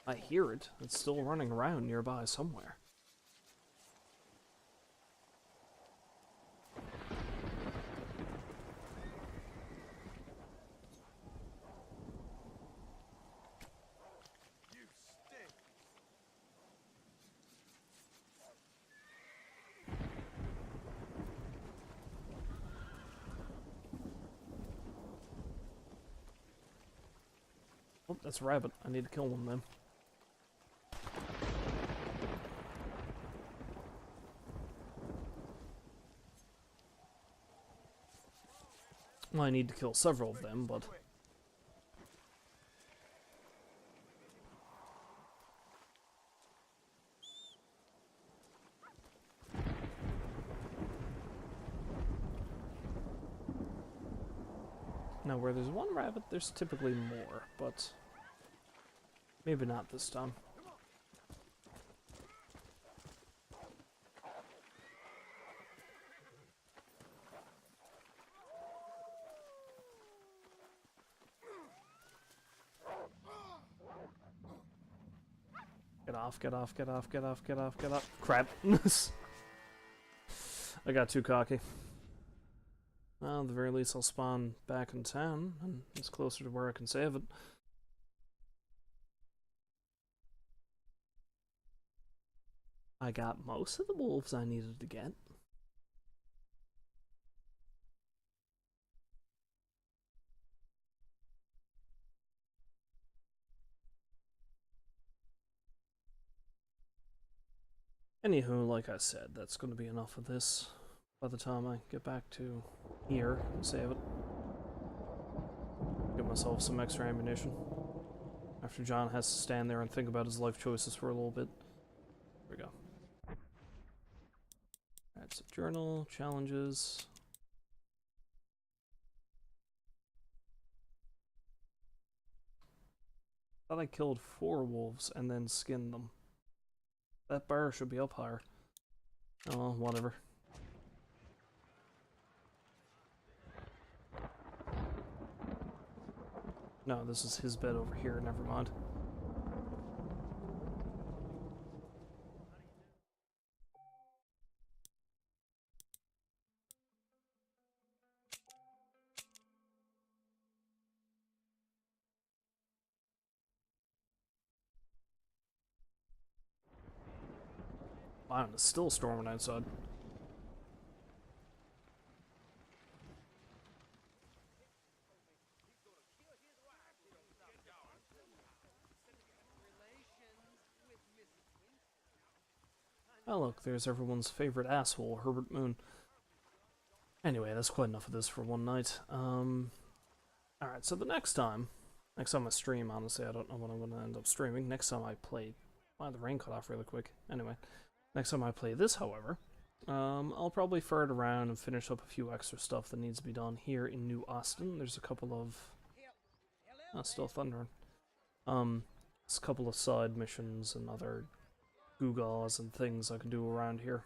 I hear it. It's still running around nearby somewhere. You stink. Oh, that's a rabbit. I need to kill one then. Well, I need to kill several of them, but... Now, where there's one rabbit, there's typically more, but... maybe not this time. Get off, get off, get off, get off, get off, get off. Crap. I got too cocky. Well, at the very least I'll spawn back in town, and it's closer to where I can save it. I got most of the wolves I needed to get. Anywho, like I said, that's going to be enough of this by the time I get back to here and save it. Get myself some extra ammunition. After John has to stand there and think about his life choices for a little bit. There we go. Alright, so journal, challenges. Thought I killed 4 wolves and then skinned them. That bar should be up higher. Oh, whatever. No, this is his bed over here, never mind. Wow, it's still storming outside. Oh look, there's everyone's favorite asshole, Herbert Moon. Anyway, that's quite enough of this for one night. Alright, so the next time I stream, honestly, I don't know when I'm going to end up streaming. Next time I play... Wow, the rain cut off really quick. Anyway, next time I play this, however, I'll probably ferret around and finish up a few extra stuff that needs to be done here in New Austin. There's a couple of... still thundering. There's a couple of side missions and other gewgaws and things I can do around here.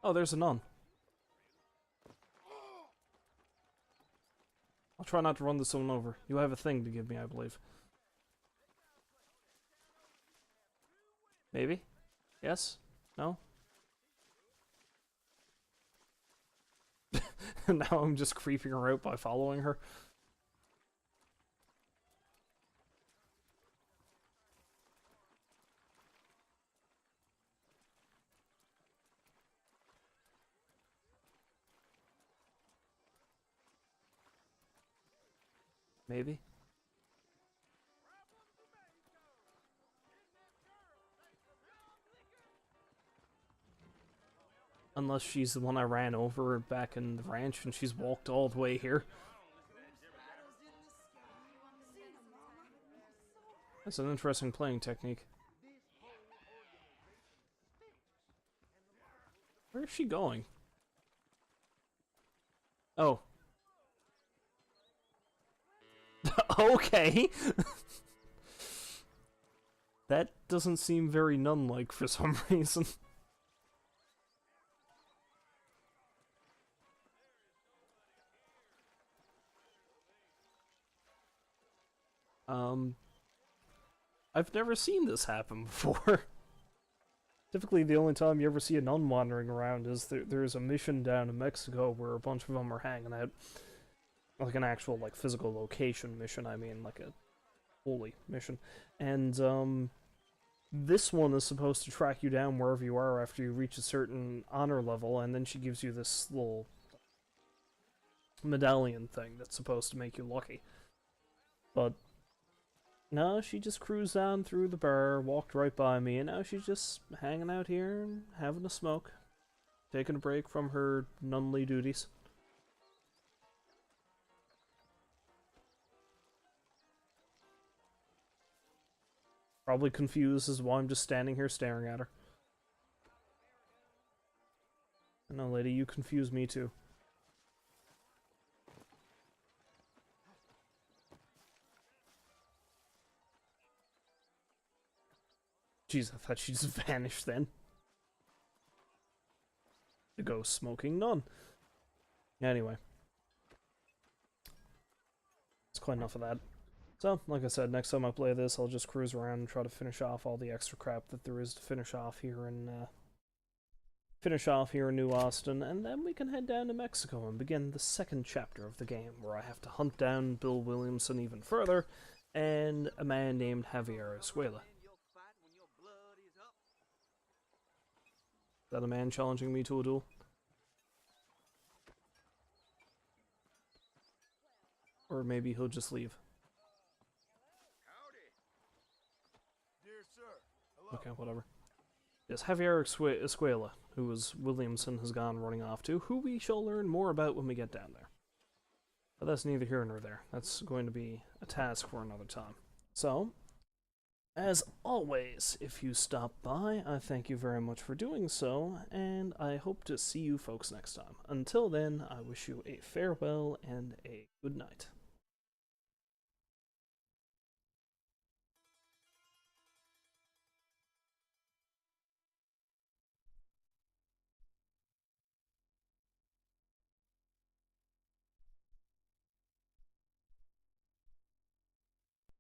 Oh, there's a nun. I'll try not to run this one over. You have a thing to give me, I believe. Maybe? Yes? No? Now I'm just creeping her out by following her. Maybe? Unless she's the one I ran over back in the ranch and she's walked all the way here. That's an interesting playing technique. Where is she going? Oh. Okay. That doesn't seem very nun-like for some reason. I've never seen this happen before. Typically, the only time you ever see a nun wandering around is there's a mission down in Mexico where a bunch of them are hanging out. Like an actual, like, physical location mission, I mean, like a holy mission. And, this one is supposed to track you down wherever you are after you reach a certain honor level, and then she gives you this little medallion thing that's supposed to make you lucky. But No, she just cruised on through the bar, walked right by me, and now she's just hanging out here and having a smoke. Taking a break from her nunly duties. Probably confused as to why I'm just standing here staring at her. I know, lady, you confuse me too. Jeez, I thought she just vanished then. The ghost smoking nun. Anyway. It's quite enough of that. So, like I said, next time I play this, I'll just cruise around and try to finish off all the extra crap that there is to finish off here in New Austin, and then we can head down to Mexico and begin the second chapter of the game, where I have to hunt down Bill Williamson even further, and a man named Javier Escuela. Is that a man challenging me to a duel? Or maybe he'll just leave. Okay, whatever. Yes, Javier Escuela, who Williamson has gone running off to, who we shall learn more about when we get down there. But that's neither here nor there. That's going to be a task for another time. So, as always, if you stop by, I thank you very much for doing so, and I hope to see you folks next time. Until then, I wish you a farewell and a good night.